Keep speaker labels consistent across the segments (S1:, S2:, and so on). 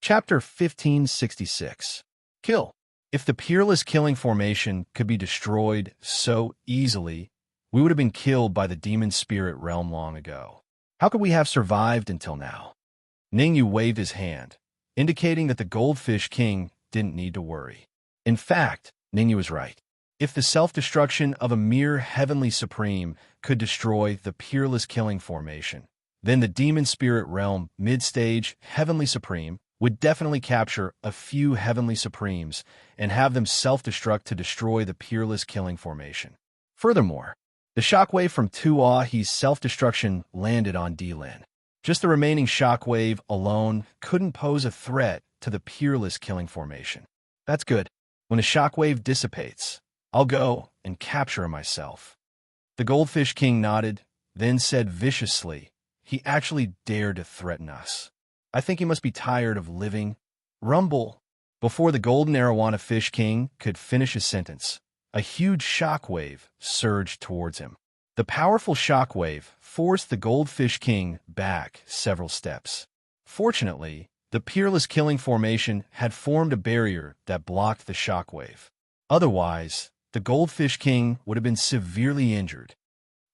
S1: Chapter 1566. Kill. If the peerless killing formation could be destroyed so easily, we would have been killed by the demon spirit realm long ago. How could we have survived until now? Ningyu waved his hand, indicating that the Goldfish King didn't need to worry. In fact, Ningyu was right. If the self-destruction of a mere heavenly supreme could destroy the peerless killing formation, then the demon spirit realm mid-stage heavenly supreme would definitely capture a few heavenly supremes and have them self-destruct to destroy the peerless killing formation. Furthermore, the shockwave from Tuahi's self-destruction landed on D-Lin. Just the remaining shockwave alone couldn't pose a threat to the peerless killing formation. That's good. When a shockwave dissipates, I'll go and capture him myself. The Goldfish King nodded, then said viciously, he actually dared to threaten us. I think he must be tired of living. Rumble. Before the Golden Arowana Fish King could finish his sentence, a huge shockwave surged towards him. The powerful shockwave forced the Goldfish King back several steps. Fortunately, the peerless killing formation had formed a barrier that blocked the shockwave. Otherwise, the Goldfish King would have been severely injured.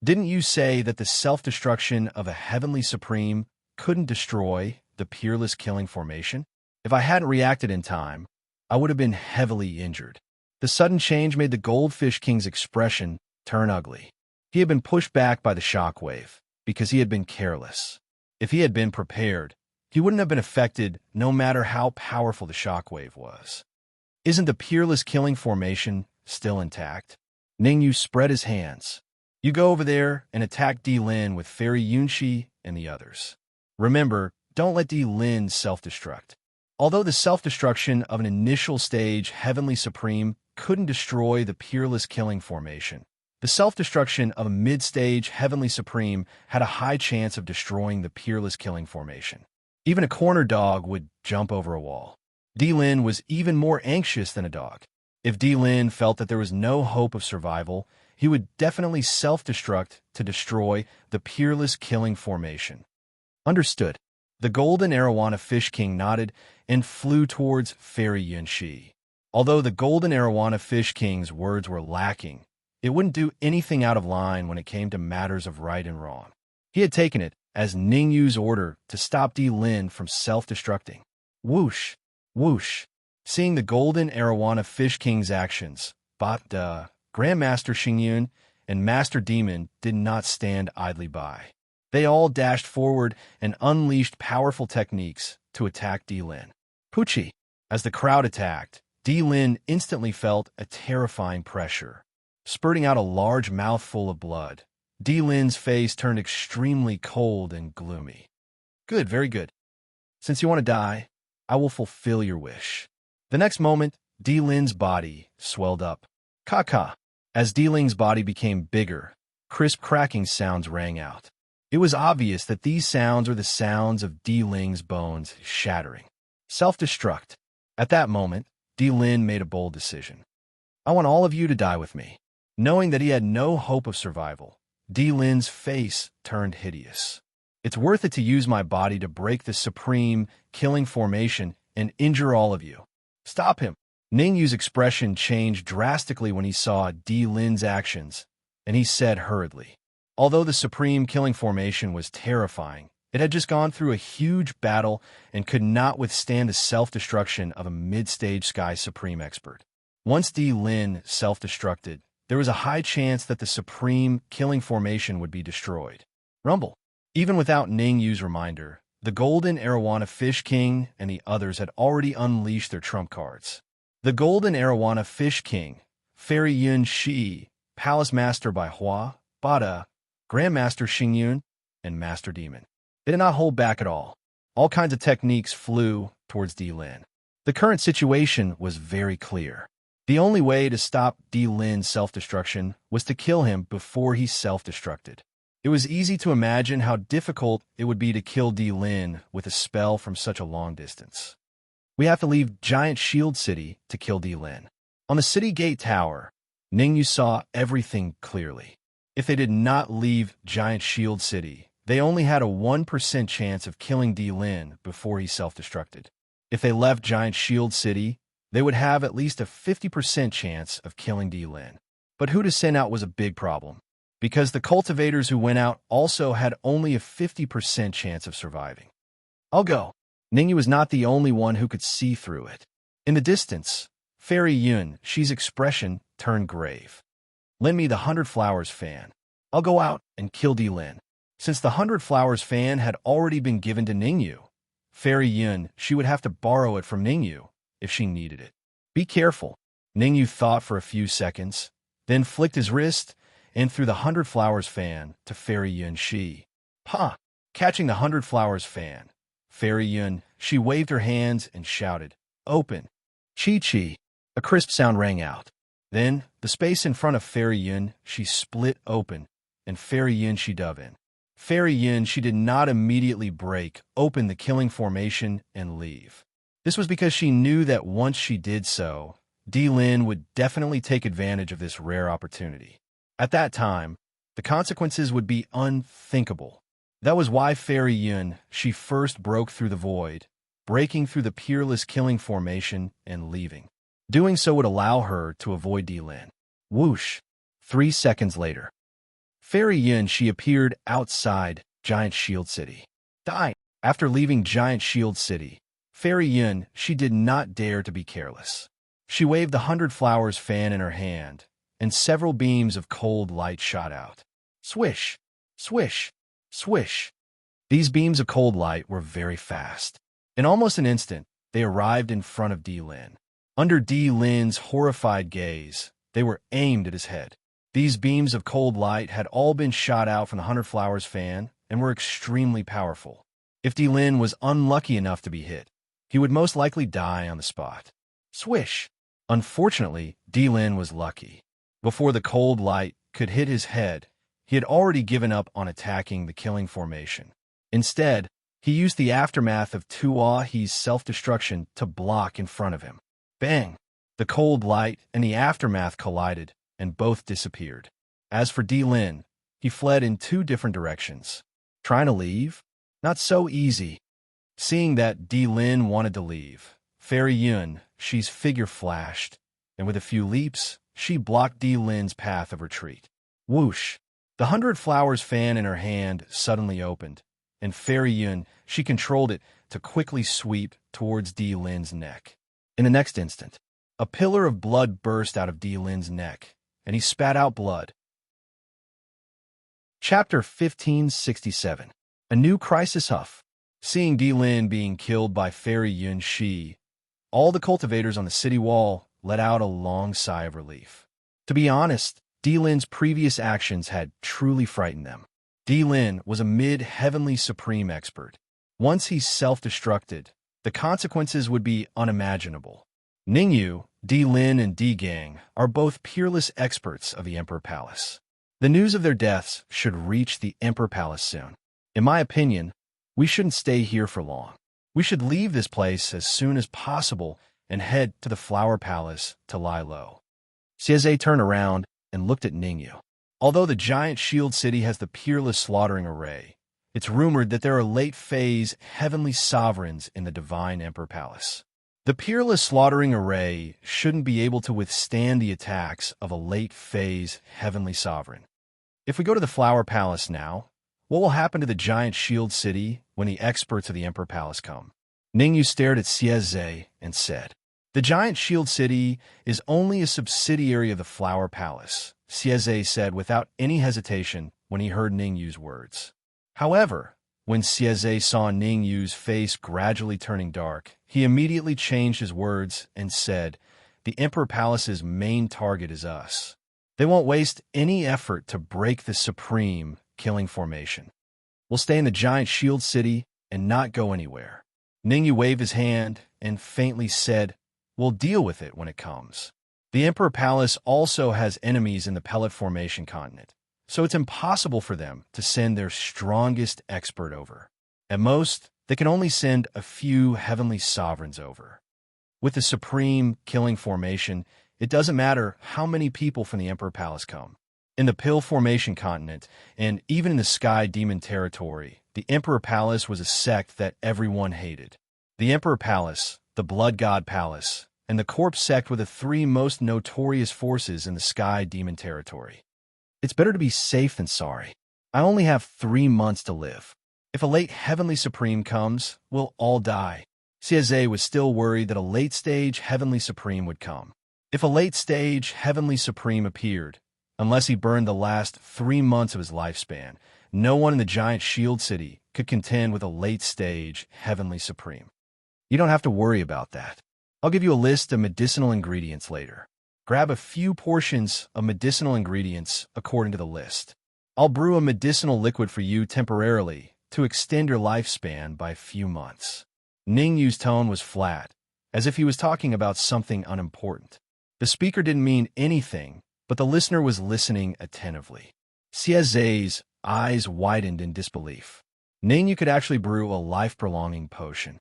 S1: Didn't you say that the self-destruction of a heavenly supreme couldn't destroy the peerless killing formation? If I hadn't reacted in time, I would have been heavily injured. The sudden change made the Goldfish King's expression turn ugly. He had been pushed back by the shockwave because he had been careless. If he had been prepared, he wouldn't have been affected no matter how powerful the shockwave was. Isn't the peerless killing formation still intact? Ningyu spread his hands. You go over there and attack D-Lin with Fairy Yunshi and the others. Remember, don't let D-Lin self-destruct. Although the self-destruction of an initial stage Heavenly Supreme couldn't destroy the peerless killing formation, the self-destruction of a mid-stage Heavenly Supreme had a high chance of destroying the peerless killing formation. Even a corner dog would jump over a wall. D-Lin was even more anxious than a dog. If D-Lin felt that there was no hope of survival, he would definitely self-destruct to destroy the peerless killing formation. Understood. The Golden Arowana Fish King nodded and flew towards Fairy Yunshi. Although the Golden Arowana Fish King's words were lacking, it wouldn't do anything out of line when it came to matters of right and wrong. He had taken it as Ningyu's order to stop D-Lin from self-destructing. Whoosh, whoosh. Seeing the Golden Arowana Fish King's actions, Grandmaster Xingyun and Master Demon did not stand idly by. They all dashed forward and unleashed powerful techniques to attack D-Lin. Pucci. As the crowd attacked, D-Lin instantly felt a terrifying pressure. Spurting out a large mouthful of blood, D-Lin's face turned extremely cold and gloomy. Good, very good. Since you want to die, I will fulfill your wish. The next moment, D-Lin's body swelled up. Ka-ka. As D-Lin's body became bigger, crisp cracking sounds rang out. It was obvious that these sounds were the sounds of D-Ling's bones shattering. Self-destruct. At that moment, D-Lin made a bold decision. I want all of you to die with me. Knowing that he had no hope of survival, D-Lin's face turned hideous. It's worth it to use my body to break the supreme killing formation and injure all of you. Stop him. Ningyu's expression changed drastically when he saw D-Lin's actions, and he said hurriedly. Although the supreme killing formation was terrifying, it had just gone through a huge battle and could not withstand the self-destruction of a mid-stage Sky Supreme expert. Once D-Lin self-destructed, there was a high chance that the supreme killing formation would be destroyed. Rumble. Even without Ningyu's reminder, the Golden Arowana Fish King and the others had already unleashed their trump cards. The Golden Arowana Fish King, Fairy Yunshi, Palace Master Bai Hua, Bada, Grandmaster Xingyun, and Master Demon. They did not hold back at all. All kinds of techniques flew towards D-Lin. The current situation was very clear. The only way to stop D-Lin's self-destruction was to kill him before he self-destructed. It was easy to imagine how difficult it would be to kill D-Lin with a spell from such a long distance. We have to leave Giant Shield City to kill D-Lin. On the city gate tower, Ningyu saw everything clearly. If they did not leave Giant Shield City, they only had a 1% chance of killing D-Lin before he self-destructed. If they left Giant Shield City, they would have at least a 50% chance of killing Lin. But who to send out was a big problem, because the cultivators who went out also had only a 50% chance of surviving. I'll go. Ningyu was not the only one who could see through it. In the distance, Fairy Yun, she's expression turned grave. Lend me the 100 Flowers fan. I'll go out and kill Lin. Since the 100 Flowers fan had already been given to Ningyu, Fairy Yun, she would have to borrow it from Ningyu if she needed it. Be careful. Ningyu thought for a few seconds, then flicked his wrist and threw the 100 Flowers fan to Fairy Yun. Catching the 100 Flowers fan, Fairy Yun, she waved her hands and shouted, "Open!" Chi-chi. A crisp sound rang out. Then, the space in front of Fairy Yun, she split open, and Fairy Yun, she dove in. Fairy Yun, she did not immediately break open the killing formation and leave. This was because she knew that once she did so, Lin would definitely take advantage of this rare opportunity. At that time, the consequences would be unthinkable. That was why Fairy Yun, she first broke through the void, breaking through the peerless killing formation and leaving. Doing so would allow her to avoid Lin. Whoosh! 3 seconds later, Fairy Yun, she appeared outside Giant Shield City. Die! After leaving Giant Shield City, Fairy Yun, she did not dare to be careless. She waved the 100 Flowers fan in her hand, and several beams of cold light shot out. Swish! Swish! Swish! These beams of cold light were very fast. In almost an instant, they arrived in front of Lin. Under Lin's horrified gaze, they were aimed at his head. These beams of cold light had all been shot out from the 100 Flowers fan and were extremely powerful. If Lin was unlucky enough to be hit, he would most likely die on the spot. Swish! Unfortunately, Lin was lucky. Before the cold light could hit his head, he had already given up on attacking the killing formation. Instead, he used the aftermath of Tuahi's self-destruction to block in front of him. Bang! The cold light and the aftermath collided, and both disappeared. As for Lin, he fled in 2 different directions. Trying to leave? Not so easy. Seeing that Lin wanted to leave, Fairy Yun, she's figure flashed, and with a few leaps, she blocked Lin's path of retreat. Whoosh! The 100 Flowers fan in her hand suddenly opened, and Fairy Yun, she controlled it to quickly sweep towards Lin's neck. In the next instant, a pillar of blood burst out of Lin's neck, and he spat out blood. Chapter 1567. A New Crisis Huff. Seeing Lin being killed by Fairy Yun, all the cultivators on the city wall let out a long sigh of relief. To be honest, Lin's previous actions had truly frightened them. Lin was a mid-heavenly supreme expert. Once he self-destructed, the consequences would be unimaginable. Ningyu, Lin, and Gang are both peerless experts of the Emperor Palace. The news of their deaths should reach the Emperor Palace soon. In my opinion, we shouldn't stay here for long. We should leave this place as soon as possible and head to the Flower Palace to lie low. Xieze turned around and looked at Ningyu. Although the Giant Shield City has the peerless slaughtering array, it's rumored that there are late-phase heavenly sovereigns in the Divine Emperor Palace. The peerless slaughtering array shouldn't be able to withstand the attacks of a late-phase heavenly sovereign. If we go to the Flower Palace now, what will happen to the Giant Shield City when the experts of the Emperor Palace come? Ningyu stared at Xieze and said, "The Giant Shield City is only a subsidiary of the Flower Palace," Xieze said without any hesitation when he heard Ningyu's words. However, when Xieze saw Ningyu's face gradually turning dark, he immediately changed his words and said, "The Emperor Palace's main target is us. They won't waste any effort to break the supreme killing formation. We'll stay in the Giant Shield City and not go anywhere." Ningyu waved his hand and faintly said, "We'll deal with it when it comes." The Emperor Palace also has enemies in the Pellet Formation continent, so it's impossible for them to send their strongest expert over. At most, they can only send a few heavenly sovereigns over. With the supreme killing formation, it doesn't matter how many people from the Emperor Palace come. In the Pill Formation continent, and even in the Sky Demon territory, the Emperor Palace was a sect that everyone hated. the Emperor Palace, the Blood God Palace, and the Corpse Sect were the three most notorious forces in the Sky Demon territory. It's better to be safe than sorry. I only have 3 months to live. If a late Heavenly Supreme comes, we'll all die. Sieze was still worried that a late-stage Heavenly Supreme would come. If a late-stage Heavenly Supreme appeared, unless he burned the last 3 months of his lifespan, no one in the giant shield city could contend with a late-stage Heavenly Supreme. You don't have to worry about that. I'll give you a list of medicinal ingredients later. Grab a few portions of medicinal ingredients according to the list. I'll brew a medicinal liquid for you temporarily to extend your lifespan by a few months. Ningyu's tone was flat, as if he was talking about something unimportant. The speaker didn't mean anything, but the listener was listening attentively. Sieze's eyes widened in disbelief. Ningyu could actually brew a life-prolonging potion.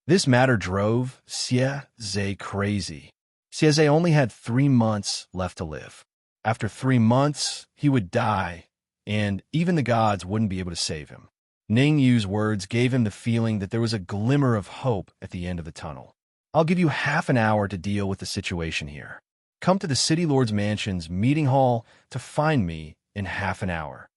S1: This matter drove Sieze crazy. Sieze only had 3 months left to live. After 3 months, he would die, and even the gods wouldn't be able to save him. Ningyu's words gave him the feeling that there was a glimmer of hope at the end of the tunnel. I'll give you half an hour to deal with the situation here. Come to the City Lord's Mansion's meeting hall to find me in half an hour.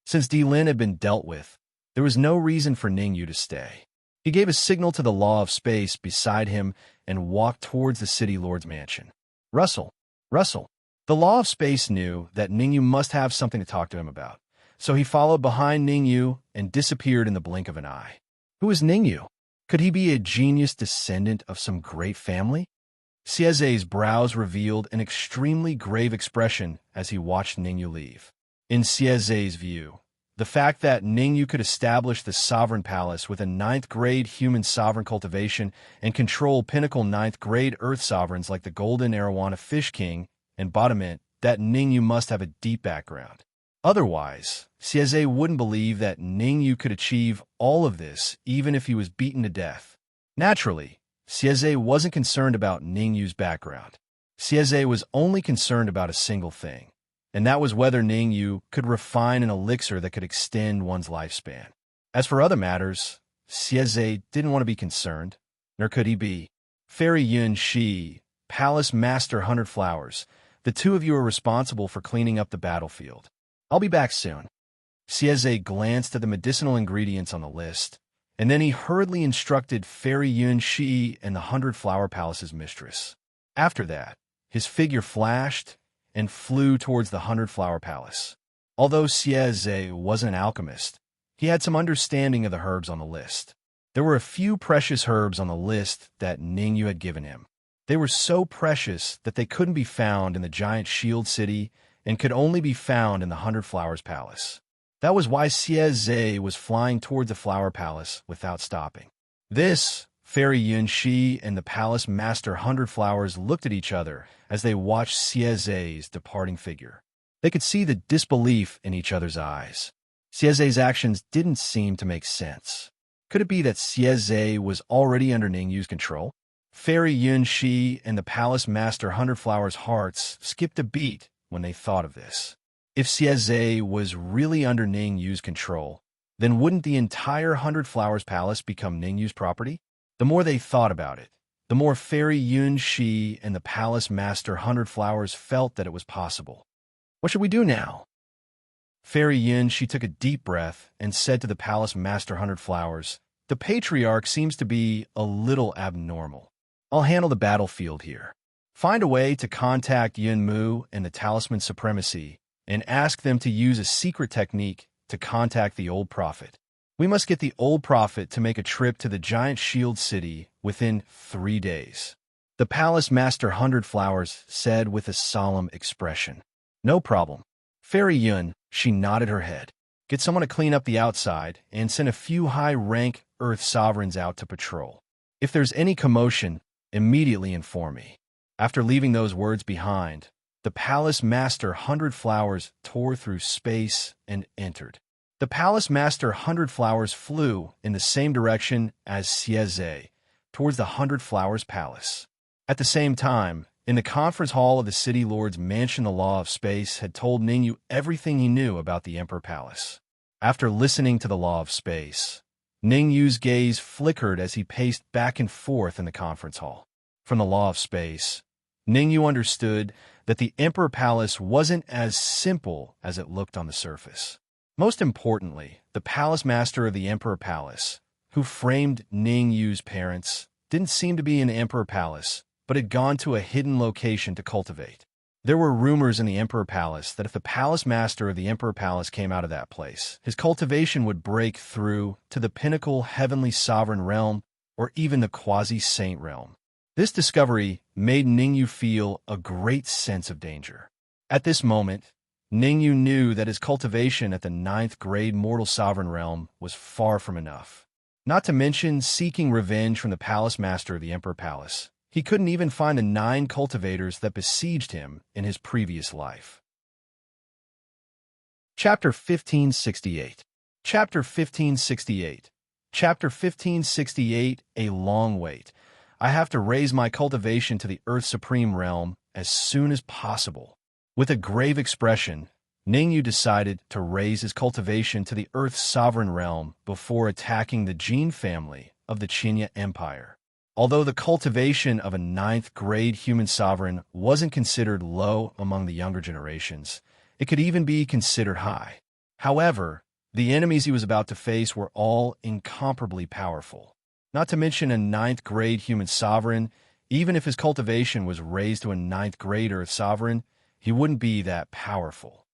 S1: Since Lin had been dealt with, there was no reason for Ningyu to stay. He gave a signal to the Law of Space beside him and walked towards the City Lord's Mansion. Russell. The Law of Space knew that Ningyu must have something to talk to him about, so he followed behind Ningyu and disappeared in the blink of an eye. Who is Ningyu? Could he be a genius descendant of some great family? Sieze's brows revealed an extremely grave expression as he watched Ningyu leave. In Sieze's view, the fact that Ningyu could establish the Sovereign Palace with a 9th-grade human sovereign cultivation and control pinnacle 9th-grade Earth sovereigns like the Golden Arowana Fish King and Bottom meant that Ningyu must have a deep background. Otherwise, Sieze wouldn't believe that Ningyu could achieve all of this even if he was beaten to death. Naturally, Sieze wasn't concerned about Ningyu's background. Sieze was only concerned about a single thing, and that was whether Ningyu could refine an elixir that could extend one's lifespan. As for other matters, Sieze didn't want to be concerned, nor could he be. Fairy Yun Shi, Palace Master 100 Flowers, the two of you are responsible for cleaning up the battlefield. I'll be back soon. Sieze glanced at the medicinal ingredients on the list, and then he hurriedly instructed Fairy Yun Shi and the 100 Flower Palace's mistress. After that, his figure flashed and flew towards the 100 Flower Palace. Although Sieze wasn't an alchemist, he had some understanding of the herbs on the list. There were a few precious herbs on the list that Ningyu had given him. They were so precious that they couldn't be found in the giant shield city and could only be found in the 100 Flowers Palace. That was why Sieze was flying toward the Flower Palace without stopping. This, Fairy Yun Shi and the Palace Master 100 Flowers looked at each other as they watched Sieze's departing figure. They could see the disbelief in each other's eyes. Sieze's actions didn't seem to make sense. Could it be that Sieze was already under Ningyu's control? Fairy Yun Shi and the Palace Master 100 Flowers' hearts skipped a beat when they thought of this. If Sieze was really under Ningyu's control, then wouldn't the entire 100 Flowers Palace become Ningyu's property? The more they thought about it, the more Fairy Yun Shi and the Palace Master 100 Flowers felt that it was possible. What should we do now? Fairy Yun Shi took a deep breath and said to the Palace Master 100 Flowers, "The Patriarch seems to be a little abnormal. I'll handle the battlefield here. Find a way to contact Yun Mu and the Talisman Supremacy and ask them to use a secret technique to contact the Old Prophet. We must get the Old Prophet to make a trip to the giant shield city within 3 days." The Palace Master 100 Flowers said with a solemn expression. "No problem." Fairy Yun, she nodded her head. "Get someone to clean up the outside and send a few high-rank Earth sovereigns out to patrol. If there's any commotion, immediately inform me." After leaving those words behind, the Palace Master 100 Flowers tore through space and entered. The Palace Master 100 Flowers flew in the same direction as Sieze, towards the 100 Flowers Palace. At the same time, in the conference hall of the City Lord's Mansion, the Law of Space had told Ningyu everything he knew about the Emperor Palace. After listening to the Law of Space, Ning Yu's gaze flickered as he paced back and forth in the conference hall. From the law of space, Ning Yu understood that the Emperor Palace wasn't as simple as it looked on the surface. Most importantly, the palace master of the Emperor Palace, who framed Ning Yu's parents, didn't seem to be in the Emperor Palace, but had gone to a hidden location to cultivate. There were rumors in the Emperor Palace that if the palace master of the Emperor Palace came out of that place, his cultivation would break through to the pinnacle heavenly sovereign realm or even the quasi-saint realm. This discovery made Ning Yu feel a great sense of danger. At this moment, Ning Yu knew that his cultivation at the 9th grade mortal sovereign realm was far from enough. Not to mention seeking revenge from the palace master of the Emperor Palace. He couldn't even find the 9 cultivators that besieged him in his previous life. Chapter 1568. Chapter 1568. Chapter 1568, A Long Wait. I have to raise my cultivation to the Earth's supreme realm as soon as possible. With a grave expression, Ning Yu decided to raise his cultivation to the Earth's sovereign realm before attacking the Jin family of the Qinya Empire. Although the cultivation of a 9th grade human sovereign wasn't considered low among the younger generations, it could even be considered high. However, the enemies he was about to face were all incomparably powerful. Not to mention a 9th grade human sovereign, even if his cultivation was raised to a 9th grade Earth sovereign, he wouldn't be that powerful.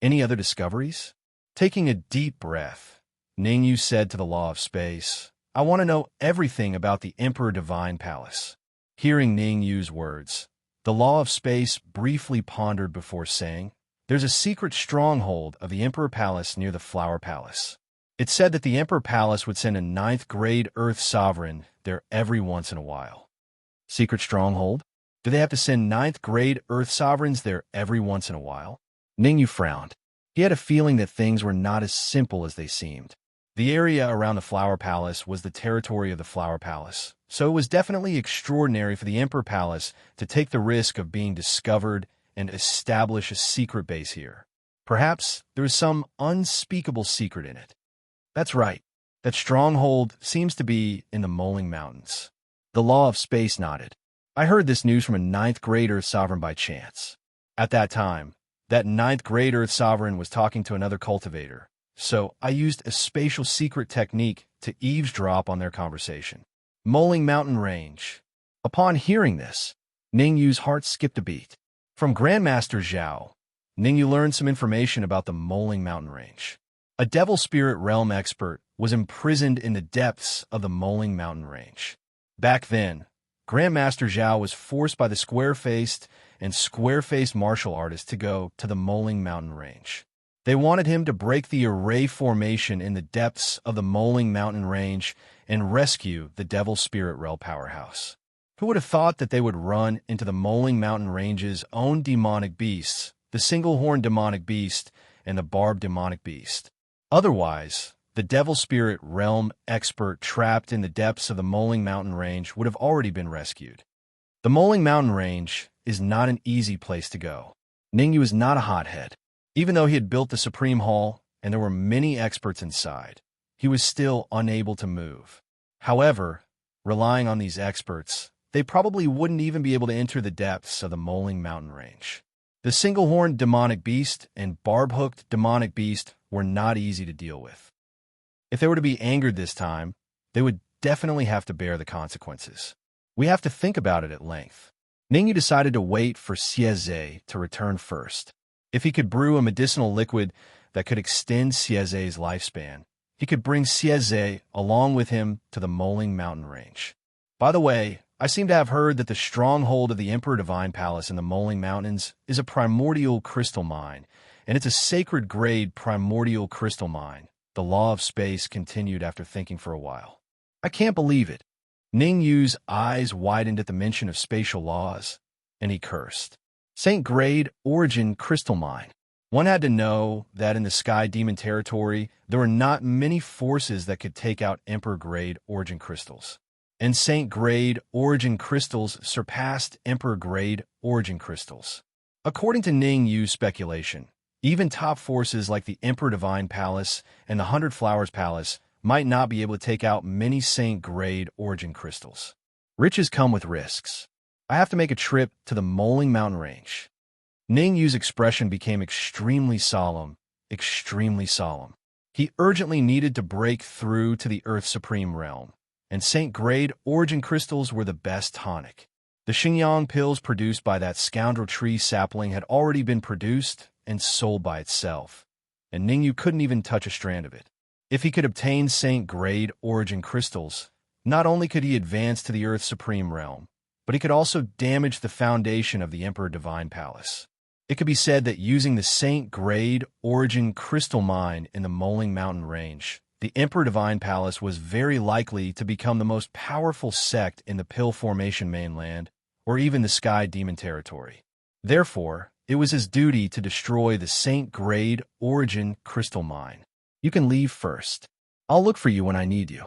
S1: Any other discoveries? Taking a deep breath, Ning Yu said to the law of space, I want to know everything about the Emperor Divine Palace. Hearing Ning Yu's words, the law of space briefly pondered before saying, there's a secret stronghold of the Emperor Palace near the Flower Palace. It said that the Emperor Palace would send a 9th grade Earth sovereign there every once in a while. Secret stronghold? Do they have to send 9th grade Earth sovereigns there every once in a while? Ning Yu frowned. He had a feeling that things were not as simple as they seemed. The area around the Flower Palace was the territory of the Flower Palace, so it was definitely extraordinary for the Emperor Palace to take the risk of being discovered and establish a secret base here. Perhaps there was some unspeakable secret in it. That's right. That stronghold seems to be in the Moling Mountains. The law of space nodded. I heard this news from a 9th grade Earth sovereign by chance. At that time, that 9th grade Earth sovereign was talking to another cultivator. So I used a spatial secret technique to eavesdrop on their conversation. Moling Mountain Range. Upon hearing this, Ning Yu's heart skipped a beat. From Grandmaster Zhao, Ning Yu learned some information about the Moling Mountain Range. A Devil Spirit Realm expert was imprisoned in the depths of the Moling Mountain Range. Back then, Grandmaster Zhao was forced by the square-faced and square-faced martial artists to go to the Moling Mountain Range. They wanted him to break the array formation in the depths of the Moling Mountain Range and rescue the Devil Spirit Realm powerhouse. Who would have thought that they would run into the Moling Mountain Range's own demonic beasts, the single-horned demonic beast and the barbed demonic beast? Otherwise, the Devil Spirit Realm expert trapped in the depths of the Moling Mountain Range would have already been rescued. The Moling Mountain Range is not an easy place to go. Ning Yu is not a hothead. Even though he had built the Supreme Hall and there were many experts inside, he was still unable to move. However, relying on these experts, they probably wouldn't even be able to enter the depths of the Moling Mountain Range. The single-horned demonic beast and barb-hooked demonic beast were not easy to deal with. If they were to be angered this time, they would definitely have to bear the consequences. We have to think about it at length. Ning Yu decided to wait for Xieze to return first. If he could brew a medicinal liquid that could extend Xieze's lifespan, he could bring Xieze along with him to the Moling Mountain Range. By the way, I seem to have heard that the stronghold of the Emperor Divine Palace in the Moling Mountains is a primordial crystal mine, and it's a sacred grade primordial crystal mine. The law of space continued after thinking for a while. I can't believe it. Ning Yu's eyes widened at the mention of spatial laws, and he cursed. Saint Grade Origin Crystal Mine. One had to know that in the Sky Demon territory, there were not many forces that could take out Emperor Grade Origin Crystals. And Saint Grade Origin Crystals surpassed Emperor Grade Origin Crystals. According to Ning Yu's speculation, even top forces like the Emperor Divine Palace and the 100 Flowers Palace might not be able to take out many Saint-grade origin crystals. Riches come with risks. I have to make a trip to the Moling mountain range. Ning Yu's expression became extremely solemn, extremely solemn. He urgently needed to break through to the Earth's supreme realm, and Saint-grade origin crystals were the best tonic. The Xingyang pills produced by that scoundrel tree sapling had already been produced and sold by itself, and Ning Yu couldn't even touch a strand of it. If he could obtain Saint-grade origin crystals, not only could he advance to the Earth's supreme realm, but he could also damage the foundation of the Emperor Divine Palace. It could be said that using the Saint-grade origin crystal mine in the Moling mountain range, the Emperor Divine Palace was very likely to become the most powerful sect in the Pill Formation mainland, or even the Sky Demon territory. Therefore, it was his duty to destroy the Saint-grade origin crystal mine. You can leave first. I'll look for you when I need you.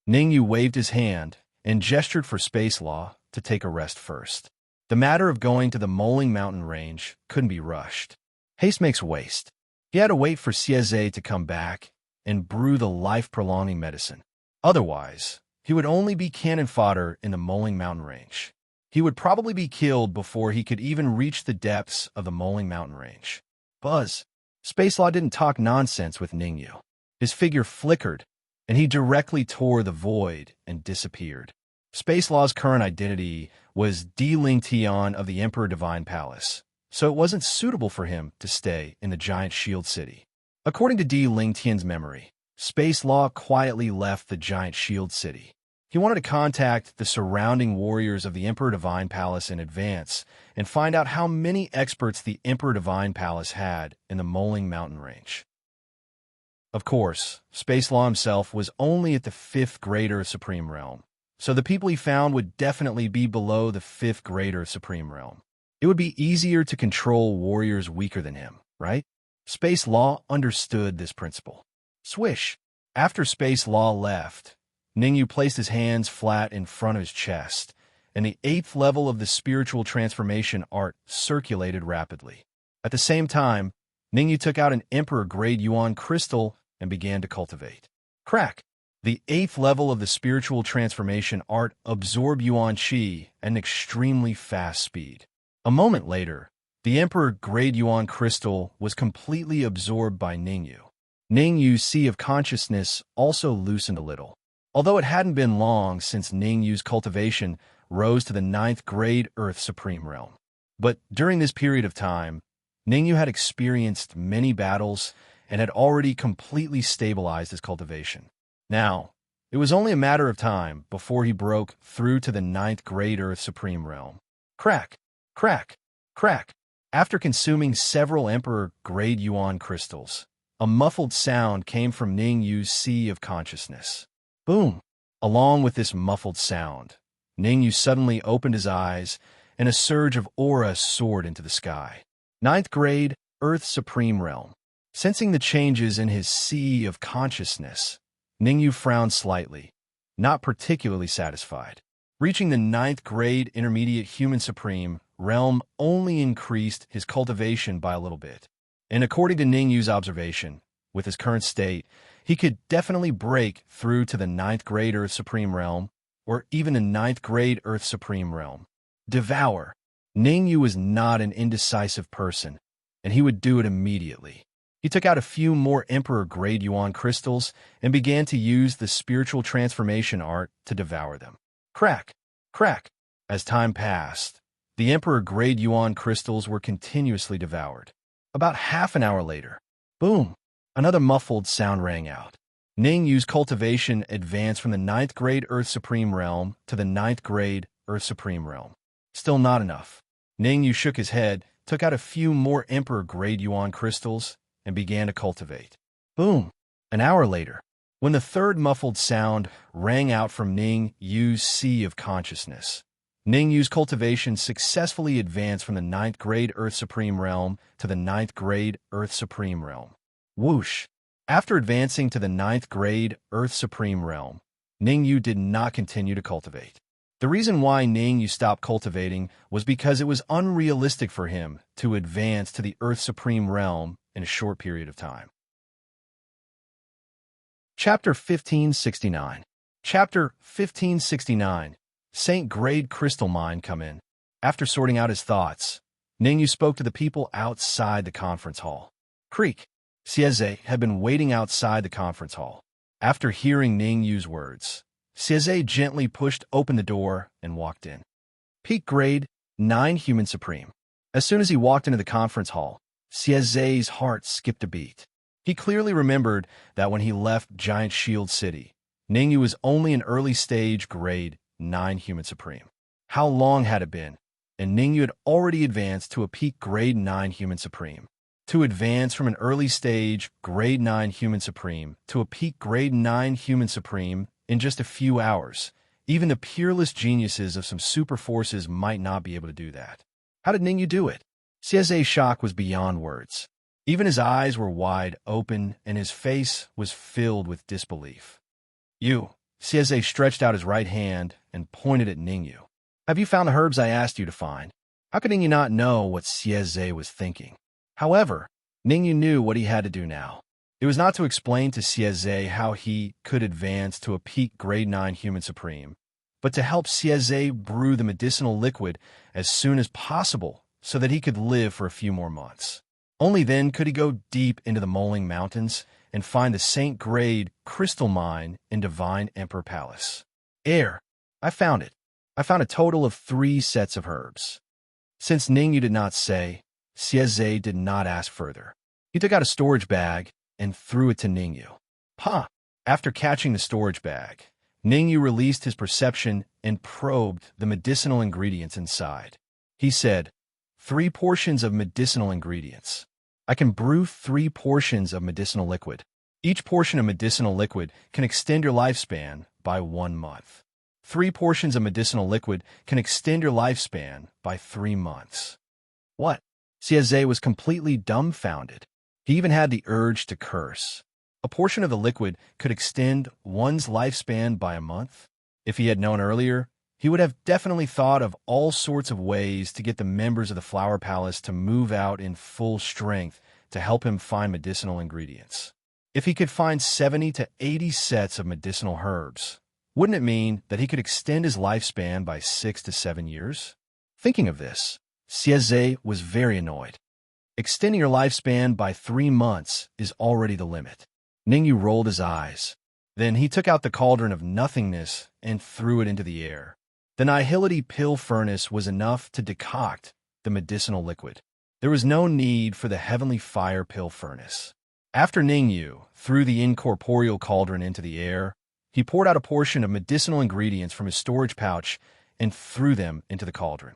S1: Ning Yu waved his hand and gestured for Space Law to take a rest first. The matter of going to the Moling mountain range couldn't be rushed. Haste makes waste. He had to wait for Sieze to come back and brew the life-prolonging medicine. Otherwise, he would only be cannon fodder in the Moling mountain range. He would probably be killed before he could even reach the depths of the Moling mountain range. Buzz. Space Law didn't talk nonsense with Ning Yu. His figure flickered, and he directly tore the void and disappeared. Space Law's current identity was Di Ling Tian of the Emperor Divine Palace, so it wasn't suitable for him to stay in the giant shield city. According to Di Ling Tian's memory, Space Law quietly left the giant shield city. He wanted to contact the surrounding warriors of the Emperor Divine Palace in advance and find out how many experts the Emperor Divine Palace had in the Moling mountain range. Of course, Space Law himself was only at the 5th grade Earth Supreme Realm, so the people he found would definitely be below the 5th grade Earth Supreme Realm. It would be easier to control warriors weaker than him, right? Space Law understood this principle. Swish! After Space Law left, Ning Yu placed his hands flat in front of his chest, and the 8th level of the spiritual transformation art circulated rapidly. At the same time, Ning Yu took out an Emperor-grade Yuan crystal and began to cultivate. Crack! The 8th level of the spiritual transformation art absorbed Yuan Qi at an extremely fast speed. A moment later, the Emperor-grade Yuan crystal was completely absorbed by Ning Yu. Ning Yu's sea of consciousness also loosened a little. Although it hadn't been long since Ning Yu's cultivation rose to the 9th grade Earth Supreme Realm. But during this period of time, Ning Yu had experienced many battles and had already completely stabilized his cultivation. Now, it was only a matter of time before he broke through to the 9th grade Earth Supreme Realm. Crack! Crack! Crack! After consuming several Emperor-grade Yuan crystals, a muffled sound came from Ning Yu's sea of consciousness. Boom! Along with this muffled sound, Ning Yu suddenly opened his eyes, and a surge of aura soared into the sky. 9th grade, Earth Supreme Realm. Sensing the changes in his sea of consciousness, Ning Yu frowned slightly, not particularly satisfied. Reaching the 9th grade Intermediate Human Supreme Realm only increased his cultivation by a little bit. And according to Ning Yu's observation, with his current state, he could definitely break through to the 9th grade Earth Supreme Realm, or even the 9th grade Earth Supreme Realm. Devour! Ning Yu was not an indecisive person, and he would do it immediately. He took out a few more Emperor-grade Yuan crystals and began to use the spiritual transformation art to devour them. Crack! Crack! As time passed, the Emperor-grade Yuan crystals were continuously devoured. About half an hour later, boom! Another muffled sound rang out. Ning Yu's cultivation advanced from the 9th grade Earth Supreme Realm to the 9th grade Earth Supreme Realm. Still not enough. Ning Yu shook his head, took out a few more Emperor-grade Yuan crystals, and began to cultivate. Boom! An hour later, when the 3rd muffled sound rang out from Ning Yu's sea of consciousness, Ning Yu's cultivation successfully advanced from the 9th grade Earth Supreme Realm to the 9th grade Earth Supreme Realm. Whoosh! After advancing to the 9th grade Earth Supreme Realm, Ning Yu did not continue to cultivate. The reason why Ning Yu stopped cultivating was because it was unrealistic for him to advance to the Earth Supreme Realm in a short period of time. Chapter 1569. Chapter 1569. Saint Grade Crystal Mine come in. After sorting out his thoughts, Ningyu spoke to the people outside the conference hall. Creek. Sieze had been waiting outside the conference hall. After hearing Ningyu's words, Sieze gently pushed open the door and walked in. Peak grade, 9 human supreme. As soon as he walked into the conference hall, Sieze's heart skipped a beat. He clearly remembered that when he left Giant Shield City, Ningyu was only an early stage grade 9 human supreme. How long had it been? And Ningyu had already advanced to a peak grade 9 human supreme. To advance from an early stage grade 9 human supreme to a peak grade 9 human supreme in just a few hours, even the peerless geniuses of some super forces might not be able to do that. How did Ningyu do it? Sieze's shock was beyond words. Even his eyes were wide open and his face was filled with disbelief. You. Sieze stretched out his right hand and pointed at Ningyu. Have you found the herbs I asked you to find? How could Ningyu not know what Sieze was thinking? However, Ningyu knew what he had to do now. It was not to explain to Sieze how he could advance to a peak grade 9 human supreme, but to help Sieze brew the medicinal liquid as soon as possible so that he could live for a few more months. Only then could he go deep into the Moling Mountains and find the Saint Grade Crystal Mine in Divine Emperor Palace. I found it. I found a total of 3 sets of herbs. Since Ningyu did not say, Sieze did not ask further. He took out a storage bag and threw it to Ningyu. Ha! After catching the storage bag, Ningyu released his perception and probed the medicinal ingredients inside. He said, 3 portions of medicinal ingredients. I can brew 3 portions of medicinal liquid. Each portion of medicinal liquid can extend your lifespan by 1 month. 3 portions of medicinal liquid can extend your lifespan by 3 months. What? Sieze was completely dumbfounded. He even had the urge to curse. A portion of the liquid could extend one's lifespan by a month? If he had known earlier, he would have definitely thought of all sorts of ways to get the members of the Flower Palace to move out in full strength to help him find medicinal ingredients. If he could find 70 to 80 sets of medicinal herbs, wouldn't it mean that he could extend his lifespan by 6 to 7 years? Thinking of this, Sieze was very annoyed. Extending your lifespan by 3 months is already the limit. Ningyu rolled his eyes. Then he took out the cauldron of nothingness and threw it into the air. The Nihility Pill Furnace was enough to decoct the medicinal liquid. There was no need for the Heavenly Fire Pill Furnace. After Ningyu threw the incorporeal cauldron into the air, he poured out a portion of medicinal ingredients from his storage pouch and threw them into the cauldron.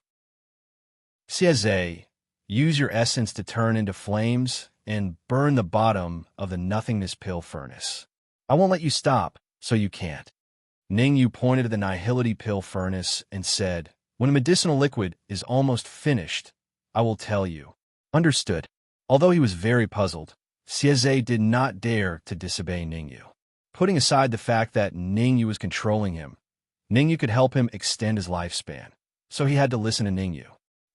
S1: Sieze, use your essence to turn into flames and burn the bottom of the Nothingness Pill Furnace. I won't let you stop, so you can't. Ningyu pointed to the Nihility Pill Furnace and said, when a medicinal liquid is almost finished, I will tell you. Understood. Although he was very puzzled, Sieze did not dare to disobey Ningyu. Putting aside the fact that Ningyu was controlling him, Ningyu could help him extend his lifespan, so he had to listen to Ningyu.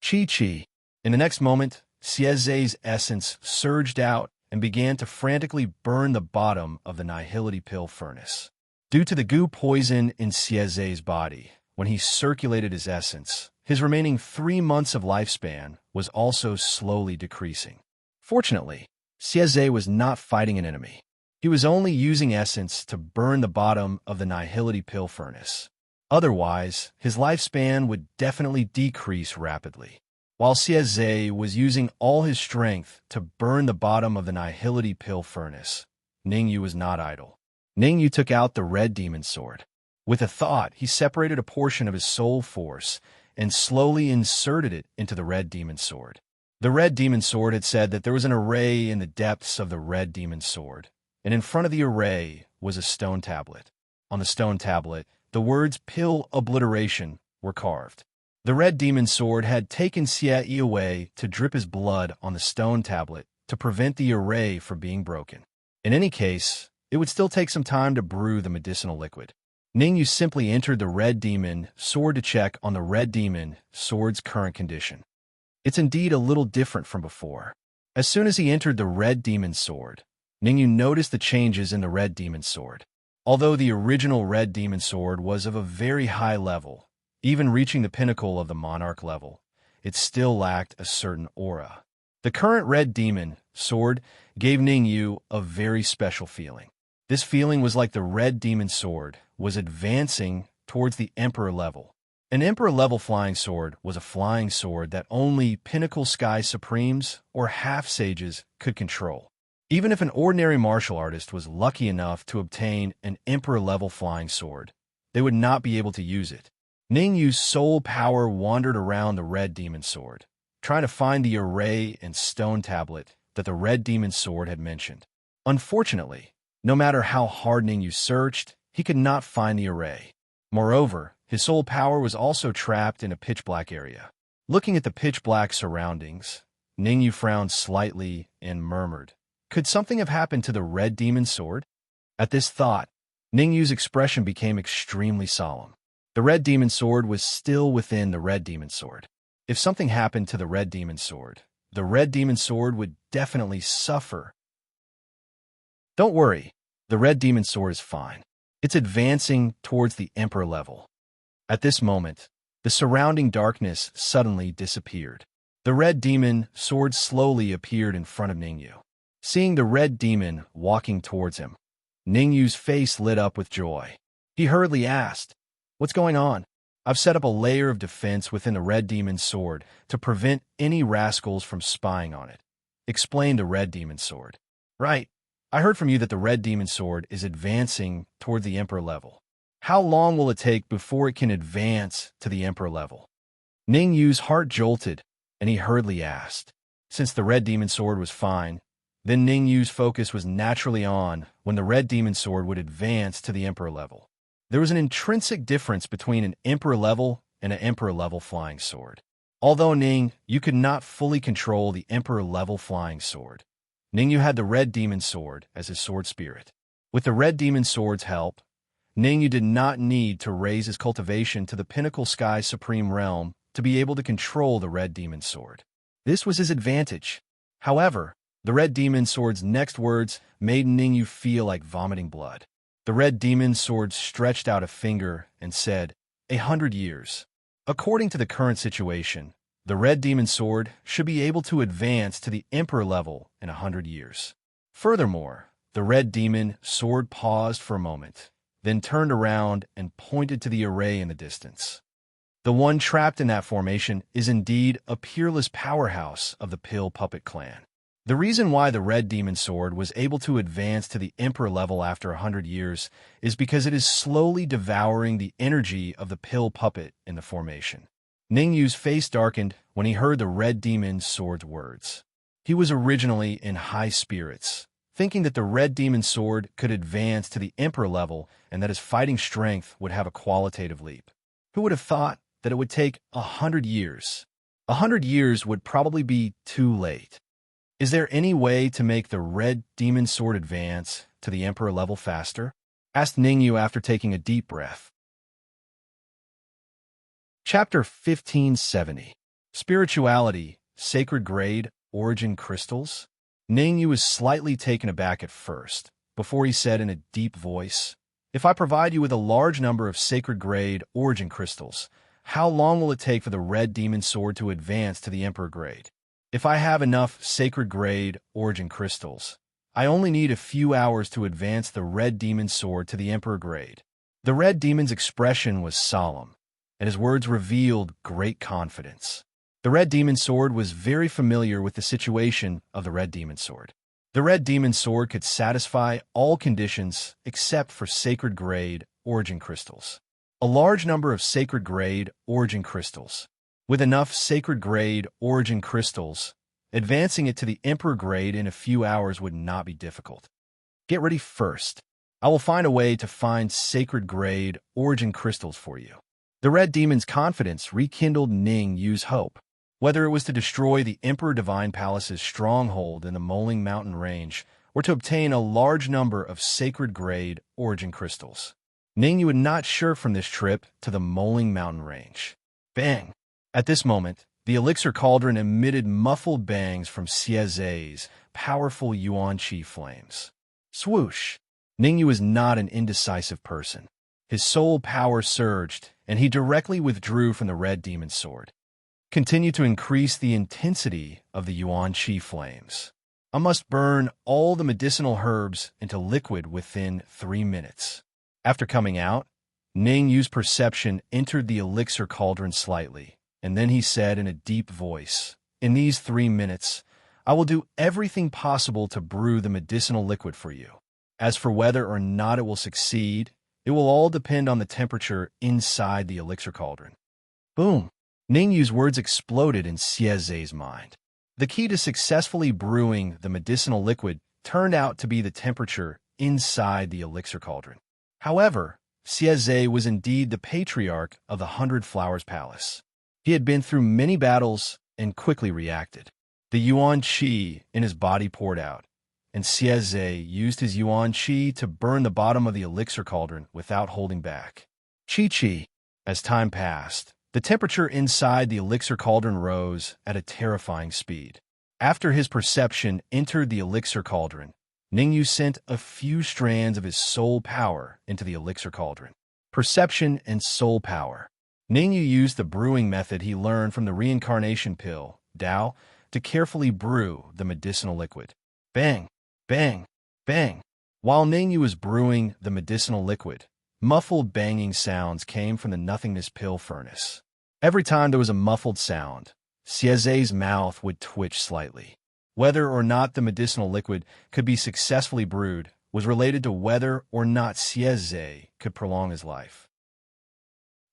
S1: Chi. In the next moment, Sieze's essence surged out and began to frantically burn the bottom of the Nihility Pill Furnace. Due to the goo poison in Sieze's body, when he circulated his essence, his remaining 3 months of lifespan was also slowly decreasing. Fortunately, Sieze was not fighting an enemy. He was only using essence to burn the bottom of the Nihility Pill Furnace. Otherwise, his lifespan would definitely decrease rapidly. While Sieze was using all his strength to burn the bottom of the Nihility Pill Furnace, Ningyu was not idle. Ningyu took out the Red Demon Sword. With a thought, he separated a portion of his soul force and slowly inserted it into the Red Demon Sword. The Red Demon Sword had said that there was an array in the depths of the Red Demon Sword, and in front of the array was a stone tablet. On the stone tablet, the words Pill Obliteration were carved. The Red Demon Sword had taken Sieze away to drip his blood on the stone tablet to prevent the array from being broken. In any case, it would still take some time to brew the medicinal liquid. Ningyu simply entered the Red Demon Sword to check on the Red Demon Sword's current condition. It's indeed a little different from before. As soon as he entered the Red Demon Sword, Ningyu noticed the changes in the red demon sword. Although the original red demon sword was of a very high level, even reaching the pinnacle of the monarch level, it still lacked a certain aura. The current red demon sword gave Ningyu a very special feeling. This feeling was like the red demon sword was advancing towards the emperor level. An emperor-level flying sword was a flying sword that only pinnacle sky supremes or half-sages could control. Even if an ordinary martial artist was lucky enough to obtain an emperor-level flying sword, they would not be able to use it. Ningyu's soul power wandered around the red demon sword, trying to find the array and stone tablet that the red demon sword had mentioned. Unfortunately, no matter how hard Ningyu searched, he could not find the array. Moreover, his soul power was also trapped in a pitch-black area. Looking at the pitch-black surroundings, Ningyu frowned slightly and murmured, "Could something have happened to the red demon sword?" At this thought, Ningyu's expression became extremely solemn. The red demon sword was still within the red demon sword. If something happened to the red demon sword, the red demon sword would definitely suffer. Don't worry, the red demon sword is fine. It's advancing towards the emperor level. At this moment, the surrounding darkness suddenly disappeared. The red demon sword slowly appeared in front of Ningyu. Seeing the red demon walking towards him, Ningyu's face lit up with joy. He hurriedly asked, "What's going on?" "I've set up a layer of defense within the red demon's sword to prevent any rascals from spying on it," explained the red demon sword. "Right. I heard from you that the red demon sword is advancing toward the emperor level. How long will it take before it can advance to the emperor level?" Ningyu's heart jolted, and he hurriedly asked. Since the red demon sword was fine, then Ningyu's focus was naturally on when the red demon sword would advance to the emperor level. There was an intrinsic difference between an emperor level and an emperor level flying sword. Although you could not fully control the emperor level flying sword, Ningyu had the red demon sword as his sword spirit. With the red demon sword's help, Ningyu did not need to raise his cultivation to the pinnacle sky supreme realm to be able to control the red demon sword. This was his advantage. However, the red demon sword's next words made Ningyu feel like vomiting blood. The red demon sword stretched out a finger and said, 100 years. According to the current situation, the red demon sword should be able to advance to the emperor level in 100 years. Furthermore, the red demon sword paused for a moment, then turned around and pointed to the array in the distance. The one trapped in that formation is indeed a peerless powerhouse of the Pill Puppet clan. The reason why the red demon sword was able to advance to the emperor level after 100 years is because it is slowly devouring the energy of the Pill Puppet in the formation. Ningyu's face darkened when he heard the red demon sword's words. He was originally in high spirits, thinking that the red demon sword could advance to the emperor level and that his fighting strength would have a qualitative leap. Who would have thought that it would take 100 years? 100 years would probably be too late. Is there any way to make the red demon sword advance to the emperor level faster? Asked Ningyu after taking a deep breath. Chapter 1570. Spirituality, Sacred Grade, Origin Crystals? Ningyu was slightly taken aback at first, before he said in a deep voice, "If I provide you with a large number of Sacred Grade Origin Crystals, how long will it take for the red demon sword to advance to the Emperor Grade? If I have enough Sacred Grade Origin Crystals, I only need a few hours to advance the red demon sword to the Emperor Grade." The red demon's expression was solemn, and his words revealed great confidence. The red demon sword was very familiar with the situation of the red demon sword. The red demon sword could satisfy all conditions except for Sacred Grade Origin Crystals. A large number of Sacred Grade Origin Crystals. With enough Sacred Grade Origin Crystals, advancing it to the Emperor Grade in a few hours would not be difficult. Get ready first. I will find a way to find Sacred Grade Origin Crystals for you. The red demon's confidence rekindled Ningyu's hope. Whether it was to destroy the Emperor Divine Palace's stronghold in the Moling Mountain Range, or to obtain a large number of Sacred Grade Origin Crystals, Ningyu was not sure from this trip to the Moling Mountain Range. Bang! At this moment, the elixir cauldron emitted muffled bangs from Xie Zhe's powerful Yuan Qi flames. Swoosh! Ningyu was not an indecisive person. His soul power surged, and he directly withdrew from the red demon sword. Continue to increase the intensity of the Yuan Qi flames. I must burn all the medicinal herbs into liquid within 3 minutes. After coming out, Ningyu's perception entered the elixir cauldron slightly, and then he said in a deep voice, "In these 3 minutes, I will do everything possible to brew the medicinal liquid for you. As for whether or not it will succeed, it will all depend on the temperature inside the elixir cauldron." Boom! Ningyu's words exploded in Xieze's mind. The key to successfully brewing the medicinal liquid turned out to be the temperature inside the elixir cauldron. However, Xieze was indeed the patriarch of the 100 Flowers Palace. He had been through many battles and quickly reacted. The Yuan Qi in his body poured out, and Xieze used his Yuan Qi to burn the bottom of the elixir cauldron without holding back. Chi-Chi. As time passed, the temperature inside the elixir cauldron rose at a terrifying speed. After his perception entered the elixir cauldron, Ningyu sent a few strands of his soul power into the elixir cauldron. Perception and soul power. Ningyu used the brewing method he learned from the reincarnation pill, Dao, to carefully brew the medicinal liquid. Bang, bang, bang. While Ningyu was brewing the medicinal liquid, muffled banging sounds came from the nothingness pill furnace. Every time there was a muffled sound, Xieze's mouth would twitch slightly. Whether or not the medicinal liquid could be successfully brewed was related to whether or not Xieze could prolong his life.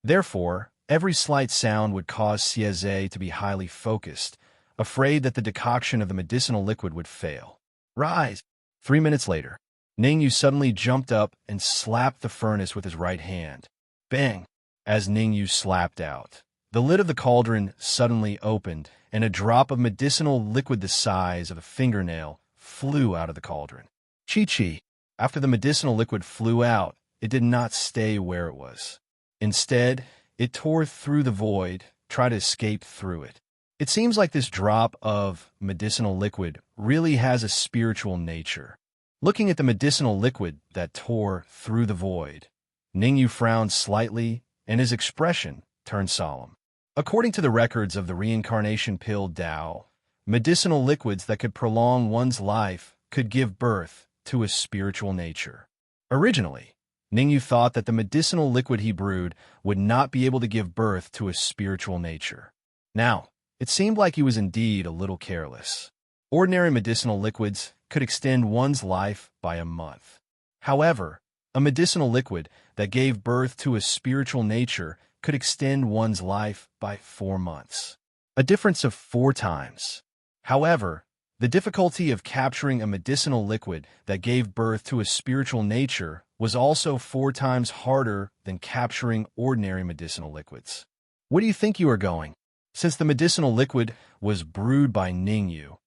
S1: Therefore, every slight sound would cause Xieze to be highly focused, afraid that the decoction of the medicinal liquid would fail. Rise! 3 minutes later, Ningyu suddenly jumped up and slapped the furnace with his right hand. Bang! As Ningyu slapped out, the lid of the cauldron suddenly opened, and a drop of medicinal liquid the size of a fingernail flew out of the cauldron. Chi-Chi. After the medicinal liquid flew out, it did not stay where it was. Instead, it tore through the void, tried to escape through it. It seems like this drop of medicinal liquid really has a spiritual nature. Looking at the medicinal liquid that tore through the void, Ningyu frowned slightly, and his expression turned solemn. According to the records of the reincarnation pill Dao, medicinal liquids that could prolong one's life could give birth to a spiritual nature. Originally, Ningyu thought that the medicinal liquid he brewed would not be able to give birth to a spiritual nature. Now, it seemed like he was indeed a little careless. Ordinary medicinal liquids could extend one's life by a month. However, a medicinal liquid that gave birth to a spiritual nature could extend one's life by 4 months. A difference of 4 times. However, the difficulty of capturing a medicinal liquid that gave birth to a spiritual nature was also 4 times harder than capturing ordinary medicinal liquids. Where do you think you are going? Since the medicinal liquid was brewed by Ningyu,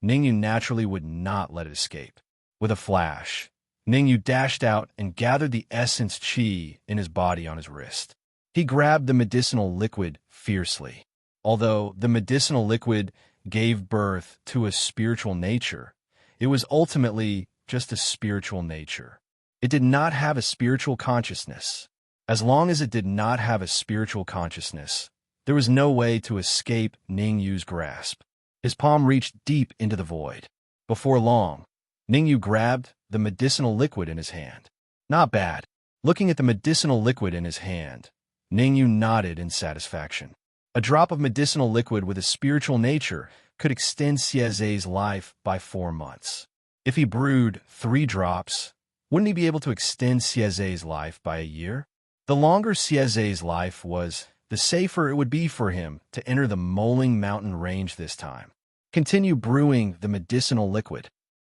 S1: Ningyu naturally would not let it escape. With a flash, Ningyu dashed out and gathered the essence Qi in his body on his wrist. He grabbed the medicinal liquid fiercely. Although the medicinal liquid gave birth to a spiritual nature, it was ultimately just a spiritual nature. It did not have a spiritual consciousness. As long as it did not have a spiritual consciousness, there was no way to escape Ningyu's grasp. His palm reached deep into the void. Before long, Ningyu grabbed the medicinal liquid in his hand. Not bad. Looking at the medicinal liquid in his hand, Ningyu nodded in satisfaction. A drop of medicinal liquid with a spiritual nature could extend Xieze's life by 4 months. If he brewed 3 drops, wouldn't he be able to extend Xieze's life by a year? The longer Xieze's life was, the safer it would be for him to enter the Moling Mountain range this time. Continue brewing the medicinal liquid.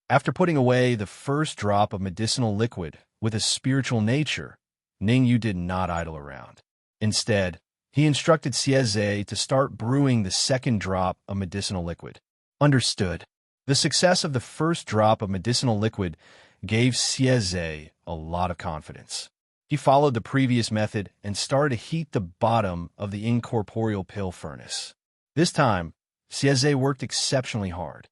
S1: After putting away the first drop of medicinal liquid with a spiritual nature, Ningyu did not idle around. Instead, he instructed Xieze to start brewing the second drop of medicinal liquid. Understood. The success of the first drop of medicinal liquid gave Xieze a lot of confidence. He followed the previous method and started to heat the bottom of the incorporeal pill furnace. This time, Xieze worked exceptionally hard.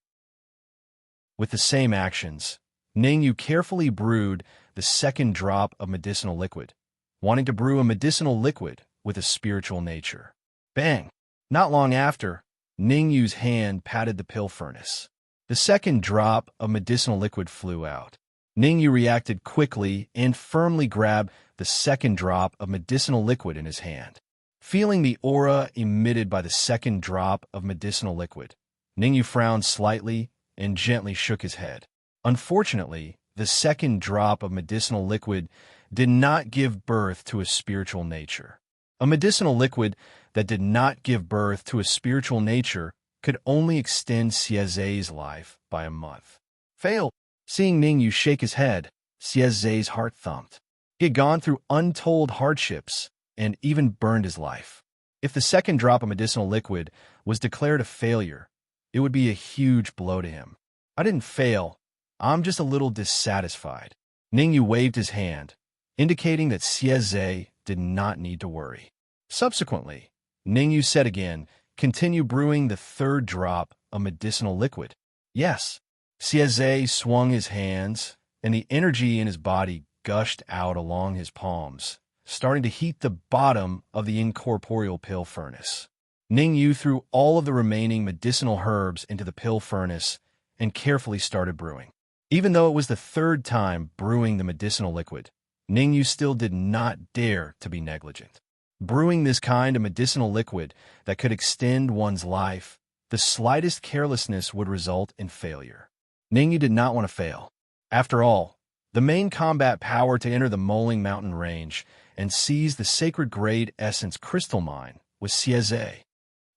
S1: With the same actions, Ningyu carefully brewed the second drop of medicinal liquid, wanting to brew a medicinal liquid with a spiritual nature. Bang! Not long after, Ningyu's hand patted the pill furnace. The second drop of medicinal liquid flew out. Ningyu reacted quickly and firmly grabbed the second drop of medicinal liquid in his hand. Feeling the aura emitted by the second drop of medicinal liquid, Ningyu frowned slightly and gently shook his head. Unfortunately, the second drop of medicinal liquid did not give birth to a spiritual nature. A medicinal liquid that did not give birth to a spiritual nature could only extend Xiezei's life by a month. Fail! Seeing Ningyu shake his head, Xiezei's heart thumped. He had gone through untold hardships and even burned his life. If the second drop of medicinal liquid was declared a failure, it would be a huge blow to him. I didn't fail. I'm just a little dissatisfied. Ningyu waved his hand, indicating that Xiezei did not need to worry. Subsequently, Ningyu said again, "Continue brewing the third drop of medicinal liquid." Yes. Xiezei swung his hands, and the energy in his body gushed out along his palms, starting to heat the bottom of the incorporeal pill furnace. Ningyu threw all of the remaining medicinal herbs into the pill furnace and carefully started brewing. Even though it was the third time brewing the medicinal liquid, Ningyu still did not dare to be negligent. Brewing this kind of medicinal liquid that could extend one's life, the slightest carelessness would result in failure. Ningyu did not want to fail. After all, the main combat power to enter the Moling Mountain Range and seize the sacred grade essence crystal mine was Xiezei.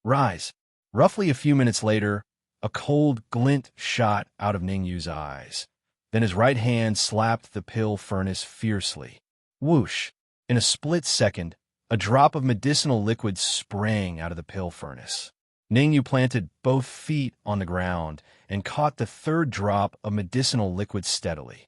S1: Rise. Roughly a few minutes later, a cold glint shot out of Ningyu's eyes. Then his right hand slapped the pill furnace fiercely. Whoosh! In a split second, a drop of medicinal liquid sprang out of the pill furnace. Ningyu planted both feet on the ground and caught the third drop of medicinal liquid steadily.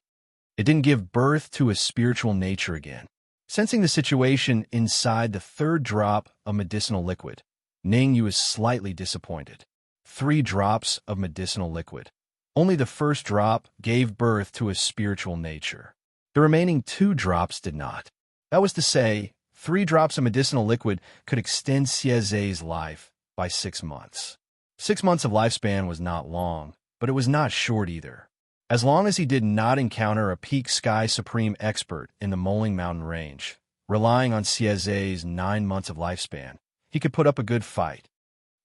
S1: It didn't give birth to a spiritual nature again. Sensing the situation inside the third drop of medicinal liquid, Ningyu was slightly disappointed. 3 drops of medicinal liquid. Only the first drop gave birth to a spiritual nature. The remaining 2 drops did not. That was to say, 3 drops of medicinal liquid could extend Xiezei's life by 6 months. 6 months of lifespan was not long, but it was not short either. As long as he did not encounter a peak sky supreme expert in the Moling Mountain Range, relying on Xiezei's 9 months of lifespan, he could put up a good fight.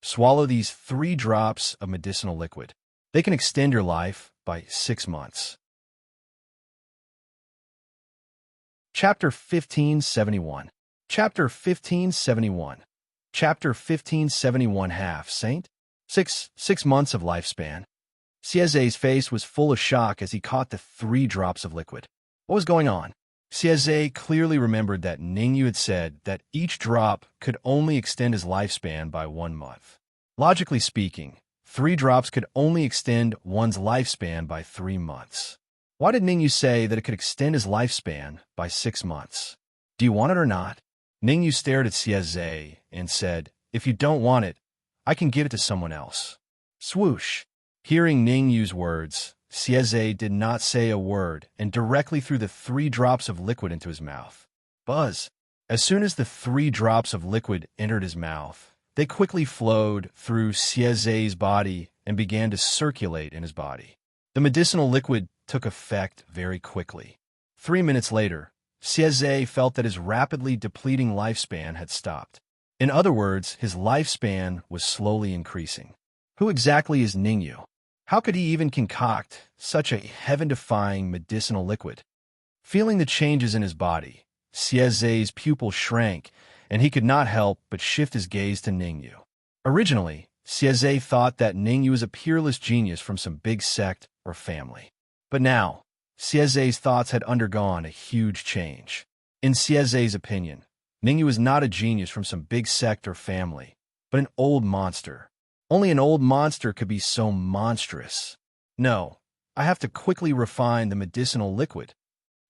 S1: Swallow these 3 drops of medicinal liquid. They can extend your life by 6 months. Chapter 1571. Chapter 1571. Chapter 1571 Half Saint. 6 months of lifespan. Xiezei's face was full of shock as he caught the 3 drops of liquid. What was going on? Xiezei clearly remembered that Ningyu had said that each drop could only extend his lifespan by 1 month. Logically speaking, 3 drops could only extend one's lifespan by 3 months. Why did Ningyu say that it could extend his lifespan by 6 months? Do you want it or not? Ningyu stared at Xiezei and said, "If you don't want it, I can give it to someone else." Swoosh! Hearing Ningyu's words, Xiezei did not say a word and directly threw the 3 drops of liquid into his mouth. Buzz! As soon as the 3 drops of liquid entered his mouth, they quickly flowed through Xiezei's body and began to circulate in his body. The medicinal liquid took effect very quickly. 3 minutes later, Xiezei felt that his rapidly depleting lifespan had stopped. In other words, his lifespan was slowly increasing. Who exactly is Ningyu? How could he even concoct such a heaven-defying medicinal liquid? Feeling the changes in his body, Xiezei's pupil shrank, and he could not help but shift his gaze to Ningyu. Originally, Xiezei thought that Ningyu was a peerless genius from some big sect or family. But now, Xiezei's thoughts had undergone a huge change. In Xiezei's opinion, Ningyu was not a genius from some big sect or family, but an old monster. Only an old monster could be so monstrous. No, I have to quickly refine the medicinal liquid.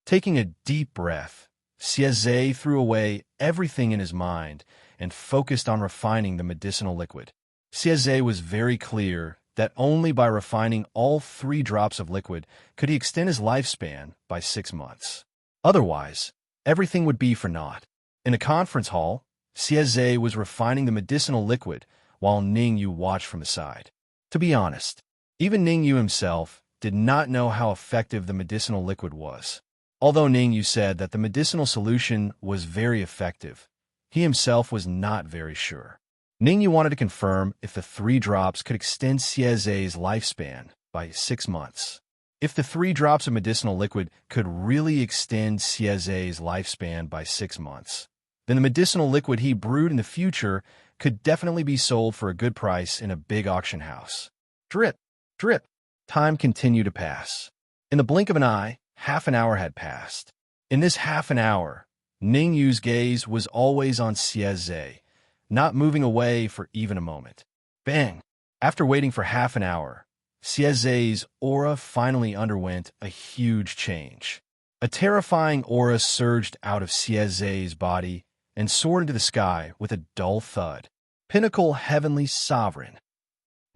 S1: Taking a deep breath, Xiezei threw away everything in his mind and focused on refining the medicinal liquid. Xiezei was very clear that only by refining all 3 drops of liquid could he extend his lifespan by 6 months. Otherwise, everything would be for naught. In a conference hall, Xieze was refining the medicinal liquid while Ningyu watched from the side. To be honest, even Ningyu himself did not know how effective the medicinal liquid was. Although Ningyu said that the medicinal solution was very effective, he himself was not very sure. Ningyu wanted to confirm if the 3 drops could extend Xieze's lifespan by 6 months. If the 3 drops of medicinal liquid could really extend Xieze's lifespan by 6 months, then the medicinal liquid he brewed in the future could definitely be sold for a good price in a big auction house. Drip, drip. Time continued to pass. In the blink of an eye, half an hour had passed. In this half an hour, Ningyu's gaze was always on Xieze, not moving away for even a moment. Bang! After waiting for half an hour, Xieze's aura finally underwent a huge change. A terrifying aura surged out of Xieze's body and soared into the sky with a dull thud. Pinnacle Heavenly Sovereign.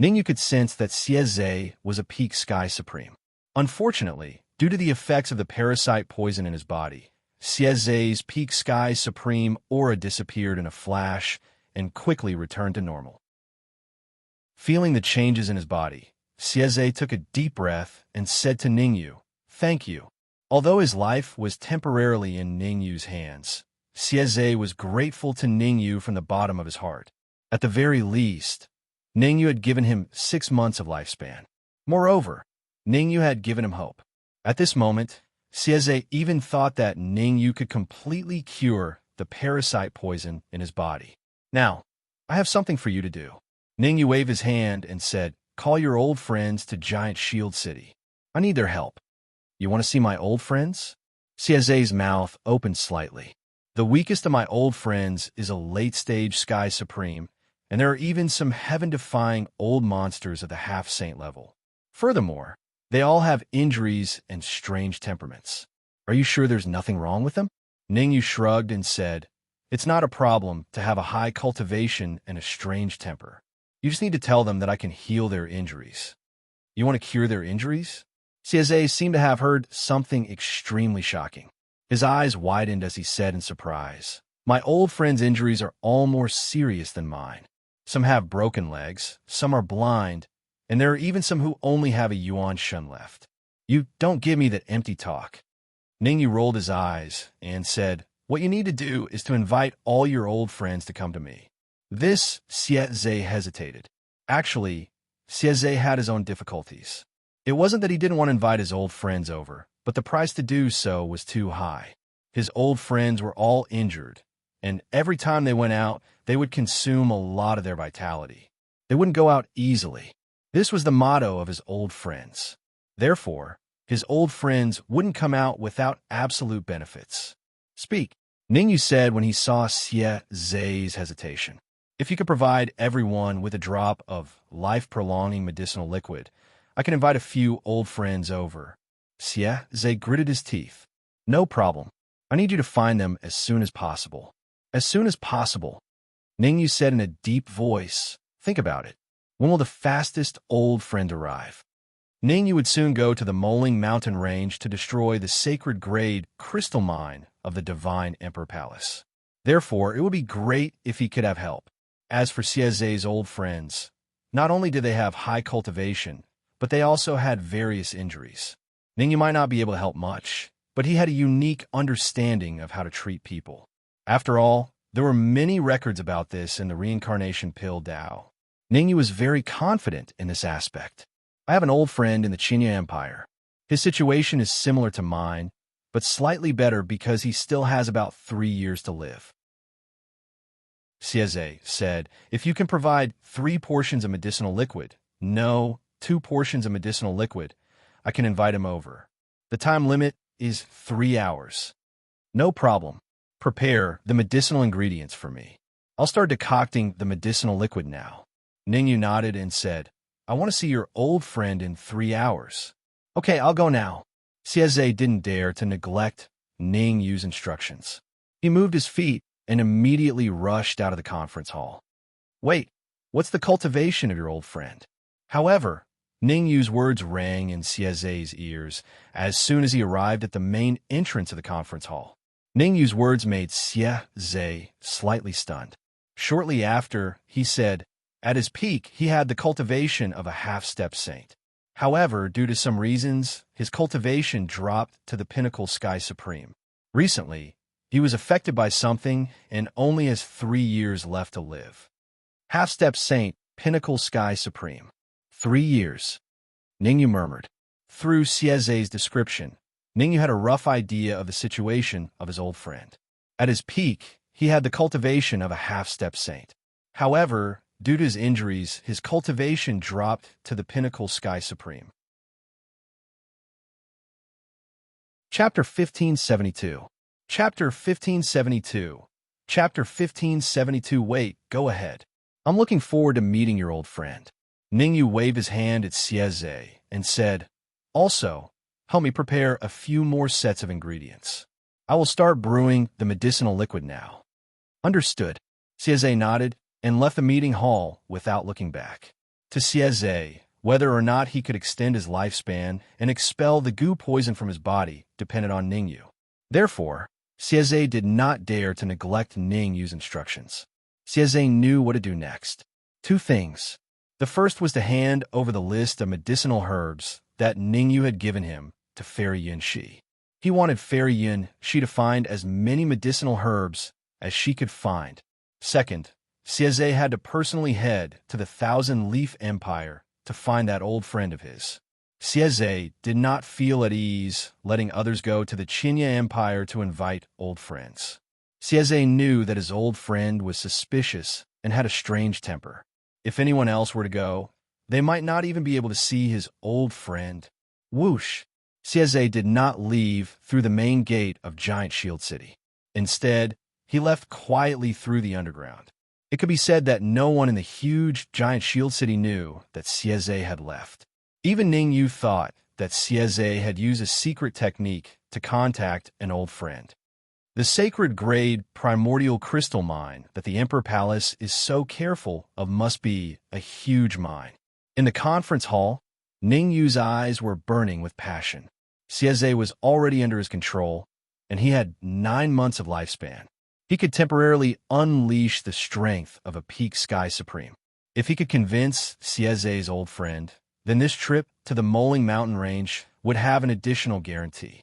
S1: Ningyu could sense that Xieze was a peak sky supreme. Unfortunately, due to the effects of the parasite poison in his body, Xieze's peak sky supreme aura disappeared in a flash and quickly returned to normal. Feeling the changes in his body, Xieze took a deep breath and said to Ningyu, "Thank you." Although his life was temporarily in Ningyu's hands, Xieze was grateful to Ningyu from the bottom of his heart. At the very least, Ningyu had given him 6 months of lifespan. Moreover, Ningyu had given him hope. At this moment, Xieze even thought that Ningyu could completely cure the parasite poison in his body. "Now, I have something for you to do." Ningyu waved his hand and said, "Call your old friends to Giant Shield City. I need their help." "You want to see my old friends?" Xieze's mouth opened slightly. "The weakest of my old friends is a late-stage Sky Supreme, and there are even some heaven-defying old monsters of the half-saint level. Furthermore, they all have injuries and strange temperaments. Are you sure there's nothing wrong with them?" Ningyu shrugged and said, "It's not a problem to have a high cultivation and a strange temper. You just need to tell them that I can heal their injuries." "You want to cure their injuries?" Xieze seemed to have heard something extremely shocking. His eyes widened as he said in surprise, "My old friend's injuries are all more serious than mine. Some have broken legs, some are blind, and there are even some who only have a yuan shun left. You don't give me that empty talk." Ningyu rolled his eyes and said, "What you need to do is to invite all your old friends to come to me." This Xieze hesitated. Actually, Xieze had his own difficulties. It wasn't that he didn't want to invite his old friends over, but the price to do so was too high. His old friends were all injured, and every time they went out, they would consume a lot of their vitality. They wouldn't go out easily. This was the motto of his old friends. Therefore, his old friends wouldn't come out without absolute benefits. "Speak," Ningyu said when he saw Xieze's hesitation. "If you could provide everyone with a drop of life-prolonging medicinal liquid, I can invite a few old friends over." Xieze gritted his teeth. "No problem. I need you to find them as soon as possible." "As soon as possible," Ningyu said in a deep voice. "Think about it. When will the fastest old friend arrive?" Ningyu would soon go to the Moling Mountain Range to destroy the sacred-grade crystal mine of the Divine Emperor Palace. Therefore, it would be great if he could have help. As for Xieze's old friends, not only did they have high cultivation, but they also had various injuries. Ningyu might not be able to help much, but he had a unique understanding of how to treat people. After all, there were many records about this in the Reincarnation Pill Tao. Ningyu was very confident in this aspect. "I have an old friend in the Qingye Empire. His situation is similar to mine, but slightly better because he still has about 3 years to live." Xieze said, "If you can provide 3 portions of medicinal liquid, no, 2 portions of medicinal liquid, I can invite him over. The time limit is 3 hours. No problem. Prepare the medicinal ingredients for me. I'll start decocting the medicinal liquid now." Ningyu nodded and said, "I want to see your old friend in 3 hours." "Okay, I'll go now." Xieze didn't dare to neglect Ningyu's instructions. He moved his feet and immediately rushed out of the conference hall. "Wait, what's the cultivation of your old friend?" However, Ning Yu's words rang in Xie ears as soon as he arrived at the main entrance of the conference hall. Ning Yu's words made Xie slightly stunned. Shortly after, he said, at his peak, he had the cultivation of a half-step saint. However, due to some reasons, his cultivation dropped to the pinnacle sky supreme. Recently, he was affected by something and only has 3 years left to live. Half-step saint, pinnacle sky supreme. 3 years. Ningyu murmured. Through Xie's description, Ningyu had a rough idea of the situation of his old friend. At his peak, he had the cultivation of a half-step saint. However, due to his injuries, his cultivation dropped to the pinnacle sky supreme. Chapter 1572. Chapter 1572. Chapter 1572. Wait, go ahead. I'm looking forward to meeting your old friend. Ningyu waved his hand at Xie and said, also, help me prepare a few more sets of ingredients. I will start brewing the medicinal liquid now. Understood. Xie nodded and left the meeting hall without looking back. To Xie, whether or not he could extend his lifespan and expel the goo poison from his body depended on Ningyu. Therefore, Xie did not dare to neglect Ningyu's instructions. Xie knew what to do next. 2 things. The first was to hand over the list of medicinal herbs that Ningyu had given him to Fairy Yun Shi. He wanted Fairy Yun Shi to find as many medicinal herbs as she could find. Second, Xie had to personally head to the Thousand Leaf Empire to find that old friend of his. Xie did not feel at ease letting others go to the Qinya Empire to invite old friends. Xie knew that his old friend was suspicious and had a strange temper. If anyone else were to go, they might not even be able to see his old friend. Whoosh! Xie did not leave through the main gate of Giant Shield City. Instead, he left quietly through the underground. It could be said that no one in the huge Giant Shield City knew that Xie had left. Even Ningyu thought that Xie had used a secret technique to contact an old friend. The sacred-grade primordial crystal mine that the Emperor Palace is so careful of must be a huge mine. In the conference hall, Ningyu's eyes were burning with passion. Xie was already under his control, and he had 9 months of lifespan. He could temporarily unleash the strength of a peak sky supreme. If he could convince Xie's old friend, then this trip to the Moling Mountain Range would have an additional guarantee.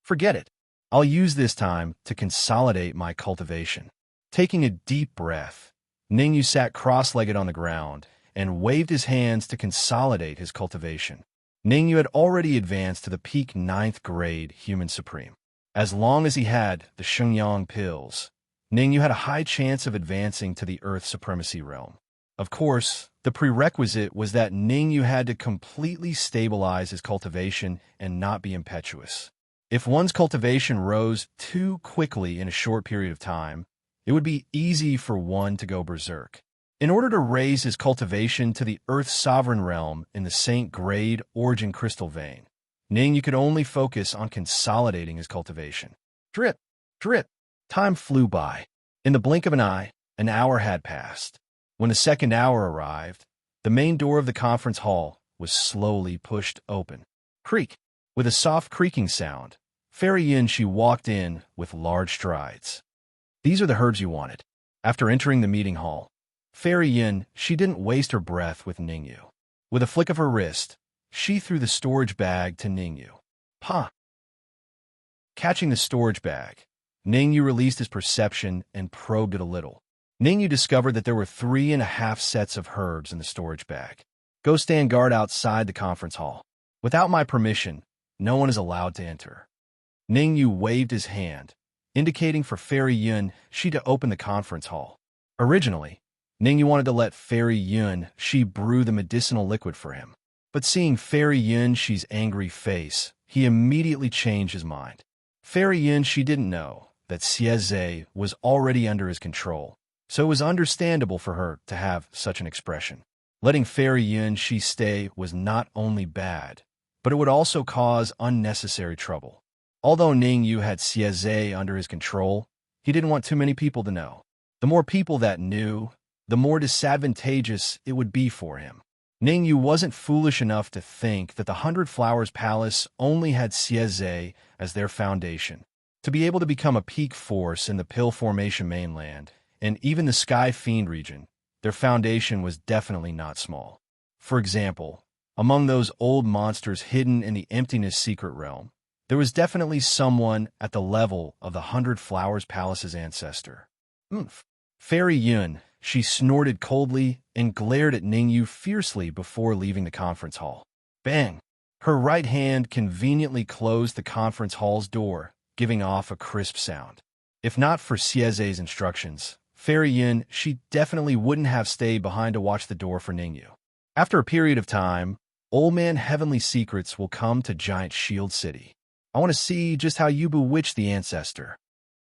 S1: Forget it. I'll use this time to consolidate my cultivation. Taking a deep breath, Ningyu sat cross-legged on the ground and waved his hands to consolidate his cultivation. Ningyu had already advanced to the peak 9th grade human supreme. As long as he had the Shenyang pills, Ningyu had a high chance of advancing to the Earth Supremacy realm. Of course, the prerequisite was that Ningyu had to completely stabilize his cultivation and not be impetuous. If one's cultivation rose too quickly in a short period of time, it would be easy for one to go berserk. In order to raise his cultivation to the Earth's sovereign realm in the Saint Grade Origin Crystal Vein, Ningyu could only focus on consolidating his cultivation. Drip, drip. Time flew by. In the blink of an eye, an hour had passed. When the second hour arrived, the main door of the conference hall was slowly pushed open. Creak. With a soft creaking sound, Fairy Yun Shi walked in with large strides. These are the herbs you wanted. After entering the meeting hall, Fairy Yun Shi didn't waste her breath with Ningyu. With a flick of her wrist, she threw the storage bag to Ningyu. Pa! Catching the storage bag, Ningyu released his perception and probed it a little. Ningyu discovered that there were 3.5 sets of herbs in the storage bag. Go stand guard outside the conference hall. Without my permission, no one is allowed to enter. Ningyu waved his hand, indicating for Fairy Yun Shi to open the conference hall. Originally, Ningyu wanted to let Fairy Yun Shi brew the medicinal liquid for him. But seeing Fairy Yun Shi's angry face, he immediately changed his mind. Fairy Yun Shi didn't know that Xie was already under his control, so it was understandable for her to have such an expression. Letting Fairy Yun Shi stay was not only bad, but it would also cause unnecessary trouble. Although Ningyu had Xie under his control, he didn't want too many people to know. The more people that knew, the more disadvantageous it would be for him. Ningyu wasn't foolish enough to think that the Hundred Flowers Palace only had Xieze as their foundation. To be able to become a peak force in the Pill Formation mainland, and even the Sky Fiend region, their foundation was definitely not small. For example, among those old monsters hidden in the Emptiness Secret Realm, there was definitely someone at the level of the Hundred Flowers Palace's ancestor. Oomph. Fairy Yun, she snorted coldly and glared at Ningyu fiercely before leaving the conference hall. Bang! Her right hand conveniently closed the conference hall's door, giving off a crisp sound. If not for Xieze's instructions, Fairy Yun, she definitely wouldn't have stayed behind to watch the door for Ningyu. After a period of time, Old Man Heavenly Secrets will come to Giant Shield City. I want to see just how you bewitched the ancestor.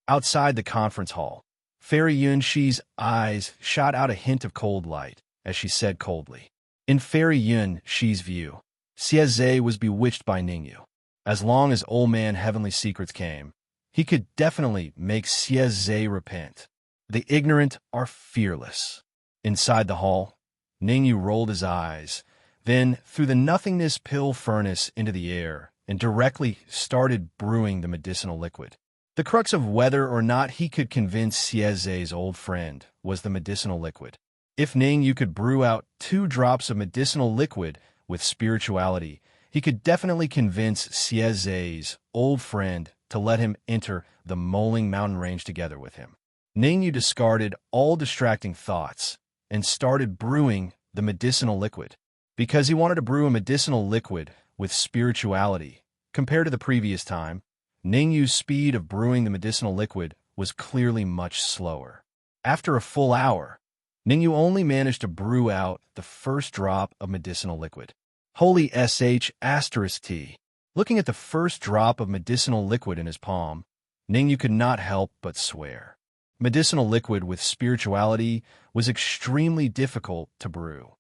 S1: Outside the conference hall, Fairy Yunshi's eyes shot out a hint of cold light as she said coldly. In Fairy Yunshi's view, Xieze was bewitched by Ningyu. As long as Old Man Heavenly Secrets came, he could definitely make Xieze repent. The ignorant are fearless. Inside the hall, Ningyu rolled his eyes, then threw the nothingness pill furnace into the air and directly started brewing the medicinal liquid. The crux of whether or not he could convince Xieze's old friend was the medicinal liquid. If Ningyu could brew out 2 drops of medicinal liquid with spirituality, he could definitely convince Xieze's old friend to let him enter the Moling Mountain Range together with him. Ningyu discarded all distracting thoughts and started brewing the medicinal liquid. Because he wanted to brew a medicinal liquid with spirituality, compared to the previous time, Ningyu's speed of brewing the medicinal liquid was clearly much slower. After a full hour, Ningyu only managed to brew out the first drop of medicinal liquid. Holy **T. Looking at the first drop of medicinal liquid in his palm, Ningyu could not help but swear. Medicinal liquid with spirituality was extremely difficult to brew.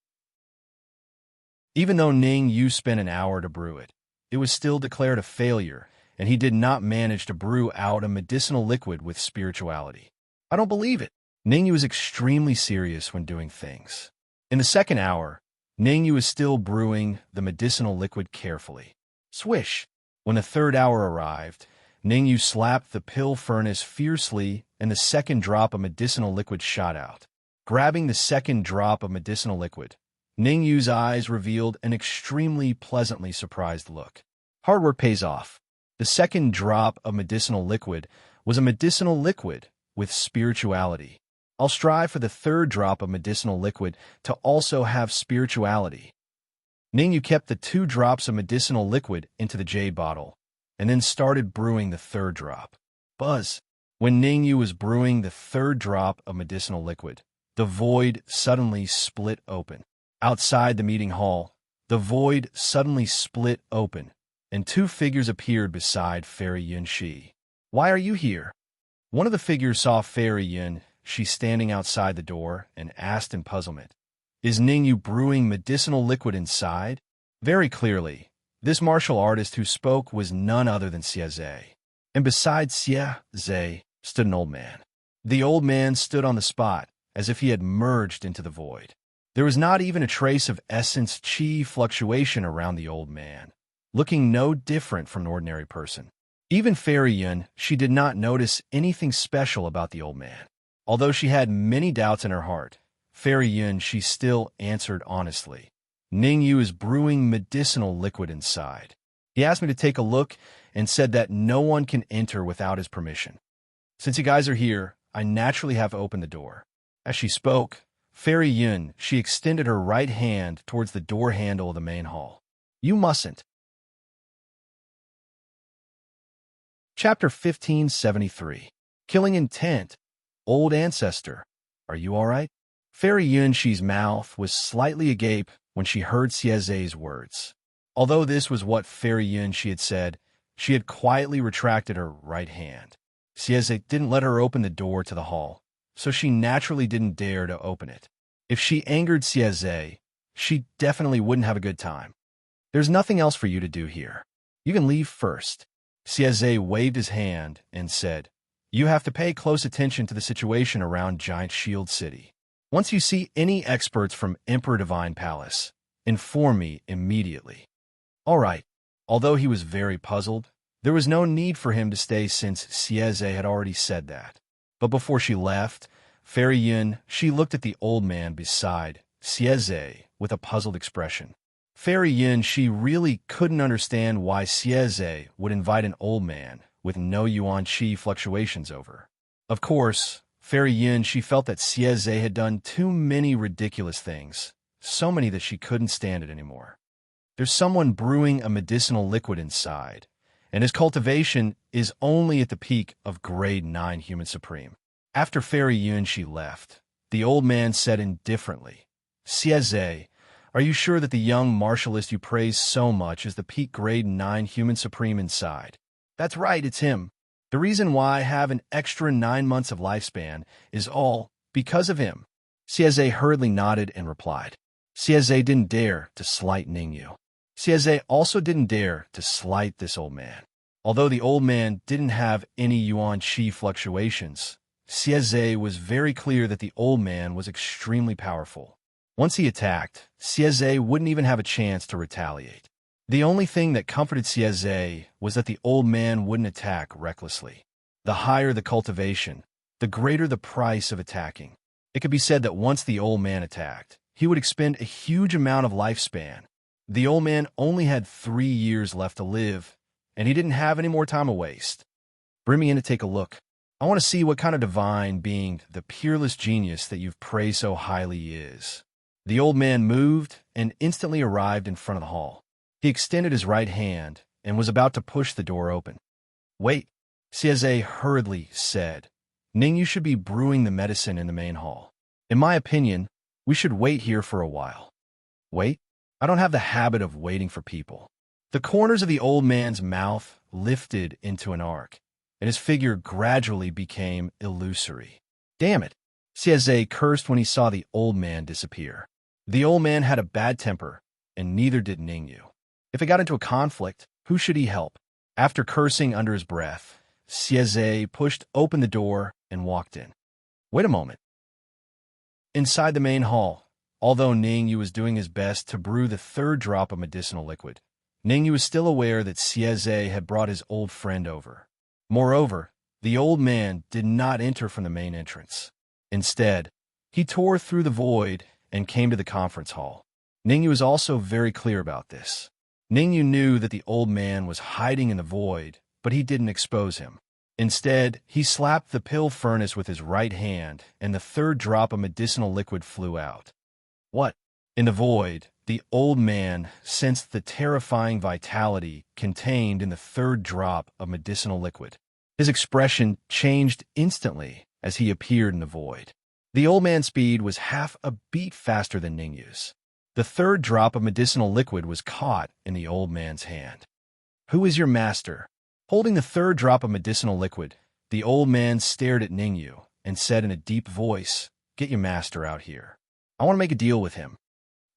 S1: Even though Ningyu spent an hour to brew it, it was still declared a failure, and he did not manage to brew out a medicinal liquid with spirituality. I don't believe it. Ningyu is extremely serious when doing things. In the second hour, Ningyu is still brewing the medicinal liquid carefully. Swish! When the third hour arrived, Ningyu slapped the pill furnace fiercely and the second drop of medicinal liquid shot out. Grabbing the second drop of medicinal liquid, Ningyu's eyes revealed an extremely pleasantly surprised look. Hard work pays off. The second drop of medicinal liquid was a medicinal liquid with spirituality. I'll strive for the third drop of medicinal liquid to also have spirituality. Ningyu kept the 2 drops of medicinal liquid into the jade bottle, and then started brewing the third drop. Buzz! When Ningyu was brewing the third drop of medicinal liquid, the void suddenly split open. Outside the meeting hall, the void suddenly split open, and 2 figures appeared beside Fairy Yunshi. Why are you here? One of the figures saw Fairy Yunshi standing outside the door and asked in puzzlement, Is Ningyu brewing medicinal liquid inside? Very clearly, this martial artist who spoke was none other than Xieze. And beside Xieze stood an old man. The old man stood on the spot, as if he had merged into the void. There was not even a trace of essence chi fluctuation around the old man, looking no different from an ordinary person. Even Fairy Yun, she did not notice anything special about the old man. Although she had many doubts in her heart, Fairy Yun, she still answered honestly. Ningyu is brewing medicinal liquid inside. He asked me to take a look and said that no one can enter without his permission. Since you guys are here, I naturally have opened the door. As she spoke, Fairy Yun, she extended her right hand towards the door handle of the main hall. You mustn't. Chapter 1573. Killing Intent. Old Ancestor. Are you all right? Fairy Yunshi's mouth was slightly agape when she heard Xieze's words. Although this was what Fairy Yunshi had said, she had quietly retracted her right hand. Xieze didn't let her open the door to the hall, so she naturally didn't dare to open it. If she angered Xieze, she definitely wouldn't have a good time. There's nothing else for you to do here. You can leave first. Xieze waved his hand and said, You have to pay close attention to the situation around Giant Shield City. Once you see any experts from Emperor Divine Palace, Inform me immediately. All right. Although he was very puzzled, there was no need for him to stay since Sieze had already said that. But before she left, Fairy Yun, she looked at the old man beside Sieze with a puzzled expression. Fairy Yun, she really couldn't understand why Sieze would invite an old man with no yuan qi fluctuations over. Of course, Fairy Yun, she felt that Sieze had done too many ridiculous things, so many that she couldn't stand it anymore. There's someone brewing a medicinal liquid inside, and his cultivation is only at the peak of grade 9 human supreme. After Fairy Yun, she left, the old man said indifferently, Sieze, are you sure that the young martialist you praise so much is the peak grade 9 human supreme inside? That's right, it's him. The reason why I have an extra 9 months of lifespan is all because of him. Sieze hurriedly nodded and replied. Sieze didn't dare to slight Ningyu. Sieze also didn't dare to slight this old man. Although the old man didn't have any yuan qi fluctuations, Sieze was very clear that the old man was extremely powerful. Once he attacked, Sieze wouldn't even have a chance to retaliate. The only thing that comforted Sieze was that the old man wouldn't attack recklessly. The higher the cultivation, the greater the price of attacking. It could be said that once the old man attacked, he would expend a huge amount of lifespan. The old man only had 3 years left to live, and he didn't have any more time to waste. Bring me in to take a look. I want to see what kind of divine being the peerless genius that you've praised so highly is. The old man moved and instantly arrived in front of the hall. He extended his right hand and was about to push the door open. Wait, Sieze hurriedly said. Ningyu should be brewing the medicine in the main hall. In my opinion, we should wait here for a while. Wait? I don't have the habit of waiting for people. The corners of the old man's mouth lifted into an arc, and his figure gradually became illusory. Damn it! Sieze cursed when he saw the old man disappear. The old man had a bad temper, and neither did Ningyu. If it got into a conflict, who should he help? After cursing under his breath, Sieze pushed open the door and walked in. Wait a moment. Inside the main hall, although Ningyu was doing his best to brew the 3rd drop of medicinal liquid, Ningyu was still aware that Sieze had brought his old friend over. Moreover, the old man did not enter from the main entrance. Instead, he tore through the void and came to the conference hall. Ningyu was also very clear about this. Ningyu knew that the old man was hiding in the void, but he didn't expose him. Instead, he slapped the pill furnace with his right hand, and the 3rd drop of medicinal liquid flew out. What? In the void, the old man sensed the terrifying vitality contained in the 3rd drop of medicinal liquid. His expression changed instantly as he appeared in the void. The old man's speed was half a beat faster than Ningyu's. The 3rd drop of medicinal liquid was caught in the old man's hand. Who is your master? Holding the 3rd drop of medicinal liquid, the old man stared at Ningyu and said in a deep voice, Get your master out here. I want to make a deal with him.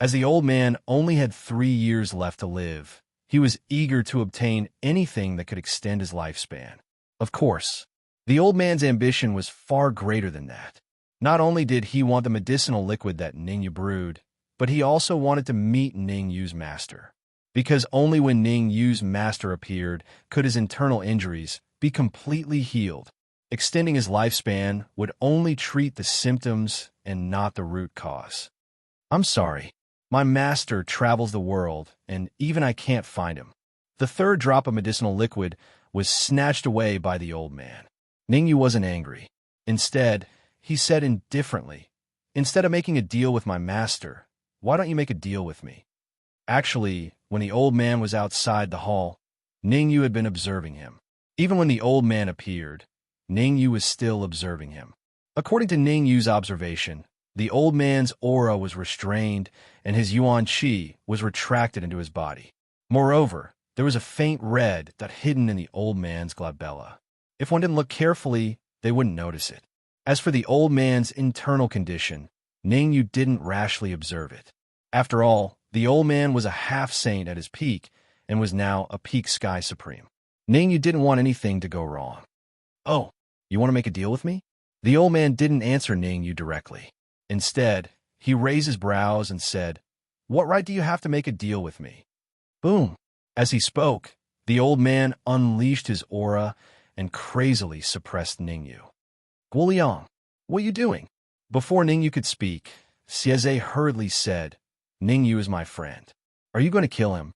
S1: As the old man only had 3 years left to live, he was eager to obtain anything that could extend his lifespan. Of course, the old man's ambition was far greater than that. Not only did he want the medicinal liquid that Ningyu brewed, but he also wanted to meet Ningyu's master. Because only when Ningyu's master appeared could his internal injuries be completely healed. Extending his lifespan would only treat the symptoms and not the root cause. I'm sorry. My master travels the world, and even I can't find him. The 3rd drop of medicinal liquid was snatched away by the old man. Ningyu wasn't angry. Instead, he said indifferently, Instead of making a deal with my master, why don't you make a deal with me? Actually, when the old man was outside the hall, Ningyu had been observing him. Even when the old man appeared, Ningyu was still observing him. According to Ningyu's observation, the old man's aura was restrained and his yuan qi was retracted into his body. Moreover, there was a faint red dot hidden in the old man's glabella. If one didn't look carefully, they wouldn't notice it. As for the old man's internal condition, Ningyu didn't rashly observe it. After all, the old man was a half-saint at his peak and was now a peak sky supreme. Ningyu didn't want anything to go wrong. Oh, you want to make a deal with me? The old man didn't answer Ningyu directly. Instead, he raised his brows and said, What right do you have to make a deal with me? Boom. As he spoke, the old man unleashed his aura and crazily suppressed Ningyu. Guoliang, what are you doing? Before Ningyu could speak, Xieze hurriedly said, Ningyu is my friend. Are you going to kill him?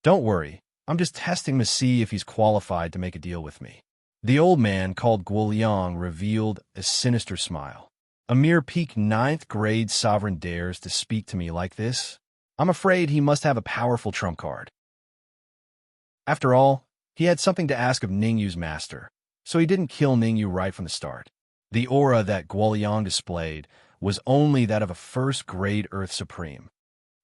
S1: Don't worry, I'm just testing to see if he's qualified to make a deal with me. The old man, called Guoliang, revealed a sinister smile. A mere peak 9th grade sovereign dares to speak to me like this? I'm afraid he must have a powerful trump card. After all, he had something to ask of Ningyu's master, so he didn't kill Ningyu right from the start. The aura that Guoliang displayed was only that of a first-grade Earth Supreme.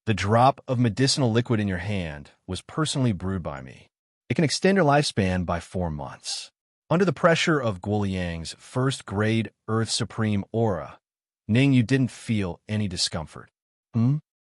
S1: The drop of medicinal liquid in your hand was personally brewed by me. It can extend your lifespan by 4 months. Under the pressure of Guoliang's first-grade Earth Supreme aura, Ningyu didn't feel any discomfort.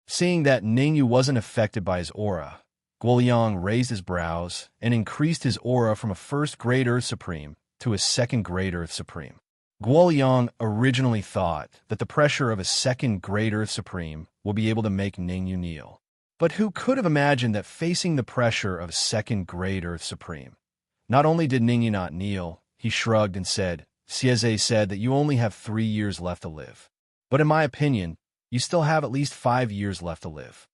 S1: Seeing that Ningyu wasn't affected by his aura, Guoliang raised his brows and increased his aura from a first-grade Earth Supreme to a second-grade Earth Supreme. Guoliang originally thought that the pressure of a second-grade Earth Supreme would be able to make Ningyu kneel. But who could have imagined that facing the pressure of a second-grade Earth Supreme? Not only did Ningyu not kneel, he shrugged and said, Xieze said that you only have 3 years left to live. But in my opinion, you still have at least 5 years left to live.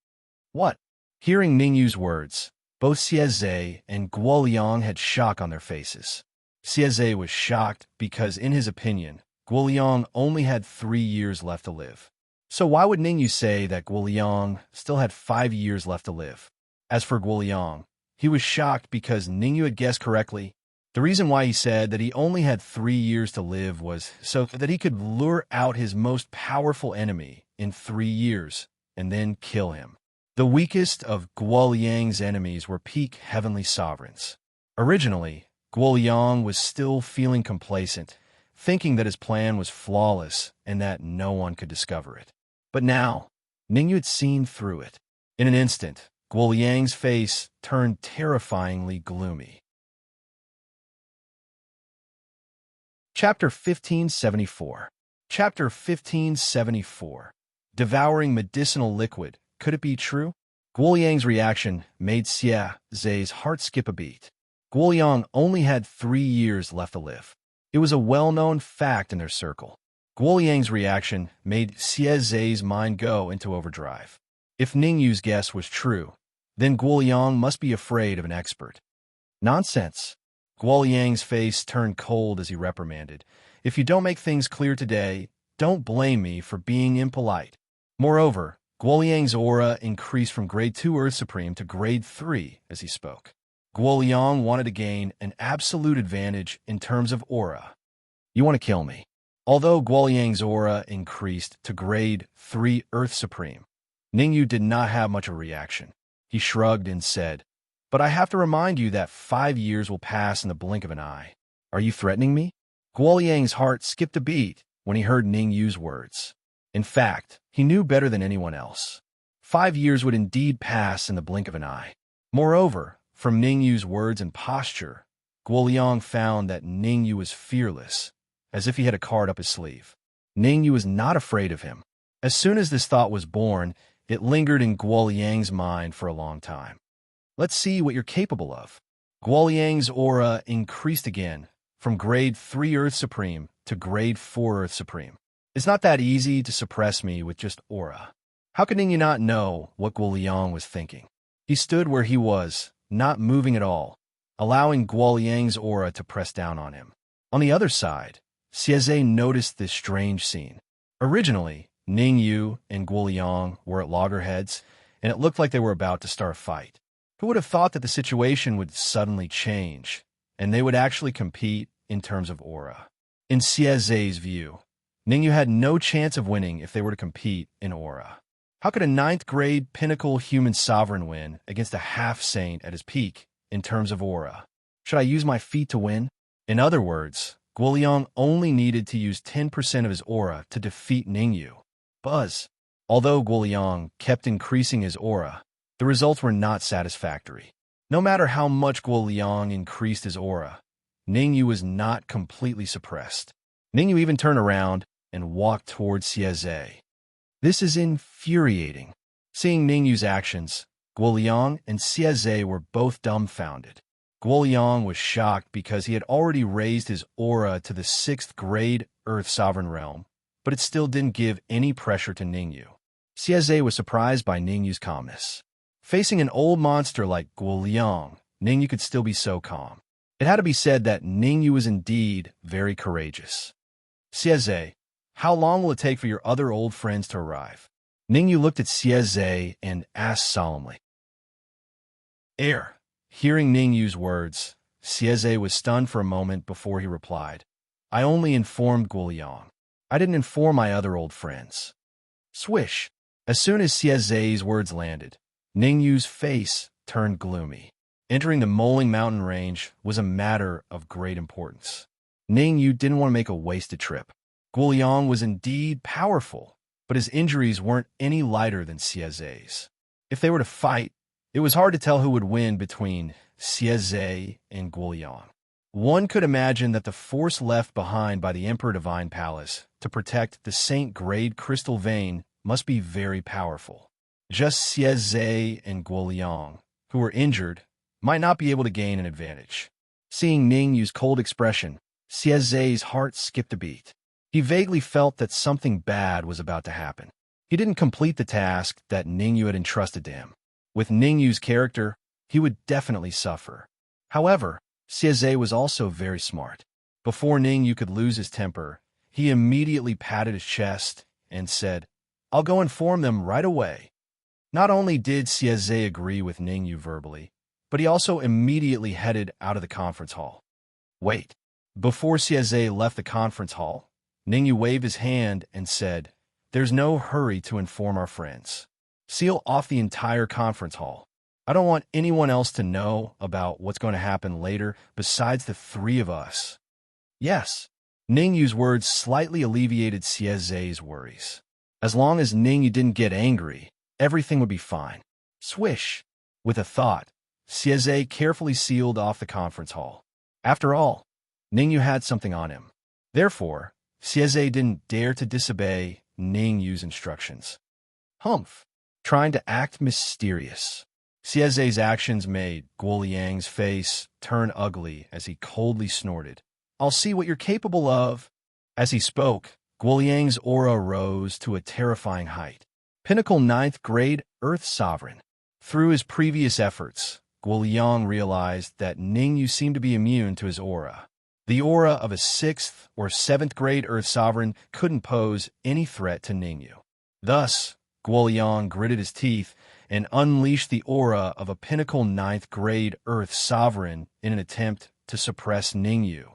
S1: What? Hearing Ningyu's words, both Xieze and Guoliang had shock on their faces. Xieze was shocked because, in his opinion, Guoliang only had 3 years left to live. So why would Ningyu say that Guoliang still had 5 years left to live? As for Guoliang, he was shocked because Ningyu had guessed correctly. The reason why he said that he only had 3 years to live was so that he could lure out his most powerful enemy in 3 years and then kill him. The weakest of Guoliang's enemies were peak heavenly sovereigns. Originally, Guoliang was still feeling complacent, thinking that his plan was flawless and that no one could discover it. But now, Ningyu had seen through it. In an instant, Guoliang's face turned terrifyingly gloomy. Chapter 1574. Chapter 1574. Devouring medicinal liquid. Could it be true? Guoliang's reaction made Xieze's heart skip a beat. Guoliang only had 3 years left to live. It was a well-known fact in their circle. Guoliang's reaction made Xieze's mind go into overdrive. If Ningyu's guess was true, then Guoliang must be afraid of an expert. Nonsense. Guoliang's face turned cold as he reprimanded. If you don't make things clear today, don't blame me for being impolite. Moreover, Guoliang's aura increased from grade 2 Earth Supreme to grade 3 as he spoke. Guoliang wanted to gain an absolute advantage in terms of aura. You want to kill me? Although Guoliang's aura increased to grade 3 Earth Supreme, Ningyu did not have much of a reaction. He shrugged and said, But I have to remind you that 5 years will pass in the blink of an eye. Are you threatening me? Guoliang's heart skipped a beat when he heard Ningyu's words. In fact, he knew better than anyone else. 5 years would indeed pass in the blink of an eye. Moreover, from Ningyu's words and posture, Guoliang found that Ningyu was fearless, as if he had a card up his sleeve. Ningyu was not afraid of him. As soon as this thought was born, it lingered in Guoliang's mind for a long time. Let's see what you're capable of. Guoliang's aura increased again, from grade 3 Earth Supreme to grade 4 Earth Supreme. It's not that easy to suppress me with just aura. How could Ningyu not know what Guoliang was thinking? He stood where he was, not moving at all, allowing Guoliang's aura to press down on him. On the other side, Xieze noticed this strange scene. Originally, Ningyu and Guoliang were at loggerheads, and it looked like they were about to start a fight. Who would have thought that the situation would suddenly change, and they would actually compete in terms of aura? In Xieze's view, Ningyu had no chance of winning if they were to compete in aura. How could a 9th grade pinnacle human sovereign win against a half-saint at his peak in terms of aura? Should I use my feat to win? In other words, Guoliang only needed to use 10% of his aura to defeat Ningyu. Buzz. Although Guoliang kept increasing his aura, the results were not satisfactory. No matter how much Guoliang increased his aura, Ningyu was not completely suppressed. Ningyu even turned around and walked towards Xieze. This is infuriating. Seeing Ningyu's actions, Guoliang and Xieze were both dumbfounded. Guoliang was shocked because he had already raised his aura to the 6th grade Earth Sovereign Realm, but it still didn't give any pressure to Ningyu. Xieze was surprised by Ningyu's calmness. Facing an old monster like Guoliang, Ningyu could still be so calm. It had to be said that Ningyu was indeed very courageous. Xieze, how long will it take for your other old friends to arrive? Ningyu looked at Xieze and asked solemnly. Hearing Ningyu's words, Xieze was stunned for a moment before he replied. I only informed Guoliang. I didn't inform my other old friends. Swish! As soon as Xieze's words landed, Ningyu's face turned gloomy. Entering the Moling Mountain range was a matter of great importance. Ningyu didn't want to make a wasted trip. Guoliang was indeed powerful, but his injuries weren't any lighter than Xieze's. If they were to fight, it was hard to tell who would win between Xieze and Guoliang. One could imagine that the force left behind by the Emperor Divine Palace to protect the Saint-Grade Crystal Vein must be very powerful. Just Xieze and Guoliang, who were injured, might not be able to gain an advantage. Seeing Ningyu's cold expression, Xieze's heart skipped a beat. He vaguely felt that something bad was about to happen. He didn't complete the task that Ningyu had entrusted to him. With Ningyu's character, he would definitely suffer. However, Xieze was also very smart. Before Ningyu could lose his temper, he immediately patted his chest and said, I'll go inform them right away. Not only did Xieze agree with Ningyu verbally, but he also immediately headed out of the conference hall. Wait. Before Xieze left the conference hall, Ningyu waved his hand and said, There's no hurry to inform our friends. Seal off the entire conference hall. I don't want anyone else to know about what's going to happen later besides the 3 of us. Yes. Ningyu's words slightly alleviated Xieze's worries. As long as Ningyu didn't get angry, everything would be fine. Swish! With a thought, Xieze carefully sealed off the conference hall. After all, Ningyu had something on him. Therefore, Xieze didn't dare to disobey Ningyu's instructions. Humph! Trying to act mysterious. Xieze's actions made Guoliang's face turn ugly as he coldly snorted. I'll see what you're capable of. As he spoke, Guoliang's aura rose to a terrifying height. Pinnacle 9th grade Earth Sovereign. Through his previous efforts, Guoliang realized that Ningyu seemed to be immune to his aura. The aura of a 6th or 7th grade Earth Sovereign couldn't pose any threat to Ningyu. Thus, Guoliang gritted his teeth and unleashed the aura of a Pinnacle 9th grade Earth Sovereign in an attempt to suppress Ningyu.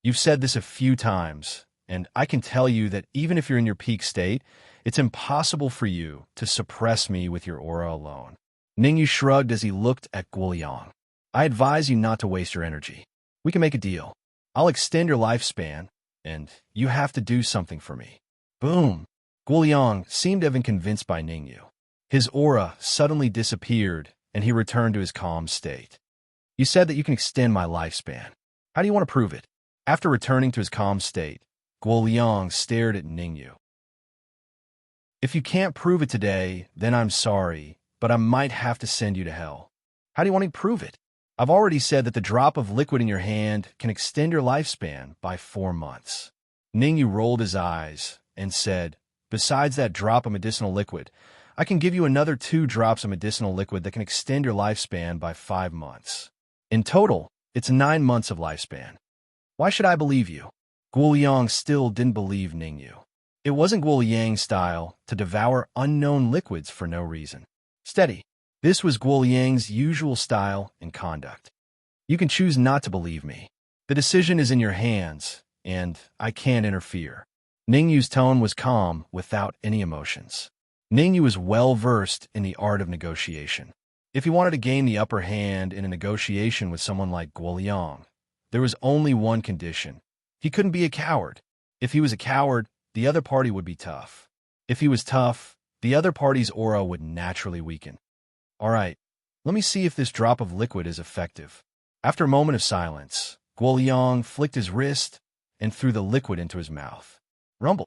S1: You've said this a few times, and I can tell you that even if you're in your peak state, it's impossible for you to suppress me with your aura alone. Ningyu shrugged as he looked at Guoliang. I advise you not to waste your energy. We can make a deal. I'll extend your lifespan, and you have to do something for me. Boom! Guoliang seemed to have been convinced by Ningyu. His aura suddenly disappeared, and he returned to his calm state. You said that you can extend my lifespan. How do you want to prove it? After returning to his calm state, Guoliang stared at Ningyu. If you can't prove it today, then I'm sorry, but I might have to send you to hell. How do you want to prove it? I've already said that the drop of liquid in your hand can extend your lifespan by 4 months. Ningyu rolled his eyes and said, Besides that drop of medicinal liquid, I can give you another 2 drops of medicinal liquid that can extend your lifespan by 5 months. In total, it's 9 months of lifespan. Why should I believe you? Guoliang still didn't believe Ningyu. It wasn't Guoliang's style to devour unknown liquids for no reason. Steady. This was Guoliang's usual style and conduct. You can choose not to believe me. The decision is in your hands, and I can't interfere. Ningyu's tone was calm without any emotions. Ningyu was well-versed in the art of negotiation. If he wanted to gain the upper hand in a negotiation with someone like Guoliang, there was only one condition. He couldn't be a coward. If he was a coward, the other party would be tough. If he was tough, the other party's aura would naturally weaken. All right, let me see if this drop of liquid is effective. After a moment of silence, Guoliang flicked his wrist and threw the liquid into his mouth. Rumble.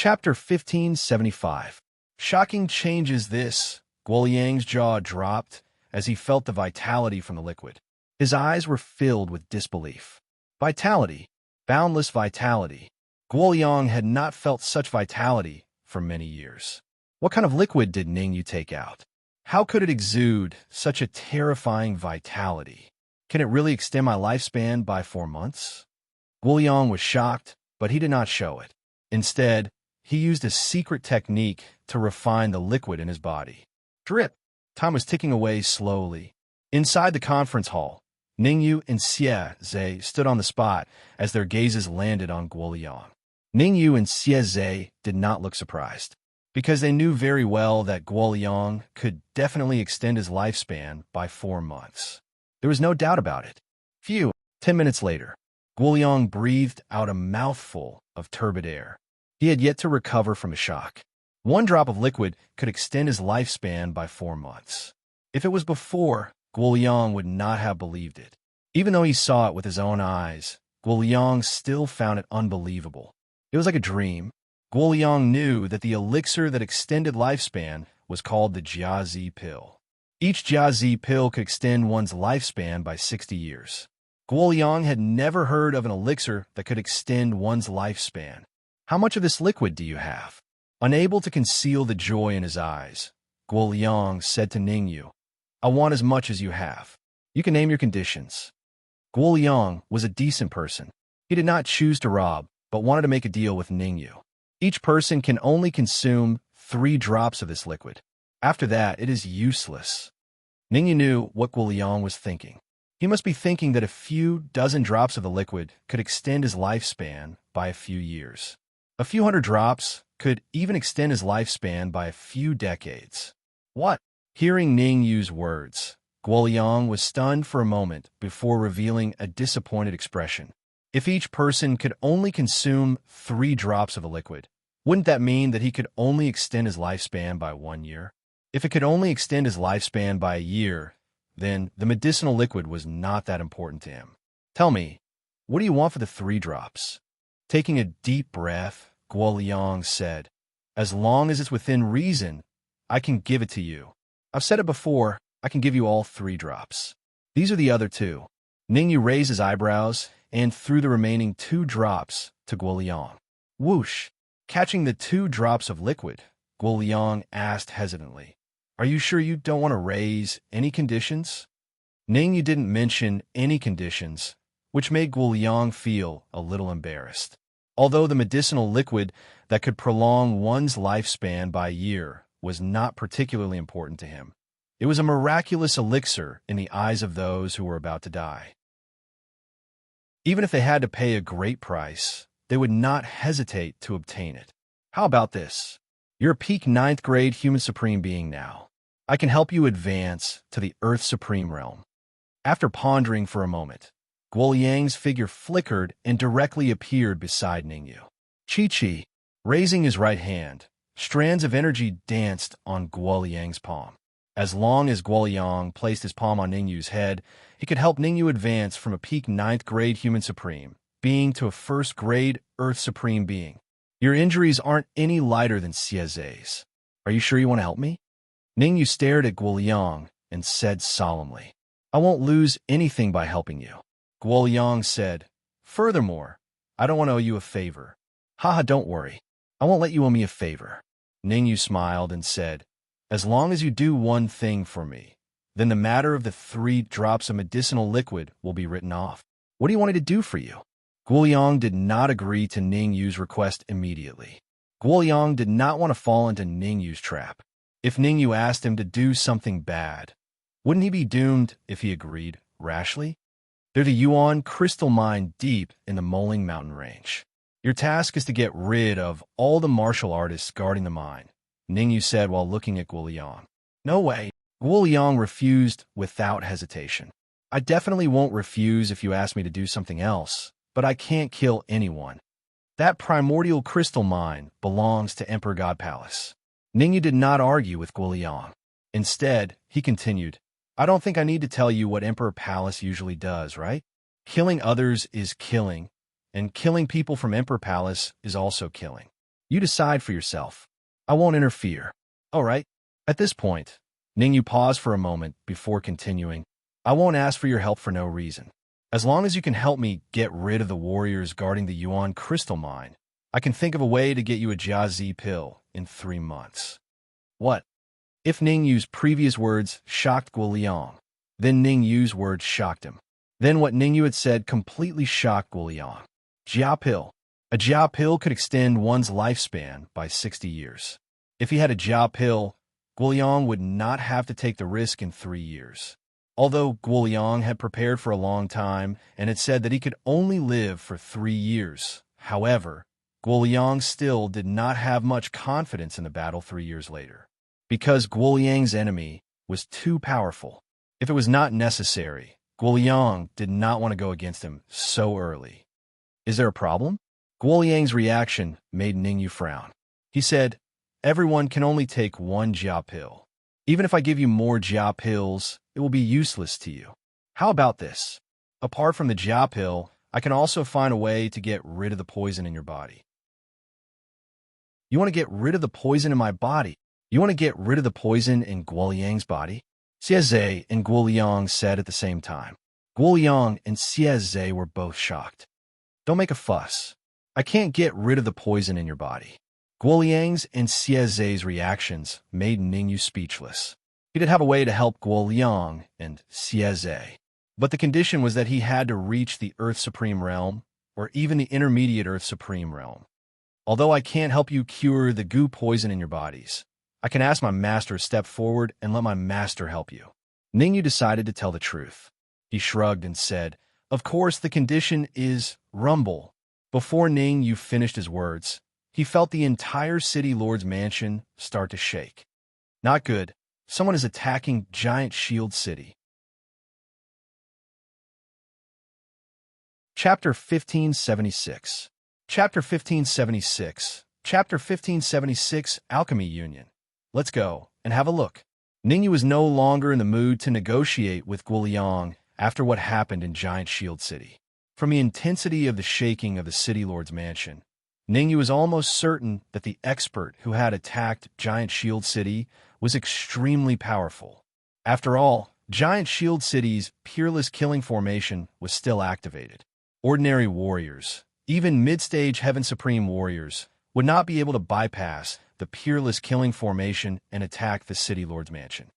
S1: Chapter 1575. Shocking changes this. Guoliang's jaw dropped as he felt the vitality from the liquid. His eyes were filled with disbelief. Vitality. Boundless vitality. Guoliang had not felt such vitality for many years. What kind of liquid did Ningyu take out? How could it exude such a terrifying vitality? Can it really extend my lifespan by 4 months? Guoliang was shocked, but he did not show it. Instead, he used a secret technique to refine the liquid in his body. Drip. Time was ticking away slowly. Inside the conference hall, Ningyu and Xie stood on the spot as their gazes landed on Guoliang. Ningyu and Xie did not look surprised, because they knew very well that Guoliang could definitely extend his lifespan by 4 months. There was no doubt about it. 10 minutes later, Guoliang breathed out a mouthful of turbid air. He had yet to recover from a shock. 1 drop of liquid could extend his lifespan by 4 months. If it was before, Guoliang would not have believed it. Even though he saw it with his own eyes, Guoliang still found it unbelievable. It was like a dream. Guoliang knew that the elixir that extended lifespan was called the Jiazi pill. Each Jiazi pill could extend one's lifespan by 60 years. Guoliang had never heard of an elixir that could extend one's lifespan. How much of this liquid do you have? Unable to conceal the joy in his eyes, Guoliang said to Ningyu, I want as much as you have. You can name your conditions. Guoliang was a decent person. He did not choose to rob, but wanted to make a deal with Ningyu. Each person can only consume 3 drops of this liquid. After that, it is useless. Ningyu knew what Guoliang was thinking. He must be thinking that a few dozen drops of the liquid could extend his lifespan by a few years. A few hundred drops could even extend his lifespan by a few decades. What? Hearing Ningyu's words, Guoliang was stunned for a moment before revealing a disappointed expression. If each person could only consume 3 drops of a liquid, wouldn't that mean that he could only extend his lifespan by 1 year? If it could only extend his lifespan by a year, then the medicinal liquid was not that important to him. Tell me, what do you want for the 3 drops? Taking a deep breath, Guoliang said, As long as it's within reason, I can give it to you. I've said it before, I can give you all 3 drops. These are the other 2. Ningyu raised his eyebrows and threw the remaining 2 drops to Guoliang. Whoosh! Catching the 2 drops of liquid, Guoliang asked hesitantly, Are you sure you don't want to raise any conditions? Ningyu didn't mention any conditions, which made Guoliang feel a little embarrassed. Although the medicinal liquid that could prolong one's lifespan by a year was not particularly important to him, it was a miraculous elixir in the eyes of those who were about to die. Even if they had to pay a great price, they would not hesitate to obtain it. How about this? You're a peak 9th grade human supreme being now. I can help you advance to the Earth Supreme realm. After pondering for a moment, Guoliang's figure flickered and directly appeared beside Ningyu. Chi-Chi, raising his right hand, strands of energy danced on Guoliang's palm. As long as Guoliang placed his palm on Ningyu's head, he could help Ningyu advance from a peak 9th grade human supreme being to a 1st grade Earth Supreme being. Your injuries aren't any lighter than Xie's. Are you sure you want to help me? Ningyu stared at Guoliang and said solemnly, I won't lose anything by helping you. Guoliang said, Furthermore, I don't want to owe you a favor. Haha, don't worry. I won't let you owe me a favor. Ningyu smiled and said, As long as you do one thing for me, then the matter of the 3 drops of medicinal liquid will be written off. What do you want me to do for you? Guoliang did not agree to Ningyu's request immediately. Guoliang did not want to fall into Ningyu's trap. If Ningyu asked him to do something bad, wouldn't he be doomed if he agreed rashly? They're the Yuan crystal mine deep in the Moling mountain range. Your task is to get rid of all the martial artists guarding the mine, Ningyu said while looking at Guoliang. No way. Guoliang refused without hesitation. I definitely won't refuse if you ask me to do something else, but I can't kill anyone. That primordial crystal mine belongs to Emperor God Palace. Ningyu did not argue with Guoliang. Instead, he continued, I don't think I need to tell you what Emperor Palace usually does, right? Killing others is killing, and killing people from Emperor Palace is also killing. You decide for yourself. I won't interfere. All right. At this point, Ningyu paused for a moment before continuing. I won't ask for your help for no reason. As long as you can help me get rid of the warriors guarding the Yuan crystal mine, I can think of a way to get you a Jiazi pill in 3 months. What? If Ningyu's previous words shocked Guoliang, then Ningyu's words shocked him. Then what Ningyu had said completely shocked Guoliang. Jia pill. A Jia pill could extend one's lifespan by 60 years. If he had a Jia pill, Guoliang would not have to take the risk in 3 years. Although Guoliang had prepared for a long time and had said that he could only live for 3 years, however, Guoliang still did not have much confidence in the battle 3 years later, because Guoliang's enemy was too powerful. If it was not necessary, Guoliang did not want to go against him so early. Is there a problem? Guoliang's reaction made Ningyu frown. He said, everyone can only take 1 Jia pill. Even if I give you more Jia pills, it will be useless to you. How about this? Apart from the Jia pill, I can also find a way to get rid of the poison in your body. You want to get rid of the poison in my body? You want to get rid of the poison in Guoliang's body? Xieze and Guoliang said at the same time. Guoliang and Xieze were both shocked. Don't make a fuss. I can't get rid of the poison in your body. Guoliang's and Xieze's reactions made Ningyu speechless. He did have a way to help Guoliang and Xieze, but the condition was that he had to reach the Earth Supreme Realm, or even the intermediate Earth Supreme Realm. Although I can't help you cure the goo poison in your bodies, I can ask my master to step forward and let my master help you. Ningyu decided to tell the truth. He shrugged and said, of course the condition is rumble. Before Ningyu finished his words, he felt the entire City Lord's mansion start to shake. Not good. Someone is attacking Giant Shield City. Chapter 1576. Chapter 1576. Chapter 1576, Alchemy Union. Let's go and have a look. Ningyu was no longer in the mood to negotiate with Guoliang after what happened in Giant Shield City. From the intensity of the shaking of the City Lord's mansion, Ningyu was almost certain that the expert who had attacked Giant Shield City was extremely powerful. After all, Giant Shield City's peerless killing formation was still activated. Ordinary warriors, even mid-stage Heaven Supreme warriors, would not be able to bypass the peerless killing formation and attack the City Lord's mansion.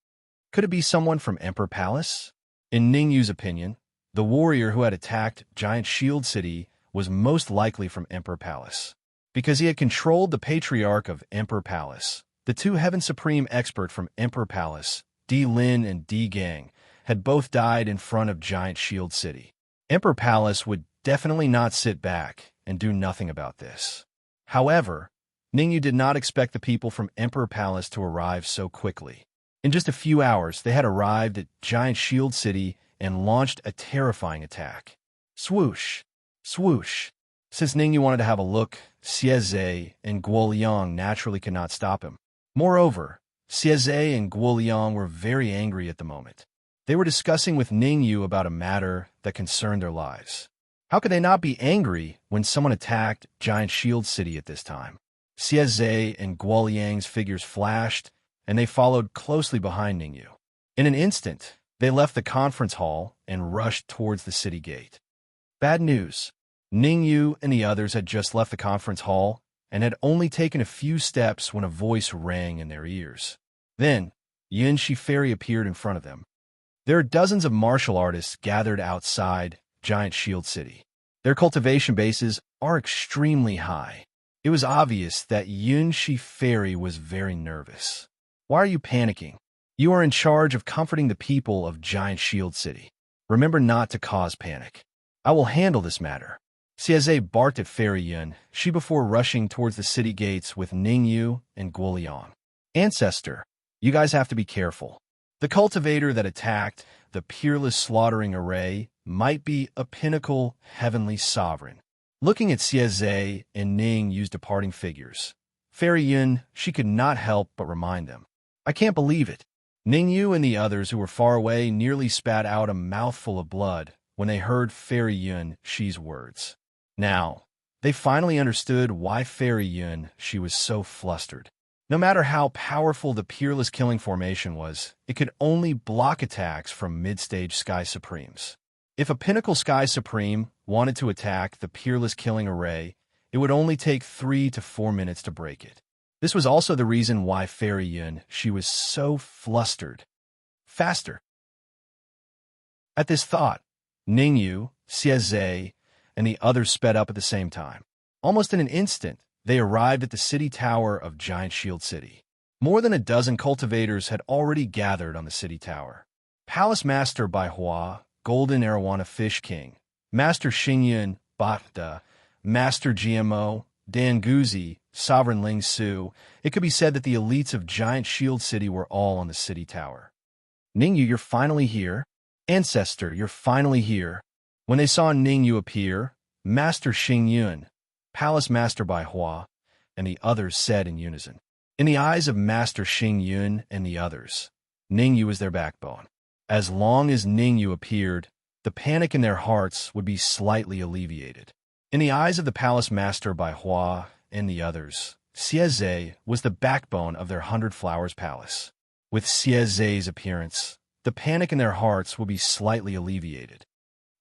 S1: Could it be someone from Emperor Palace? In Ningyu's opinion, the warrior who had attacked Giant Shield City was most likely from Emperor Palace. Because he had controlled the Patriarch of Emperor Palace, the 2 Heaven Supreme expert from Emperor Palace, Di Lin and Di Gang, had both died in front of Giant Shield City. Emperor Palace would definitely not sit back and do nothing about this. However, Ningyu did not expect the people from Emperor Palace to arrive so quickly. In just a few hours, they had arrived at Giant Shield City and launched a terrifying attack. Swoosh! Swoosh! Since Ningyu wanted to have a look, Xieze and Guoliang naturally could not stop him. Moreover, Xieze and Guoliang were very angry at the moment. They were discussing with Ningyu about a matter that concerned their lives. How could they not be angry when someone attacked Giant Shield City at this time? Xieze and Guoliang's figures flashed, and they followed closely behind Ningyu. In an instant, they left the conference hall and rushed towards the city gate. Bad news. Ningyu and the others had just left the conference hall and had only taken a few steps when a voice rang in their ears. Then, Yin Shiferi appeared in front of them. There are dozens of martial artists gathered outside Giant Shield City. Their cultivation bases are extremely high. It was obvious that Yun Shiferi was very nervous. Why are you panicking? You are in charge of comforting the people of Giant Shield City. Remember not to cause panic. I will handle this matter. Xieze barked at Fairy Yun, she before rushing towards the city gates with Ningyu and Guoliang. Ancestor, you guys have to be careful. The cultivator that attacked the peerless slaughtering array might be a pinnacle heavenly sovereign. Looking at Xieze and Ningyu's departing figures, Fairy Yun, she could not help but remind them. I can't believe it. Ningyu and the others who were far away nearly spat out a mouthful of blood when they heard Fairy Yun Shi's words. Now, They finally understood why Fairy Yun she was so flustered. No matter how powerful the Peerless Killing Formation was, it could only block attacks from mid-stage Sky Supremes. If a Pinnacle Sky Supreme wanted to attack the Peerless Killing Array, it would only take 3 to 4 minutes to break it. This was also the reason why Fairy Yun she was so flustered. Faster. At this thought, Ningyu, Xieze, and the others sped up at the same time. Almost in an instant, they arrived at the city tower of Giant Shield City. More than a dozen cultivators had already gathered on the city tower. Palace Master Baihua, Golden Arowana Fish King, Master Xingyun, Bata, Master GMO, Dan Guzi, Sovereign Ling Su. It could be said that the elites of Giant Shield City were all on the city tower. Ningyu, you're finally here. Ancestor, you're finally here. When they saw Ningyu appear, Master Xingyun, Palace Master Baihua, and the others said in unison. In the eyes of Master Xingyun and the others, Ningyu is their backbone. As long as Ningyu appeared, the panic in their hearts would be slightly alleviated. In the eyes of the Palace Master Baihua and the others, Xieze was the backbone of their 100 Flowers Palace. With Xieze's appearance, the panic in their hearts will be slightly alleviated.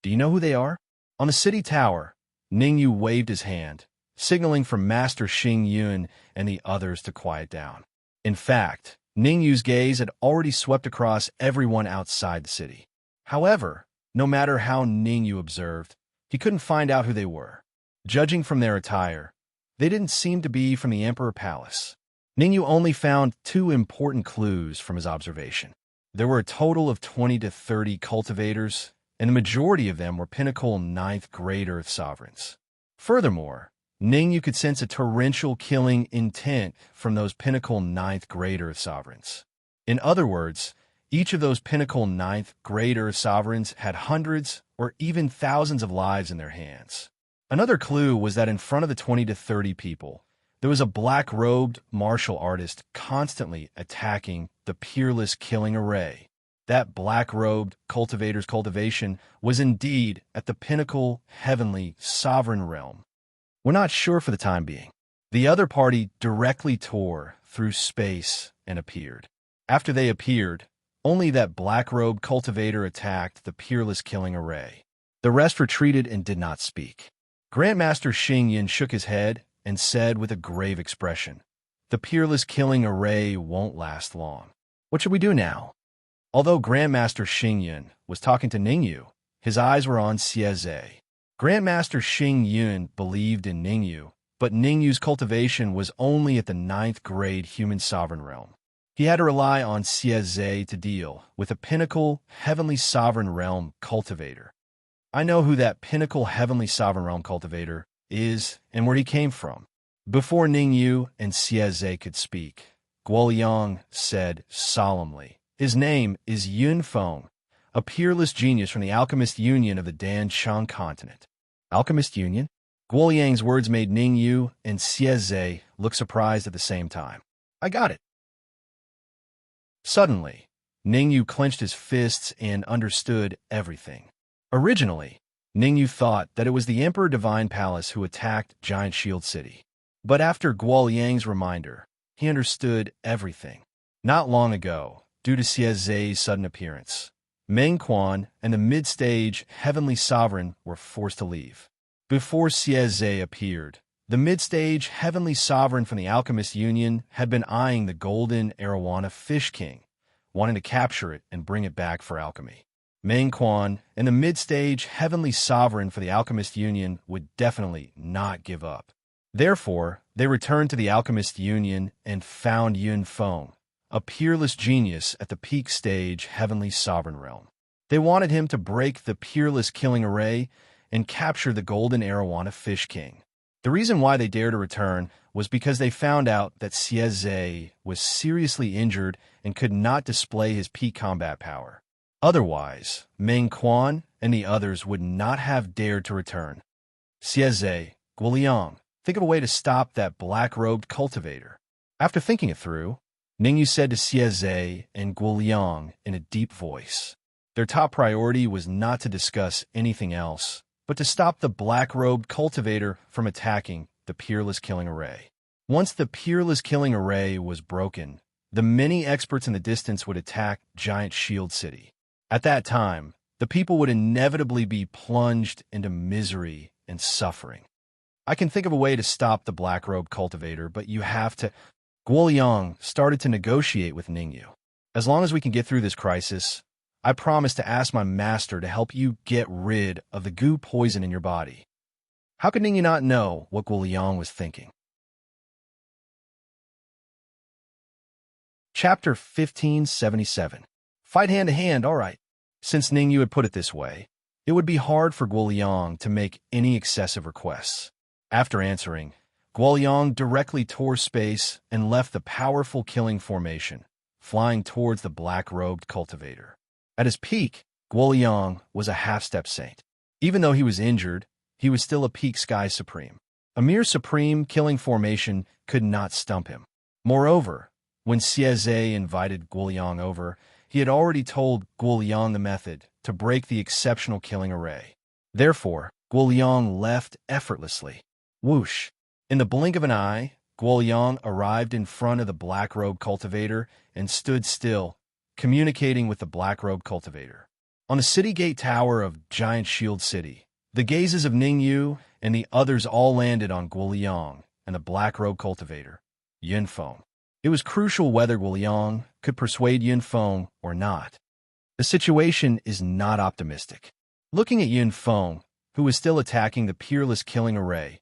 S1: Do you know who they are? On the city tower, Ningyu waved his hand, signaling for Master Xingyun and the others to quiet down. In fact, Ningyu's gaze had already swept across everyone outside the city. However, no matter how Ningyu observed, he couldn't find out who they were. Judging from their attire, they didn't seem to be from the Emperor Palace. Ningyu only found 2 important clues from his observation. There were a total of 20 to 30 cultivators, and the majority of them were Pinnacle 9th grade Earth Sovereigns. Furthermore, Ningyu could sense a torrential killing intent from those Pinnacle 9th grade Earth Sovereigns. In other words, each of those Pinnacle 9th grade Earth Sovereigns had hundreds or even thousands of lives in their hands. Another clue was that in front of the 20 to 30 people, there was a black-robed martial artist constantly attacking the Peerless Killing Array. That black-robed cultivator's cultivation was indeed at the Pinnacle Heavenly Sovereign Realm. We're not sure for the time being. The other party directly tore through space and appeared. After they appeared, only that black-robed cultivator attacked the Peerless Killing Array. The rest retreated and did not speak. Grandmaster Xingyun shook his head and said with a grave expression, "The Peerless Killing Array won't last long. What should we do now?" Although Grandmaster Xingyun was talking to Ningyu, his eyes were on Xieze. Grandmaster Xingyun believed in Ningyu, but Ningyu's cultivation was only at the 9th grade Human Sovereign Realm. He had to rely on Xieze to deal with a Pinnacle Heavenly Sovereign Realm cultivator. I know who that Pinnacle Heavenly Sovereign Realm cultivator is and where he came from. Before Ningyu and Xieze could speak, Guoliang said solemnly, "His name is Yun Feng, a peerless genius from the Alchemist Union of the Dan Chang continent." Alchemist Union? Guoliang's words made Ningyu and Xieze look surprised at the same time. "I got it." Suddenly, Ningyu clenched his fists and understood everything. Originally, Ningyu thought that it was the Emperor Divine Palace who attacked Giant Shield City. But after Guoliang's reminder, he understood everything. Not long ago, due to Xieze's sudden appearance, Meng Quan and the mid-stage Heavenly Sovereign were forced to leave. Before Xieze appeared, the mid-stage Heavenly Sovereign from the Alchemist Union had been eyeing the Golden Arowana Fish King, wanting to capture it and bring it back for alchemy. Meng Quan and the mid-stage Heavenly Sovereign for the Alchemist Union would definitely not give up. Therefore, they returned to the Alchemist Union and found Yun Feng, a peerless genius at the peak stage Heavenly Sovereign Realm. They wanted him to break the Peerless Killing Array and capture the Golden Arowana Fish King. The reason why they dared to return was because they found out that Xieze was seriously injured and could not display his peak combat power. Otherwise, Meng Quan and the others would not have dared to return. Xieze, Guoliang, think of a way to stop that black-robed cultivator. After thinking it through, Ningyu said to Xieze and Guoliang in a deep voice. Their top priority was not to discuss anything else, but to stop the black-robed cultivator from attacking the peerless killing array. Once the peerless killing array was broken, the many experts in the distance would attack Giant Shield City. At that time, the people would inevitably be plunged into misery and suffering. I can think of a way to stop the black-robed cultivator, but you have to... Guoliang started to negotiate with Ningyu. As long as we can get through this crisis, I promise to ask my master to help you get rid of the goo poison in your body. How could Ningyu not know what Guoliang was thinking? Chapter 1577. Fight hand-to-hand, all right. Since Ningyu had put it this way, it would be hard for Guoliang to make any excessive requests. After answering, Guoliang directly tore space and left the powerful killing formation, flying towards the black-robed cultivator. At his peak, Guoliang was a half-step saint. Even though he was injured, he was still a peak Sky Supreme. A mere supreme killing formation could not stump him. Moreover, when Xieze invited Guoliang over, he had already told Guoliang the method to break the exceptional killing array. Therefore, Guoliang left effortlessly. Whoosh! In the blink of an eye, Guoliang arrived in front of the black-robed cultivator and stood still, communicating with the black-robed cultivator. On the city gate tower of Giant Shield City, the gazes of Ningyu and the others all landed on Guoliang and the black-robed cultivator, Yunfeng. It was crucial whether Guoliang could persuade Yunfeng or not. The situation is not optimistic. Looking at Yunfeng, who was still attacking the peerless killing array,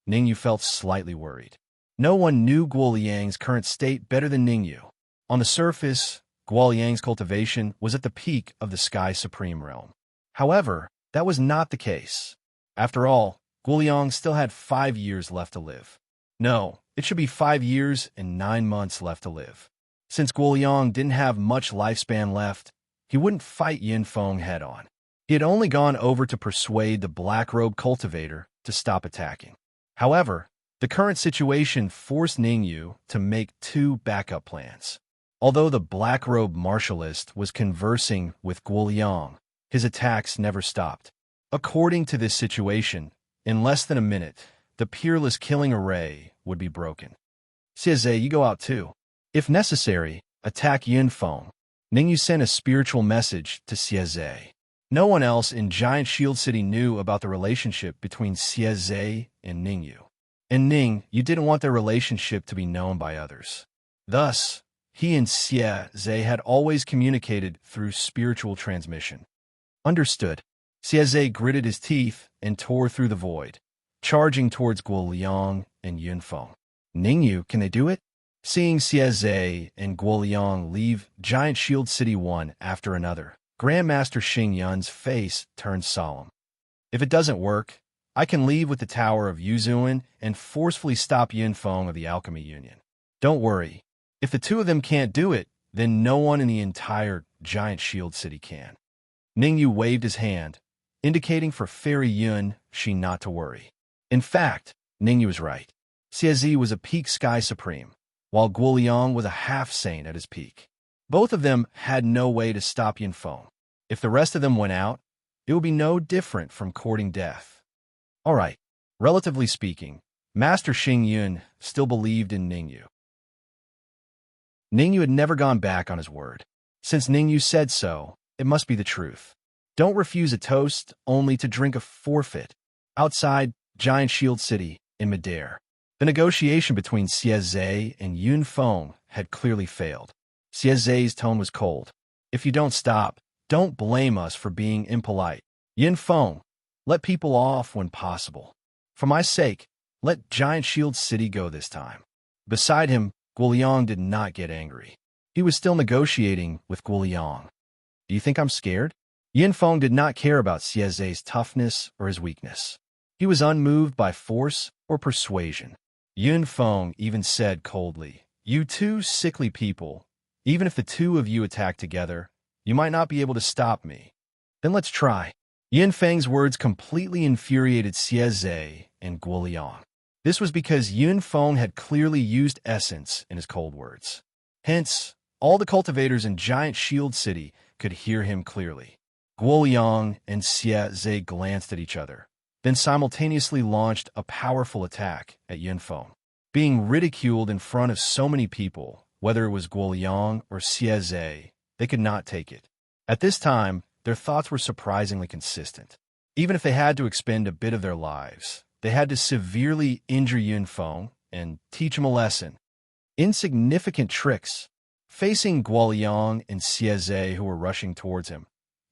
S1: Ningyu felt slightly worried. No one knew Guoliang's current state better than Ningyu. On the surface, Guoliang's cultivation was at the peak of the Sky Supreme realm. However, that was not the case. After all, Guoliang still had 5 years left to live. No, it should be 5 years and 9 months left to live. Since Guoliang didn't have much lifespan left, he wouldn't fight Yunfeng head-on. He had only gone over to persuade the black-robed cultivator to stop attacking. However, the current situation forced Ningyu to make 2 backup plans. Although the black-robed martialist was conversing with Guoliang, his attacks never stopped. According to this situation, in less than a minute, the peerless killing array would be broken. Xieze, you go out too. If necessary, attack Yunfeng. Ningyu sent a spiritual message to Xieze. No one else in Giant Shield City knew about the relationship between Xieze and Ningyu. And you didn't want their relationship to be known by others. Thus, he and Xieze had always communicated through spiritual transmission. Understood. Xieze gritted his teeth and tore through the void, charging towards Guoliang and Yunfeng. Ningyu, can they do it? Seeing Xieze and Guoliang leave Giant Shield City one after another, Grandmaster Xingyun's face turned solemn. If it doesn't work, I can leave with the Tower of Yuzuan and forcefully stop Yunfeng of the Alchemy Union. Don't worry. If the 2 of them can't do it, then no one in the entire Giant Shield City can. Ningyu waved his hand, indicating for Fairy Yun she not to worry. In fact, Ningyu was right. Xieze was a peak Sky Supreme, while Guoliang was a half-saint at his peak. Both of them had no way to stop Yunfeng. If the rest of them went out, it would be no different from courting death. All right, relatively speaking, Master Xingyun still believed in Ningyu. Ningyu had never gone back on his word. Since Ningyu said so, it must be the truth. Don't refuse a toast only to drink a forfeit. Outside Giant Shield City in midair, the negotiation between Xieze and Yunfeng had clearly failed. Xieze's tone was cold. If you don't stop, don't blame us for being impolite. Yunfeng, let people off when possible. For my sake, let Giant Shield City go this time. Beside him, Guoliang did not get angry. He was still negotiating with Guoliang. Do you think I'm scared? Yunfeng did not care about Xieze's toughness or his weakness. He was unmoved by force or persuasion. Yunfeng even said coldly, "You 2 sickly people, even if the 2 of you attack together, you might not be able to stop me. Then let's try." Yunfeng's words completely infuriated Xieze and Guoliang. This was because Yunfeng had clearly used essence in his cold words. Hence, all the cultivators in Giant Shield City could hear him clearly. Guoliang and Xieze glanced at each other, then simultaneously launched a powerful attack at Yunfeng. Being ridiculed in front of so many people, whether it was Guoliang or Xie, they could not take it. At this time, their thoughts were surprisingly consistent. Even if they had to expend a bit of their lives, they had to severely injure Yunfeng and teach him a lesson. Insignificant tricks. Facing Guoliang and Xie, who were rushing towards him,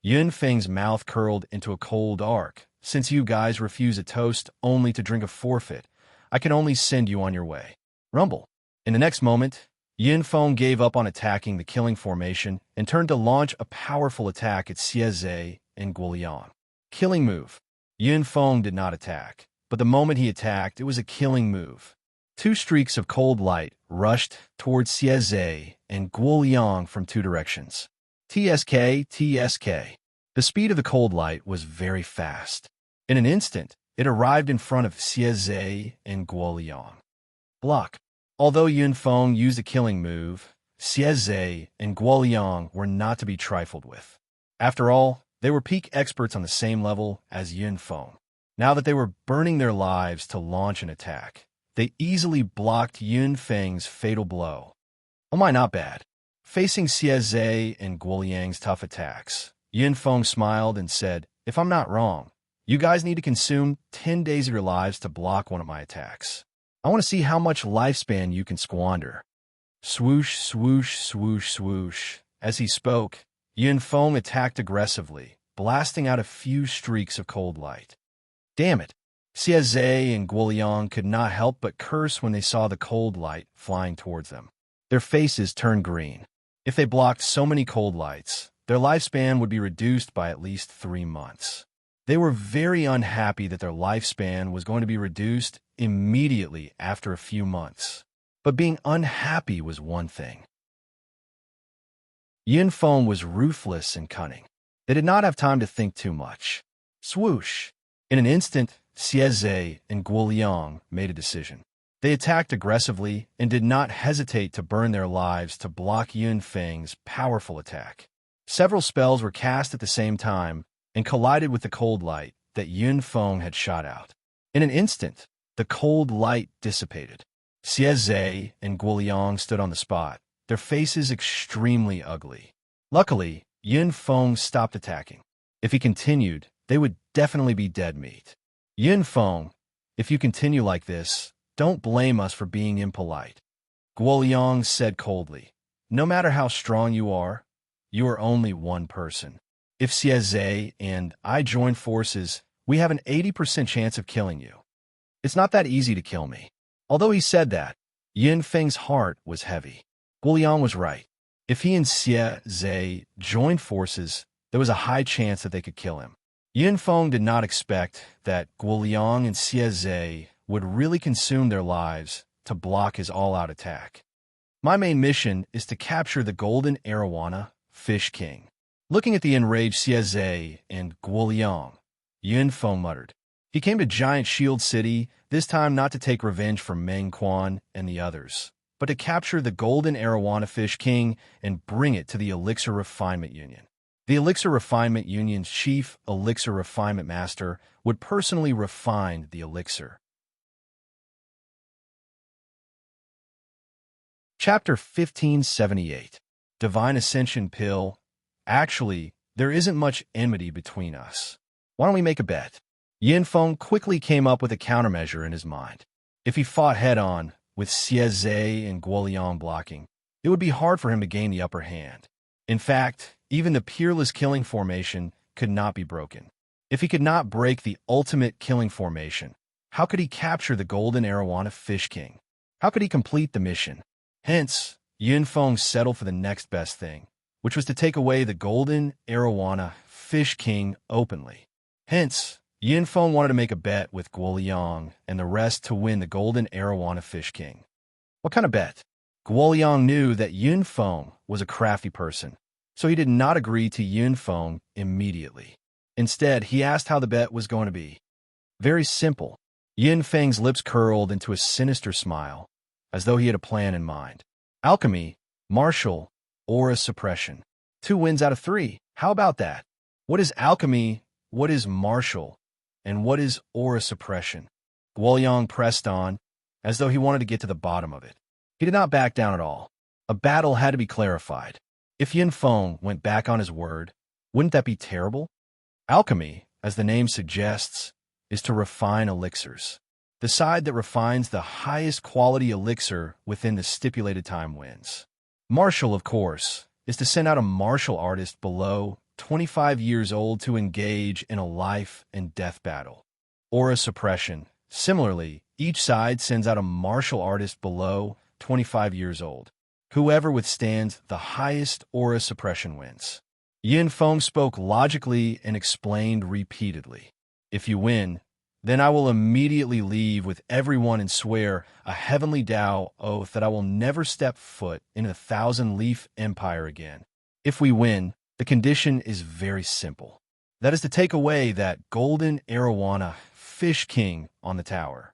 S1: Yunfeng's mouth curled into a cold arc. Since you guys refuse a toast only to drink a forfeit, I can only send you on your way. Rumble. In the next moment, Yunfeng gave up on attacking the killing formation and turned to launch a powerful attack at Xie and Guoliang. Killing move. Yunfeng did not attack, but the moment he attacked, it was a killing move. Two streaks of cold light rushed towards Xie and Guoliang from two directions. TSK, TSK. The speed of the cold light was very fast. In an instant, it arrived in front of Xie and Guoliang. Block. Although Yunfeng used a killing move, Xie and Guoliang were not to be trifled with. After all, they were peak experts on the same level as Yunfeng. Now that they were burning their lives to launch an attack, they easily blocked Yunfeng's fatal blow. Oh my, not bad. Facing Xie and Guoliang's tough attacks, Yunfeng smiled and said, "If I'm not wrong, you guys need to consume 10 days of your lives to block one of my attacks. I want to see how much lifespan you can squander." Swoosh, swoosh, swoosh, swoosh. As he spoke, Yunfeng attacked aggressively, blasting out a few streaks of cold light. Damn it! Xie and Guoliang could not help but curse when they saw the cold light flying towards them. Their faces turned green. If they blocked so many cold lights, their lifespan would be reduced by at least 3 months. They were very unhappy that their lifespan was going to be reduced immediately after a few months. But being unhappy was one thing. Yunfeng was ruthless and cunning. They did not have time to think too much. Swoosh! In an instant, Xie and Guoliang made a decision. They attacked aggressively and did not hesitate to burn their lives to block Yunfeng's powerful attack. Several spells were cast at the same time and collided with the cold light that Yunfeng had shot out. In an instant, the cold light dissipated. Xie and Guoliang stood on the spot, their faces extremely ugly. Luckily, Yunfeng stopped attacking. If he continued, they would definitely be dead meat. Yunfeng, if you continue like this, don't blame us for being impolite. Guoliang said coldly, "No matter how strong you are only one person. If Xie and I join forces, we have an 80% chance of killing you. It's not that easy to kill me." Although he said that, Yunfeng's heart was heavy. Guoliang was right. If he and Xie joined forces, there was a high chance that they could kill him. Yunfeng did not expect that Guoliang and Xie would really consume their lives to block his all-out attack. "My main mission is to capture the golden arowana, Fish King." Looking at the enraged Xie and Guoliang, Yunfeng muttered. He came to Giant Shield City, this time not to take revenge for Meng Quan and the others, but to capture the golden arowana Fish King and bring it to the Elixir Refinement Union. The Elixir Refinement Union's chief Elixir Refinement Master would personally refine the elixir. Chapter 1578. Divine Ascension Pill. Actually, there isn't much enmity between us. Why don't we make a bet? Yunfeng quickly came up with a countermeasure in his mind. If he fought head-on, with Xie and Guoliang blocking, it would be hard for him to gain the upper hand. In fact, even the peerless killing formation could not be broken. If he could not break the ultimate killing formation, how could he capture the golden arowana Fish King? How could he complete the mission? Hence, Yunfeng settled for the next best thing, which was to take away the golden arowana Fish King openly. Hence, Yunfeng wanted to make a bet with Guoliang and the rest to win the golden arowana Fish King. What kind of bet? Guoliang knew that Yunfeng was a crafty person, so he did not agree to Yunfeng immediately. Instead, he asked how the bet was going to be. Very simple. Yunfeng's lips curled into a sinister smile, as though he had a plan in mind. Alchemy, martial, aura suppression. 2 wins out of 3. How about that? What is alchemy? What is martial? and what is aura suppression? Guoliang pressed on, as though he wanted to get to the bottom of it. He did not back down at all. A battle had to be clarified. If Yin Feng went back on his word, wouldn't that be terrible? Alchemy, as the name suggests, is to refine elixirs. The side that refines the highest quality elixir within the stipulated time wins. Martial, of course, is to send out a martial artist below 25 years old to engage in a life and death battle. Aura suppression. Similarly, each side sends out a martial artist below 25 years old. Whoever withstands the highest aura suppression wins. Yin Feng spoke logically and explained repeatedly. If you win, then I will immediately leave with everyone and swear a heavenly Tao oath that I will never step foot in the thousand-leaf empire again. If we win, the condition is very simple. That is to take away that golden arowana fish king on the tower.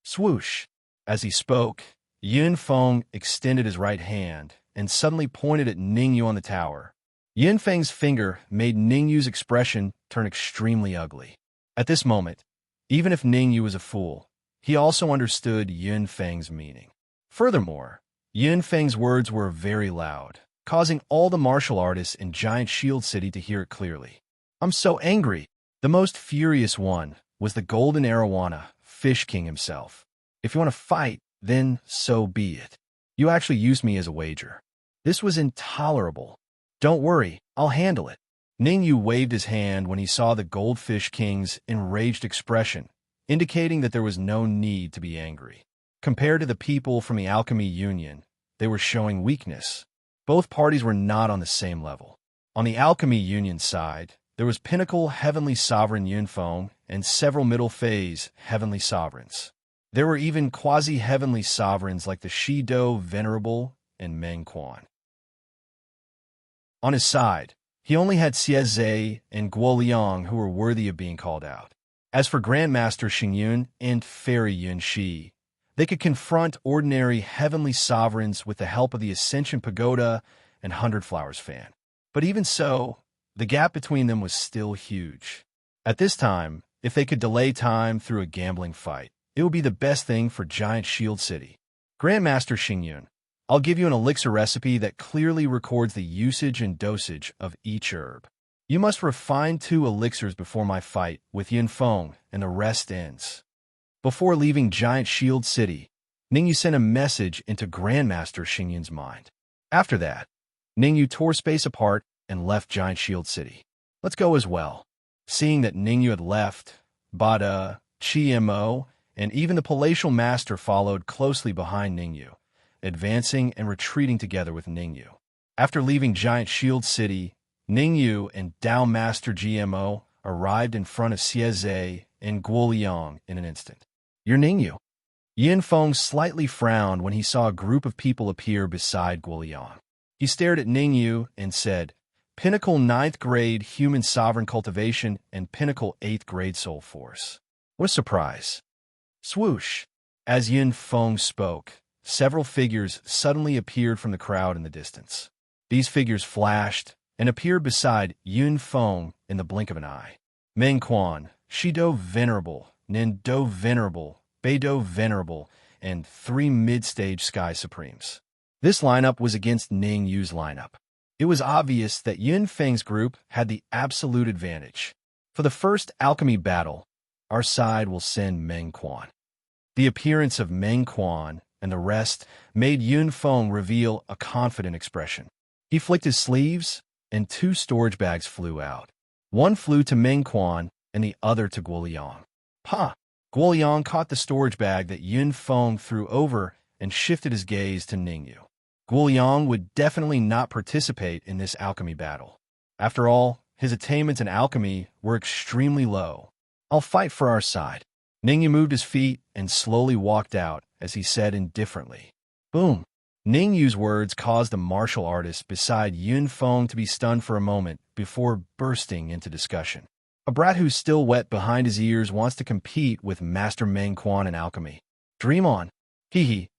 S1: Swoosh! As he spoke, Yin Feng extended his right hand and suddenly pointed at Ningyu on the tower. Yin Feng's finger made Ningyu's expression turn extremely ugly. At this moment, even if Ningyu was a fool, he also understood Yin Feng's meaning. Furthermore, Yin Feng's words were very loud, causing all the martial artists in Giant Shield City to hear it clearly. I'm so angry. The most furious one was the Golden Arowana, Fish King himself. If you want to fight, then so be it. You actually used me as a wager. This was intolerable. Don't worry, I'll handle it. Ningyu waved his hand when he saw the Goldfish King's enraged expression, indicating that there was no need to be angry. Compared to the people from the Alchemy Union, they were showing weakness. Both parties were not on the same level. On the Alchemy Union side, there was Pinnacle Heavenly Sovereign Yin Feng and several Middle Phase Heavenly Sovereigns. There were even quasi-heavenly sovereigns like the Shido Venerable and Meng Quan. On his side, he only had Xieze and Guoliang who were worthy of being called out. As for Grandmaster Xingyun and Fairy Yun Shi, they could confront ordinary heavenly sovereigns with the help of the Ascension Pagoda and Hundred Flowers Fan. But even so, the gap between them was still huge. At this time, if they could delay time through a gambling fight, it would be the best thing for Giant Shield City. Grandmaster Xingyun, I'll give you an elixir recipe that clearly records the usage and dosage of each herb. You must refine 2 elixirs before my fight with Yin Feng, and the rest ends. Before leaving Giant Shield City, Ningyu sent a message into Grandmaster Xingyun's mind. After that, Ningyu tore space apart and left Giant Shield City. Let's go as well. Seeing that Ningyu had left, Bada, Chi-Mo, and even the Palatial Master followed closely behind Ningyu, advancing and retreating together with Ningyu. After leaving Giant Shield City, Ningyu and Dao Master GMO arrived in front of Xieze and Guoliang in an instant. You're Ningyu. Yin Feng slightly frowned when he saw a group of people appear beside Guoliang. He stared at Ningyu and said, Pinnacle 9th grade Human Sovereign Cultivation and Pinnacle 8th grade Soul Force. What a surprise. Swoosh! As Yin Feng spoke, several figures suddenly appeared from the crowd in the distance. These figures flashed and appeared beside Yin Feng in the blink of an eye. Meng Quan, Shido Venerable, Nindo Venerable, Beidou Venerable, and 3 mid-stage Sky Supremes. This lineup was against Ningyu's lineup. It was obvious that Yin Feng's group had the absolute advantage. For the first alchemy battle, our side will send Meng Quan. The appearance of Meng Quan and the rest made Yin Feng reveal a confident expression. He flicked his sleeves, and 2 storage bags flew out. One flew to Meng Quan, and the other to Guoliang. Ha! Guoliang caught the storage bag that Yin Feng threw over and shifted his gaze to Ningyu. Guoliang would definitely not participate in this alchemy battle. After all, his attainments in alchemy were extremely low. I'll fight for our side. Ningyu moved his feet and slowly walked out as he said indifferently. Boom! Ningyu's words caused the martial artist beside Yin Feng to be stunned for a moment before bursting into discussion. A brat who's still wet behind his ears wants to compete with Master Meng Quan in alchemy. Dream on. Hee hee.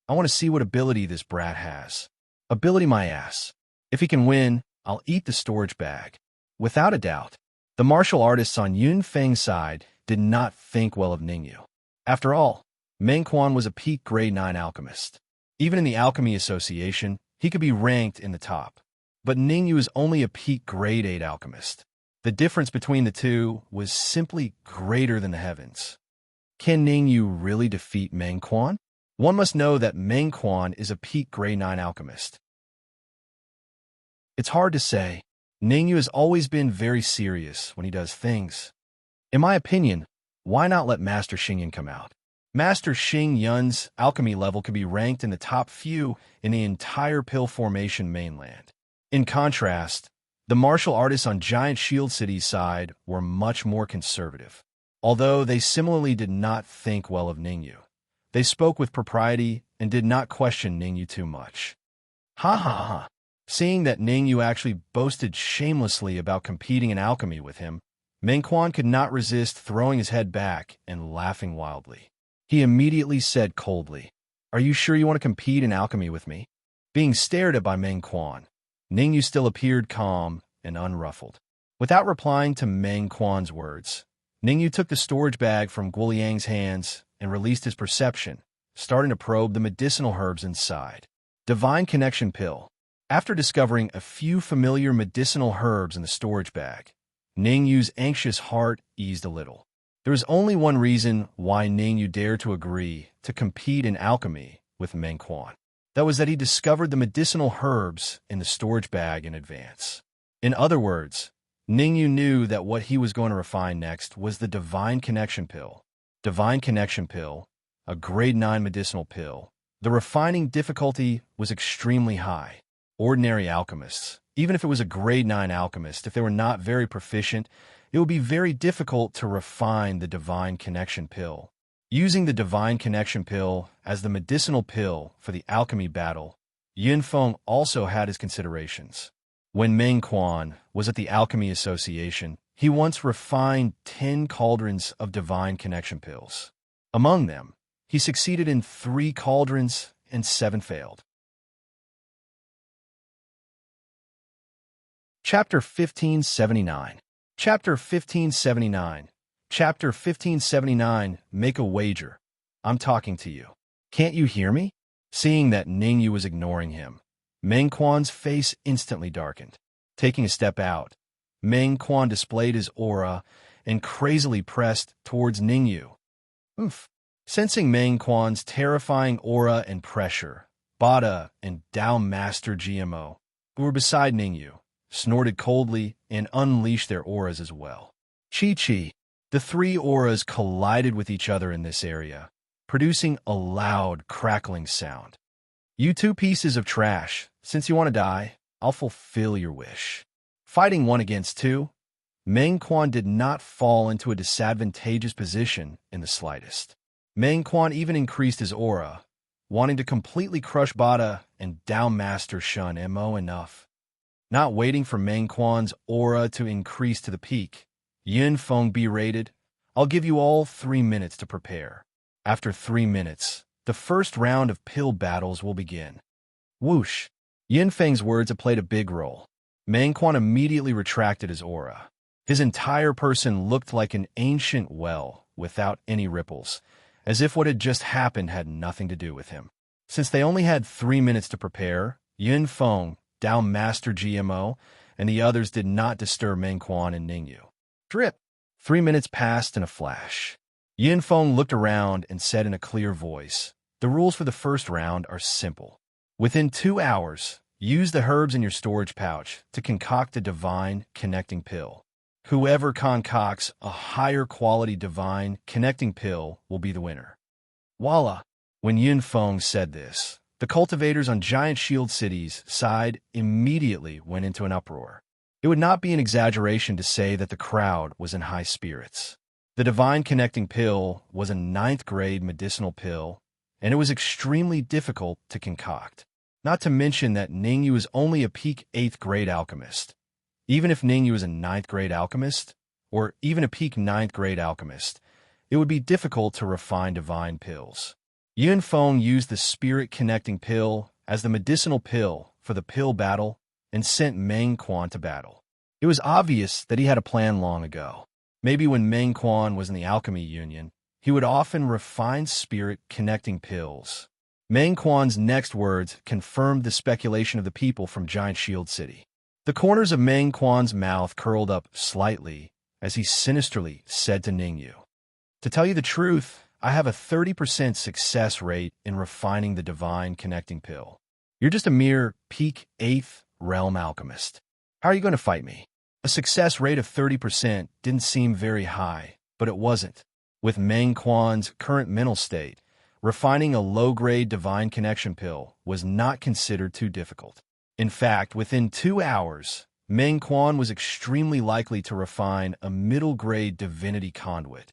S1: I want to see what ability this brat has. Ability my ass. If he can win, I'll eat the storage bag. Without a doubt, the martial artists on Yin Feng's side did not think well of Ningyu. After all, Meng Quan was a peak grade 9 alchemist. Even in the Alchemy Association, he could be ranked in the top. But Ningyu is only a peak grade 8 alchemist. The difference between the two was simply greater than the heavens. Can Ningyu really defeat Meng Quan? One must know that Meng Quan is a peak grade 9 alchemist. It's hard to say. Ningyu has always been very serious when he does things. In my opinion, why not let Master Xing come out? Master Xing Yun's alchemy level could be ranked in the top few in the entire Pill Formation mainland. In contrast, the martial artists on Giant Shield City's side were much more conservative. Although they similarly did not think well of Ningyu, they spoke with propriety and did not question Ningyu too much. Ha ha ha. Seeing that Ningyu actually boasted shamelessly about competing in alchemy with him, Meng Quan could not resist throwing his head back and laughing wildly. He immediately said coldly, "Are you sure you want to compete in alchemy with me?" Being stared at by Meng Quan, Ningyu still appeared calm and unruffled. Without replying to Meng Quan's words, Ningyu took the storage bag from Guoliang's hands and released his perception, starting to probe the medicinal herbs inside. Divine Connection Pill. After discovering a few familiar medicinal herbs in the storage bag, Ningyu's anxious heart eased a little. There was only one reason why Ningyu dared to agree to compete in alchemy with Meng Quan. That was that he discovered the medicinal herbs in the storage bag in advance. In other words, Ningyu knew that what he was going to refine next was the Divine Connection Pill. Divine Connection Pill, a grade 9 medicinal pill. The refining difficulty was extremely high. Ordinary alchemists, even if it was a grade 9 alchemist, if they were not very proficient, it would be very difficult to refine the Divine Connection Pill. Using the Divine Connection Pill as the medicinal pill for the alchemy battle, Yunfeng also had his considerations. When Meng Quan was at the Alchemy Association, he once refined 10 cauldrons of Divine Connection Pills. Among them, he succeeded in 3 cauldrons and 7 failed. Chapter 1579. Chapter 1579. Chapter 1579. Make a wager. I'm talking to you. Can't you hear me? Seeing that Ningyu was ignoring him, Meng Quan's face instantly darkened. Taking a step out, Meng Quan displayed his aura and crazily pressed towards Ningyu. Oof. Sensing Meng Quan's terrifying aura and pressure, Bada and Dao Master GMO, who were beside Ningyu, snorted coldly and unleashed their auras as well. Chi-chi. The 3 auras collided with each other in this area, producing a loud, crackling sound. You 2 pieces of trash, since you want to die, I'll fulfill your wish. Fighting 1 against 2, Meng Quan did not fall into a disadvantageous position in the slightest. Meng Quan even increased his aura, wanting to completely crush Bada and Dao Master Shun Mo enough. Not waiting for Meng Quan's aura to increase to the peak, Yunfeng berated, "I'll give you all 3 minutes to prepare. After 3 minutes, the first round of pill battles will begin." Whoosh! Yunfeng's words had played a big role. Meng Quan immediately retracted his aura. His entire person looked like an ancient well without any ripples, as if what had just happened had nothing to do with him. Since they only had 3 minutes to prepare, Yunfeng, Dao Master GMO, and the others did not disturb Meng Quan and Ningyu. Drip! 3 minutes passed in a flash. Yunfeng looked around and said in a clear voice, "The rules for the first round are simple. Within 2 hours, use the herbs in your storage pouch to concoct a divine connecting pill. Whoever concocts a higher quality divine connecting pill will be the winner." Voila! When Yunfeng said this, the cultivators on Giant Shield City's side immediately went into an uproar. It would not be an exaggeration to say that the crowd was in high spirits. The Divine Connecting Pill was a 9th grade medicinal pill, and it was extremely difficult to concoct. Not to mention that Ningyu is only a peak 8th grade alchemist. Even if Ningyu is a 9th grade alchemist, or even a peak 9th grade alchemist, it would be difficult to refine divine pills. Yunfeng used the Spirit Connecting Pill as the medicinal pill for the pill battle and sent Meng Quan to battle. It was obvious that he had a plan long ago. Maybe when Meng Quan was in the Alchemy Union, he would often refine spirit-connecting pills. Meng Quan's next words confirmed the speculation of the people from Giant Shield City. The corners of Meng Quan's mouth curled up slightly as he sinisterly said to Ningyu, "To tell you the truth, I have a 30% success rate in refining the divine connecting pill. You're just a mere peak 8th realm alchemist. How are you going to fight me?" A success rate of 30% didn't seem very high, but it wasn't. With Meng Quan's current mental state, refining a low-grade divine connection pill was not considered too difficult. In fact, within 2 hours, Meng Quan was extremely likely to refine a middle-grade divinity conduit.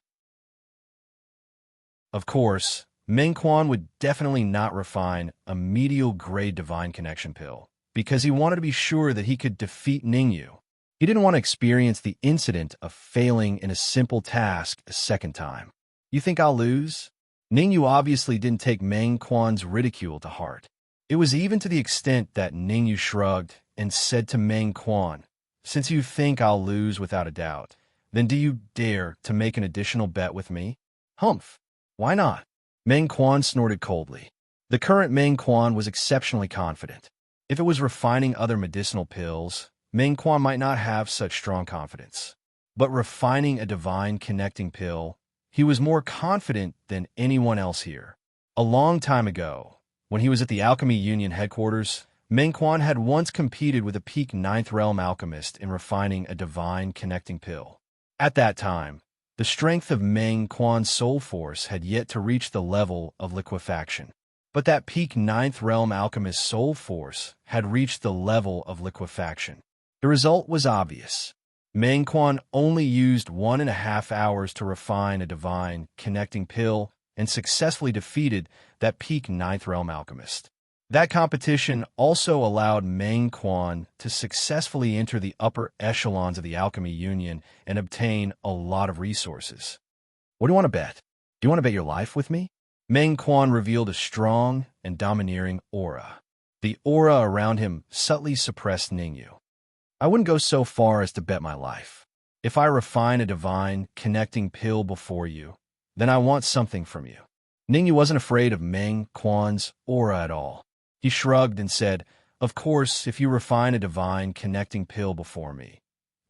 S1: Of course, Meng Quan would definitely not refine a medial-grade divine connection pill, because he wanted to be sure that he could defeat Ningyu. He didn't want to experience the incident of failing in a simple task a second time. "You think I'll lose?" Ningyu obviously didn't take Meng Quan's ridicule to heart. It was even to the extent that Ningyu shrugged and said to Meng Quan, "Since you think I'll lose without a doubt, then do you dare to make an additional bet with me?" "Humph. Why not?" Meng Quan snorted coldly. The current Meng Quan was exceptionally confident. If it was refining other medicinal pills, Meng Quan might not have such strong confidence. But refining a divine connecting pill, he was more confident than anyone else here. A long time ago, when he was at the Alchemy Union headquarters, Meng Quan had once competed with a peak 9th realm alchemist in refining a divine connecting pill. At that time, the strength of Meng Quan's soul force had yet to reach the level of liquefaction. But that peak 9th realm alchemist's soul force had reached the level of liquefaction. The result was obvious. Meng Quan only used 1.5 hours to refine a divine connecting pill and successfully defeated that peak 9th realm alchemist. That competition also allowed Meng Quan to successfully enter the upper echelons of the Alchemy Union and obtain a lot of resources. "What do you want to bet? Do you want to bet your life with me?" Meng Quan revealed a strong and domineering aura. The aura around him subtly suppressed Ningyu. "I wouldn't go so far as to bet my life. If I refine a divine connecting pill before you, then I want something from you." Ningyu wasn't afraid of Meng Quan's aura at all. He shrugged and said, "Of course, if you refine a divine connecting pill before me,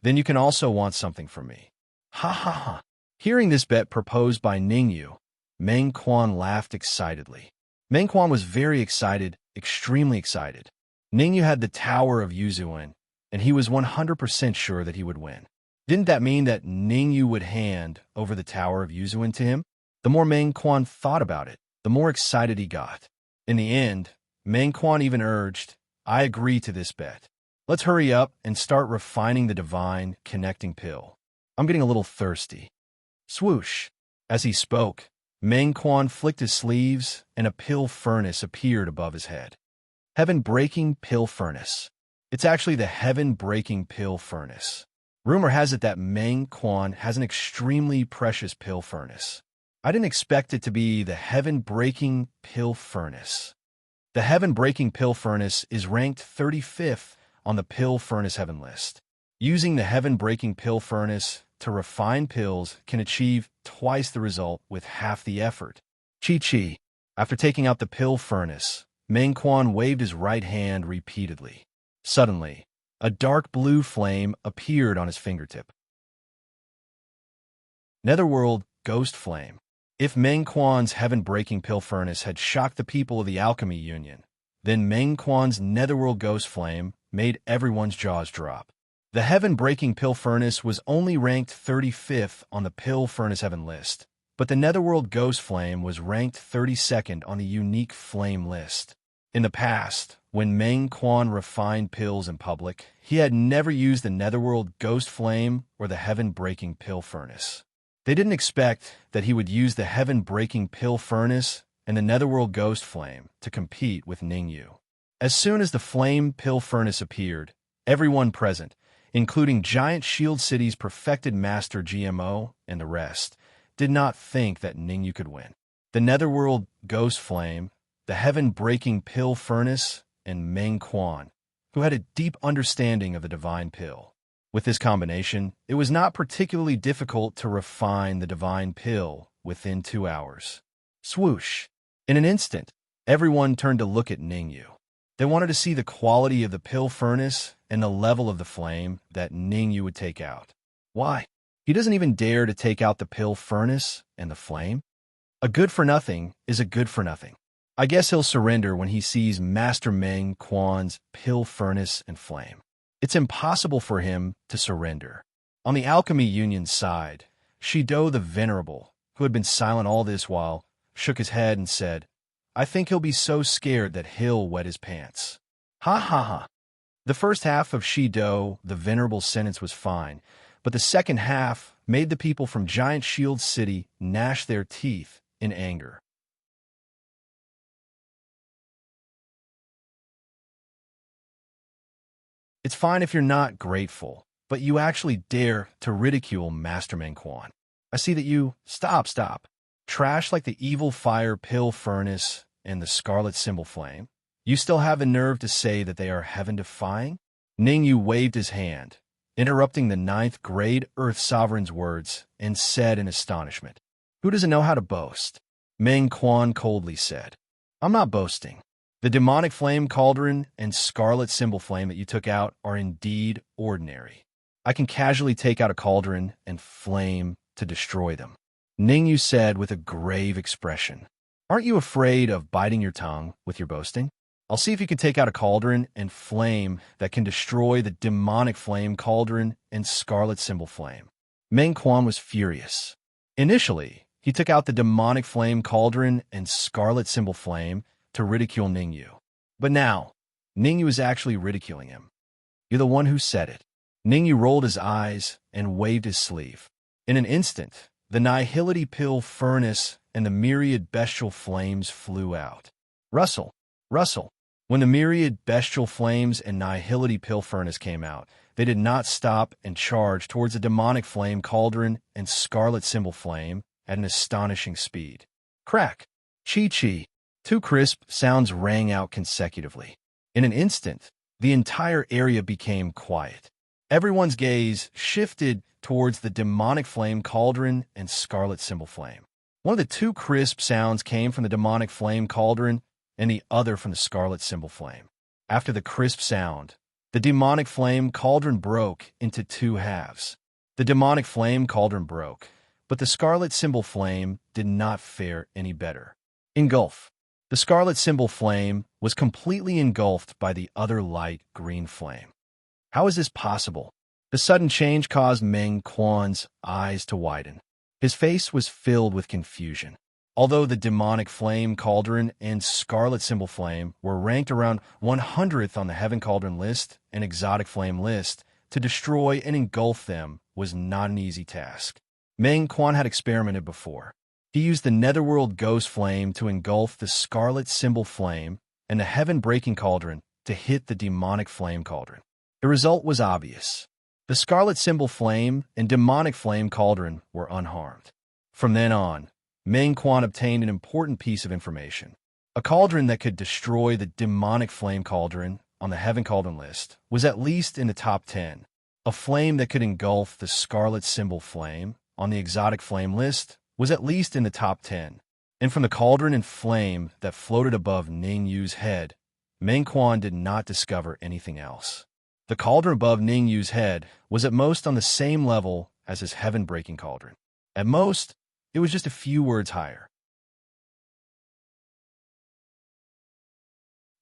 S1: then you can also want something from me." Ha ha ha. Hearing this bet proposed by Ningyu, Meng Quan laughed excitedly. Meng Quan was very excited, extremely excited. Ningyu had the Tower of Yuzuan, and he was 100% sure that he would win. Didn't that mean that Ningyu would hand over the Tower of Yuzuan to him? The more Meng Quan thought about it, the more excited he got. In the end, Meng Quan even urged, "I agree to this bet. Let's hurry up and start refining the divine connecting pill. I'm getting a little thirsty." Swoosh! As he spoke, Meng Quan flicked his sleeves and a pill furnace appeared above his head. Heaven-breaking pill furnace. It's actually the heaven-breaking pill furnace. Rumor has it that Meng Quan has an extremely precious pill furnace. I didn't expect it to be the heaven-breaking pill furnace. The heaven-breaking pill furnace is ranked 35th on the pill furnace heaven list. Using the heaven-breaking pill furnace to refine pills can achieve twice the result with half the effort. Chi. After taking out the pill furnace, Meng Quan waved his right hand repeatedly. Suddenly, a dark blue flame appeared on his fingertip. Netherworld Ghost Flame. If Meng Quan's heaven-breaking pill furnace had shocked the people of the Alchemy Union, then Meng Quan's Netherworld Ghost Flame made everyone's jaws drop. The heaven-breaking pill furnace was only ranked 35th on the pill furnace heaven list, but the Netherworld Ghost Flame was ranked 32nd on the unique flame list. In the past, when Meng Quan refined pills in public, he had never used the Netherworld Ghost Flame or the heaven-breaking pill furnace. They didn't expect that he would use the heaven-breaking pill furnace and the Netherworld Ghost Flame to compete with Ningyu. As soon as the flame pill furnace appeared, everyone present, including Giant Shield City's perfected master GMO and the rest, did not think that Ningyu could win. The Netherworld Ghost Flame, the heaven-breaking pill furnace, and Meng Quan, who had a deep understanding of the divine pill. With this combination, it was not particularly difficult to refine the divine pill within 2 hours. Swoosh! In an instant, everyone turned to look at Ningyu. They wanted to see the quality of the pill furnace and the level of the flame that Ningyu would take out. Why? He doesn't even dare to take out the pill furnace and the flame? A good-for-nothing is a good-for-nothing. I guess he'll surrender when he sees Master Meng Quan's pill furnace and flame. It's impossible for him to surrender. On the Alchemy Union's side, Shido the Venerable, who had been silent all this while, shook his head and said, "I think he'll be so scared that he'll wet his pants." Ha ha ha. The first half of Shido the Venerable's sentence was fine, but the second half made the people from Giant Shield City gnash their teeth in anger. It's fine if you're not grateful, but you actually dare to ridicule Master Meng Quan. I see that you— Stop. Trash like the evil fire pill furnace and the scarlet symbol flame. You still have the nerve to say that they are heaven-defying? Ningyu waved his hand, interrupting the 9th grade Earth Sovereign's words, and said in astonishment, "Who doesn't know how to boast?" Meng Quan coldly said, "I'm not boasting. The demonic flame cauldron and scarlet symbol flame that you took out are indeed ordinary. I can casually take out a cauldron and flame to destroy them," Ningyu said with a grave expression. "Aren't you afraid of biting your tongue with your boasting? I'll see if you can take out a cauldron and flame that can destroy the demonic flame cauldron and scarlet symbol flame." Meng Quan was furious. Initially, he took out the demonic flame cauldron and scarlet symbol flame to ridicule Ningyu. But now, Ningyu is actually ridiculing him. "You're the one who said it." Ningyu rolled his eyes and waved his sleeve. In an instant, the nihility pill furnace and the myriad bestial flames flew out. Rustle. When the myriad bestial flames and nihility pill furnace came out, they did not stop and charge towards the demonic flame cauldron and scarlet symbol flame at an astonishing speed. Crack! Chi. 2 crisp sounds rang out consecutively. In an instant, the entire area became quiet. Everyone's gaze shifted towards the demonic flame cauldron and scarlet symbol flame. One of the 2 crisp sounds came from the demonic flame cauldron and the other from the scarlet symbol flame. After the crisp sound, the demonic flame cauldron broke into 2 halves. The demonic flame cauldron broke, but the scarlet symbol flame did not fare any better. Engulf. The scarlet symbol flame was completely engulfed by the other light green flame. How is this possible? The sudden change caused Meng Quan's eyes to widen. His face was filled with confusion. Although the demonic flame cauldron and scarlet symbol flame were ranked around 100th on the Heaven Cauldron list and Exotic Flame list, to destroy and engulf them was not an easy task. Meng Quan had experimented before. He used the Netherworld Ghost Flame to engulf the Scarlet Symbol Flame and the Heaven-Breaking Cauldron to hit the Demonic Flame Cauldron. The result was obvious. The Scarlet Symbol Flame and Demonic Flame Cauldron were unharmed. From then on, Meng Quan obtained an important piece of information. A cauldron that could destroy the Demonic Flame Cauldron on the Heaven Cauldron list was at least in the top 10. A flame that could engulf the Scarlet Symbol Flame on the Exotic Flame list was at least in the top 10. And from the cauldron and flame that floated above Ningyu's head, Meng Quan did not discover anything else. The cauldron above Ningyu's head was at most on the same level as his heaven-breaking cauldron. At most, it was just a few words higher.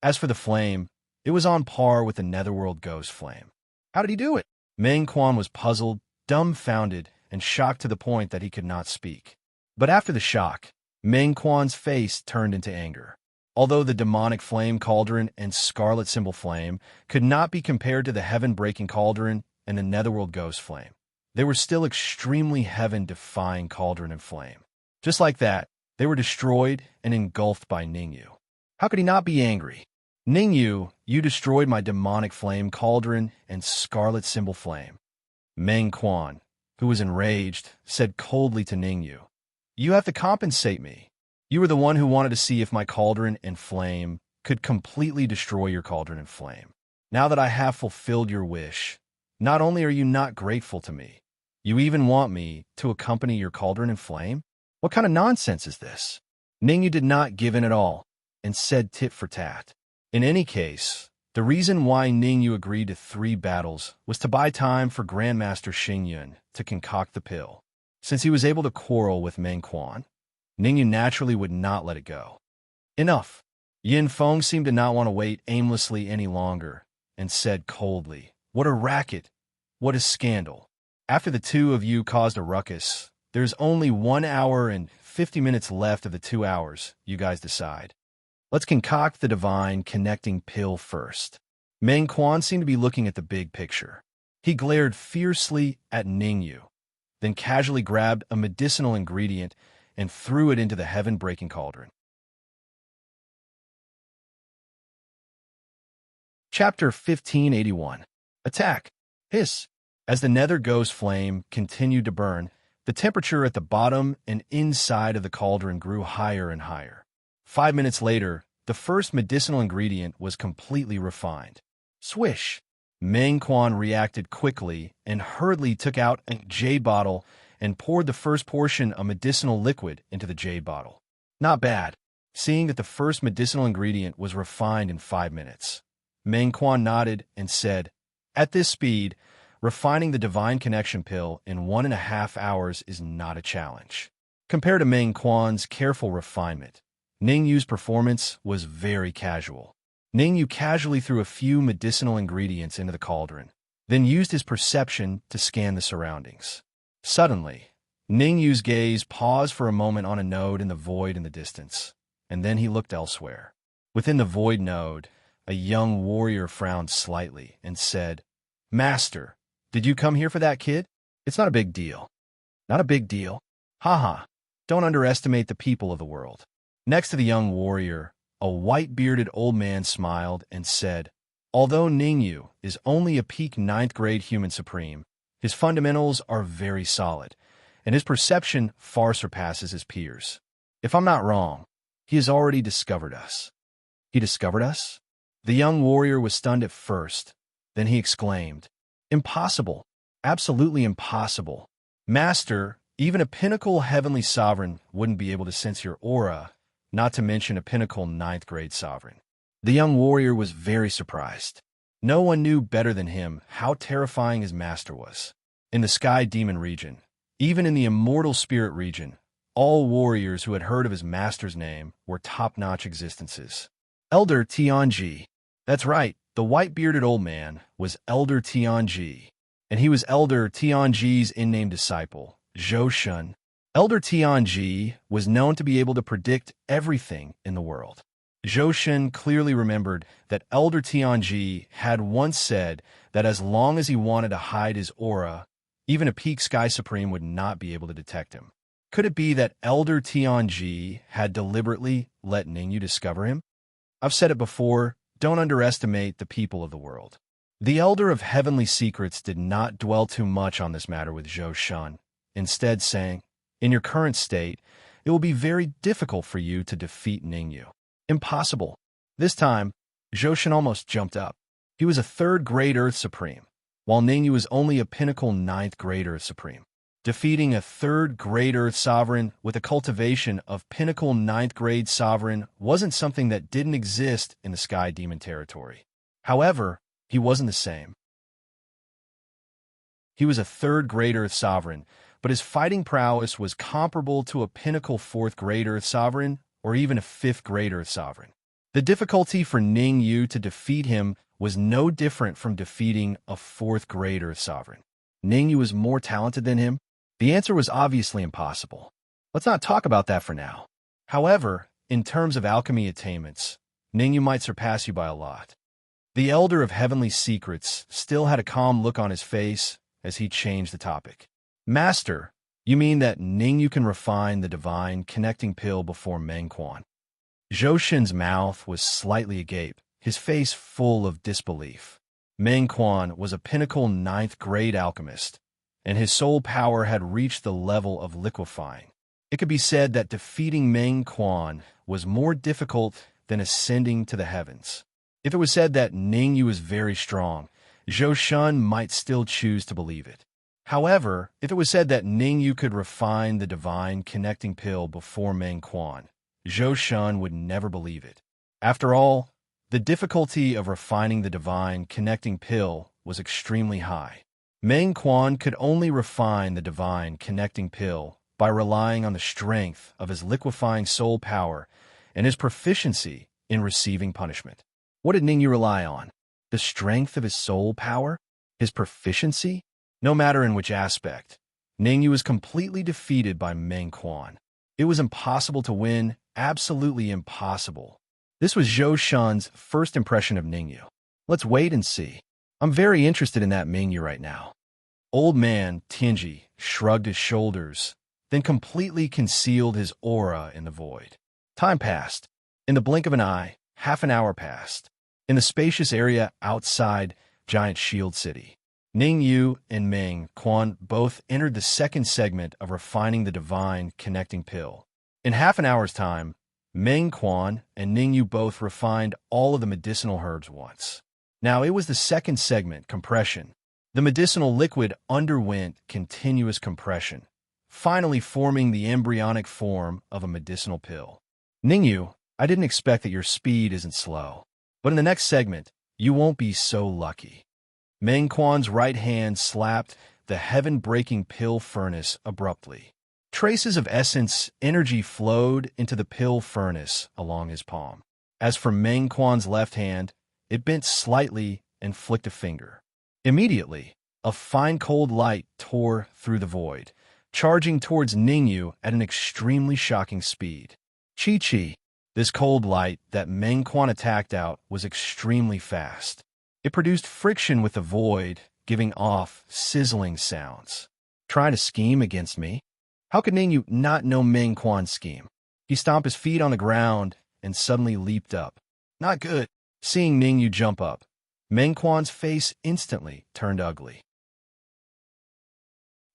S1: As for the flame, it was on par with the Netherworld Ghost Flame. How did he do it? Meng Quan was puzzled, dumbfounded, and shocked to the point that he could not speak. But after the shock, Meng Quan's face turned into anger. Although the Demonic Flame Cauldron and Scarlet Symbol Flame could not be compared to the Heaven-Breaking Cauldron and the Netherworld Ghost Flame, they were still extremely heaven-defying cauldron and flame. Just like that, they were destroyed and engulfed by Ningyu. How could he not be angry? Ningyu, you destroyed my Demonic Flame Cauldron and Scarlet Symbol Flame. Meng Quan, who was enraged, said coldly to Ningyu, "You have to compensate me. You were the one who wanted to see if my cauldron and flame could completely destroy your cauldron and flame. Now that I have fulfilled your wish, Not only are you not grateful to me, you even want me to accompany your cauldron in flame? What kind of nonsense is this? Ningyu did not give in at all, and said tit for tat. In any case, the reason why Ningyu agreed to 3 battles was to buy time for Grandmaster Xingyun to concoct the pill. Since he was able to quarrel with Meng Quan, Ningyu naturally would not let it go. Enough. Yin Feng seemed to not want to wait aimlessly any longer, and said coldly, "What a racket! What a scandal! After the 2 of you caused a ruckus, there's only 1 hour and 50 minutes left of the 2 hours, you guys decide. Let's concoct the divine connecting pill first." Meng Quan seemed to be looking at the big picture. He glared fiercely at Ningyu, then casually grabbed a medicinal ingredient and threw it into the heaven-breaking cauldron. Chapter 1581. Attack. Hiss. As the nether ghost flame continued to burn, the temperature at the bottom and inside of the cauldron grew higher and higher. 5 minutes later, the first medicinal ingredient was completely refined. Swish! Meng Quan reacted quickly and hurriedly took out a jade bottle and poured the first portion of medicinal liquid into the jade bottle. Not bad, seeing that the first medicinal ingredient was refined in 5 minutes. Meng Quan nodded and said, "At this speed, refining the divine connection pill in 1.5 hours is not a challenge." Compared to Meng Quan's careful refinement, Ningyu's performance was very casual. Ningyu casually threw a few medicinal ingredients into the cauldron, then used his perception to scan the surroundings. Suddenly, Ningyu's gaze paused for a moment on a node in the void in the distance, and then he looked elsewhere. Within the void node, a young warrior frowned slightly and said, "Master, did you come here for that kid? It's not a big deal." "Not a big deal? Haha, don't underestimate the people of the world." Next to the young warrior, a white-bearded old man smiled and said, "Although Ningyu is only a peak 9th grade human supreme, his fundamentals are very solid, and his perception far surpasses his peers. If I'm not wrong, he has already discovered us." "He discovered us?" The young warrior was stunned at first. Then he exclaimed, "Impossible! Absolutely impossible! Master, even a pinnacle heavenly sovereign wouldn't be able to sense your aura, not to mention a pinnacle 9th grade sovereign." The young warrior was very surprised. No one knew better than him how terrifying his master was. In the Sky Demon region, even in the Immortal Spirit region, all warriors who had heard of his master's name were top-notch existences. Elder Tianji. That's right, the white-bearded old man was Elder Tianji, and he was Elder Tianji's in-name disciple, Zhou Shun. Elder Tianji was known to be able to predict everything in the world. Zhou Shun clearly remembered that Elder Tianji had once said that as long as he wanted to hide his aura, even a peak Sky Supreme would not be able to detect him. Could it be that Elder Tianji had deliberately let Ningyu discover him? I've said it before, don't underestimate the people of the world. The Elder of Heavenly Secrets did not dwell too much on this matter with Zhou Shun, instead saying, "In your current state, it will be very difficult for you to defeat Ningyu." Impossible. This time, Zhou Shun almost jumped up. He was a 3rd grade Earth Supreme, while Ningyu was only a pinnacle 9th grade Earth Supreme. Defeating a 3rd grade Earth Sovereign with a cultivation of pinnacle 9th grade Sovereign wasn't something that didn't exist in the Sky Demon territory. However, he wasn't the same. He was a 3rd grade Earth Sovereign, but his fighting prowess was comparable to a pinnacle 4th grade Earth Sovereign or even a 5th grade Earth Sovereign. The difficulty for Ningyu to defeat him was no different from defeating a 4th grade Earth Sovereign. Ningyu was more talented than him? The answer was obviously impossible. Let's not talk about that for now. However, in terms of alchemy attainments, Ningyu might surpass you by a lot. The Elder of Heavenly Secrets still had a calm look on his face as he changed the topic. "Master, you mean that Ningyu can refine the divine connecting pill before Meng Quan?" Zhou Shun's mouth was slightly agape, his face full of disbelief. Meng Quan was a pinnacle 9th grade alchemist, and his soul power had reached the level of liquefying. It could be said that defeating Meng Quan was more difficult than ascending to the heavens. If it was said that Ningyu was very strong, Zhou Shun might still choose to believe it. However, if it was said that Ningyu could refine the divine connecting pill before Meng Quan, Zhou Shun would never believe it. After all, the difficulty of refining the divine connecting pill was extremely high. Meng Quan could only refine the divine connecting pill by relying on the strength of his liquefying soul power and his proficiency in receiving punishment. What did Ningyu rely on? The strength of his soul power? His proficiency? No matter in which aspect, Ningyu was completely defeated by Meng Quan. It was impossible to win, absolutely impossible. This was Zhou Shun's first impression of Ningyu. Let's wait and see. I'm very interested in that Mingyu right now. Old man Tianji shrugged his shoulders, then completely concealed his aura in the void. Time passed. In the blink of an eye, half an hour passed. In the spacious area outside Giant Shield City, Ningyu and Meng Quan both entered the second segment of refining the divine connecting pill. In half an hour's time, Meng Quan and Ningyu both refined all of the medicinal herbs once. Now it was the second segment, compression. The medicinal liquid underwent continuous compression, finally forming the embryonic form of a medicinal pill. Ningyu, I didn't expect that your speed isn't slow. But in the next segment, you won't be so lucky. Meng Quan's right hand slapped the heaven-breaking pill furnace abruptly. Traces of essence energy flowed into the pill furnace along his palm. As for Meng Quan's left hand, it bent slightly and flicked a finger. Immediately, a fine cold light tore through the void, charging towards Ningyu at an extremely shocking speed. Chi-chi. This cold light that Meng Quan attacked out was extremely fast. It produced friction with the void, giving off sizzling sounds. Trying to scheme against me? How could Ningyu not know Meng Quan's scheme? He stomped his feet on the ground and suddenly leaped up. Not good. Seeing Ningyu jump up, Meng Quan's face instantly turned ugly.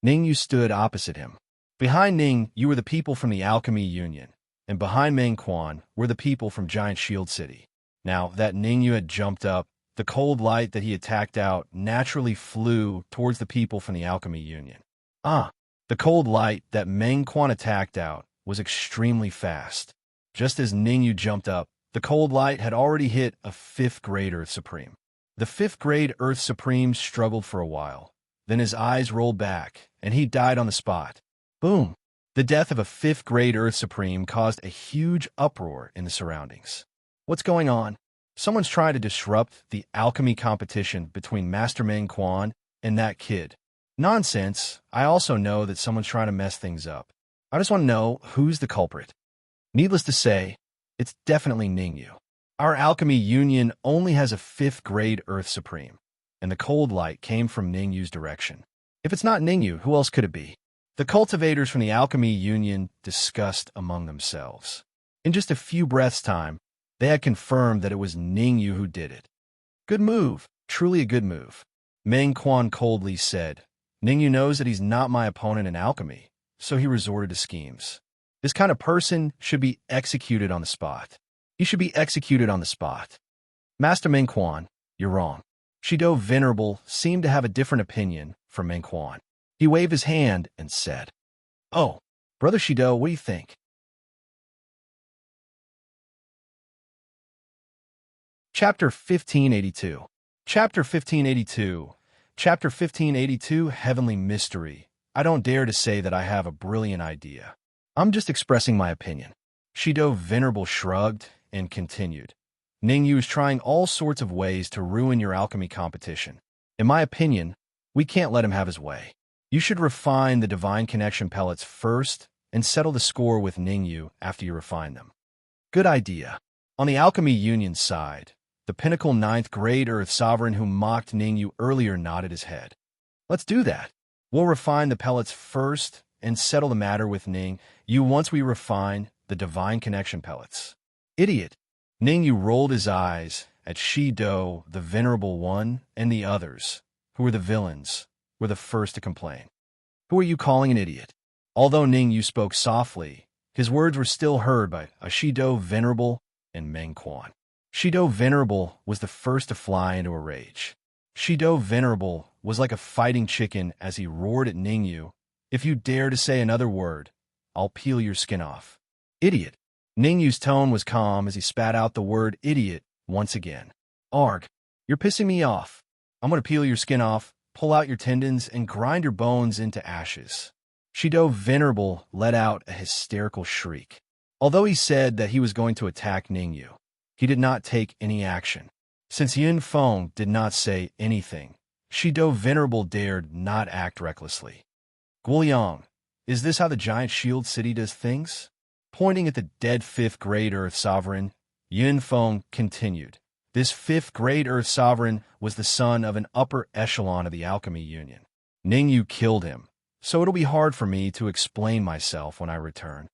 S1: Ningyu stood opposite him. Behind Ningyu were the people from the Alchemy Union, and behind Meng Quan were the people from Giant Shield City. Now that Ningyu had jumped up, the cold light that he attacked out naturally flew towards the people from the Alchemy Union. The cold light that Meng Quan attacked out was extremely fast. Just as Ningyu jumped up, the cold light had already hit a 5th grade Earth Supreme. The 5th grade Earth Supreme struggled for a while. Then his eyes rolled back, and he died on the spot. Boom! The death of a 5th grade Earth Supreme caused a huge uproar in the surroundings. What's going on? Someone's trying to disrupt the alchemy competition between Master Meng Quan and that kid. Nonsense. I also know that someone's trying to mess things up. I just want to know who's the culprit. Needless to say, it's definitely Ningyu. Our Alchemy Union only has a 5th grade Earth Supreme, and the cold light came from Ningyu's direction. If it's not Ningyu, who else could it be? The cultivators from the Alchemy Union discussed among themselves. In just a few breaths' time, they had confirmed that it was Ningyu who did it. Good move, truly a good move. Meng Quan coldly said, Ningyu knows that he's not my opponent in alchemy, so he resorted to schemes. This kind of person should be executed on the spot. He should be executed on the spot. Master Meng Quan, you're wrong. Shido Venerable seemed to have a different opinion from Meng Quan. He waved his hand and said, Oh, Brother Shido, what do you think? Chapter 1582. Chapter 1582. Chapter 1582, Heavenly Mystery. I don't dare to say that I have a brilliant idea. I'm just expressing my opinion. Shido Venerable shrugged and continued. Ningyu is trying all sorts of ways to ruin your alchemy competition. In my opinion, we can't let him have his way. You should refine the divine connection pellets first and settle the score with Ningyu after you refine them. Good idea. On the Alchemy Union side, the pinnacle 9th grade Earth Sovereign who mocked Ningyu earlier nodded his head. Let's do that. We'll refine the pellets first and settle the matter with Ningyu once we refine the divine connection pellets. Idiot. Ningyu rolled his eyes at Shido, the Venerable One, and the others, who were the villains, were the first to complain. Who are you calling an idiot? Although Ningyu spoke softly, his words were still heard by Shido Venerable and Meng Quan. Shido Venerable was the first to fly into a rage. Shido Venerable was like a fighting chicken as he roared at Ningyu. If you dare to say another word, I'll peel your skin off. Idiot. Ningyu's tone was calm as he spat out the word idiot once again. Arg, you're pissing me off. I'm going to peel your skin off, pull out your tendons, and grind your bones into ashes. Shido Venerable let out a hysterical shriek. Although he said that he was going to attack Ningyu, he did not take any action. Since Yin Feng did not say anything, Shido Venerable dared not act recklessly. Guoliang, is this how the giant shield city does things? Pointing at the dead fifth-grade Earth Sovereign, Yin Feng continued. This fifth-grade Earth Sovereign was the son of an upper echelon of the Alchemy Union. Ningyu killed him, so it'll be hard for me to explain myself when I return.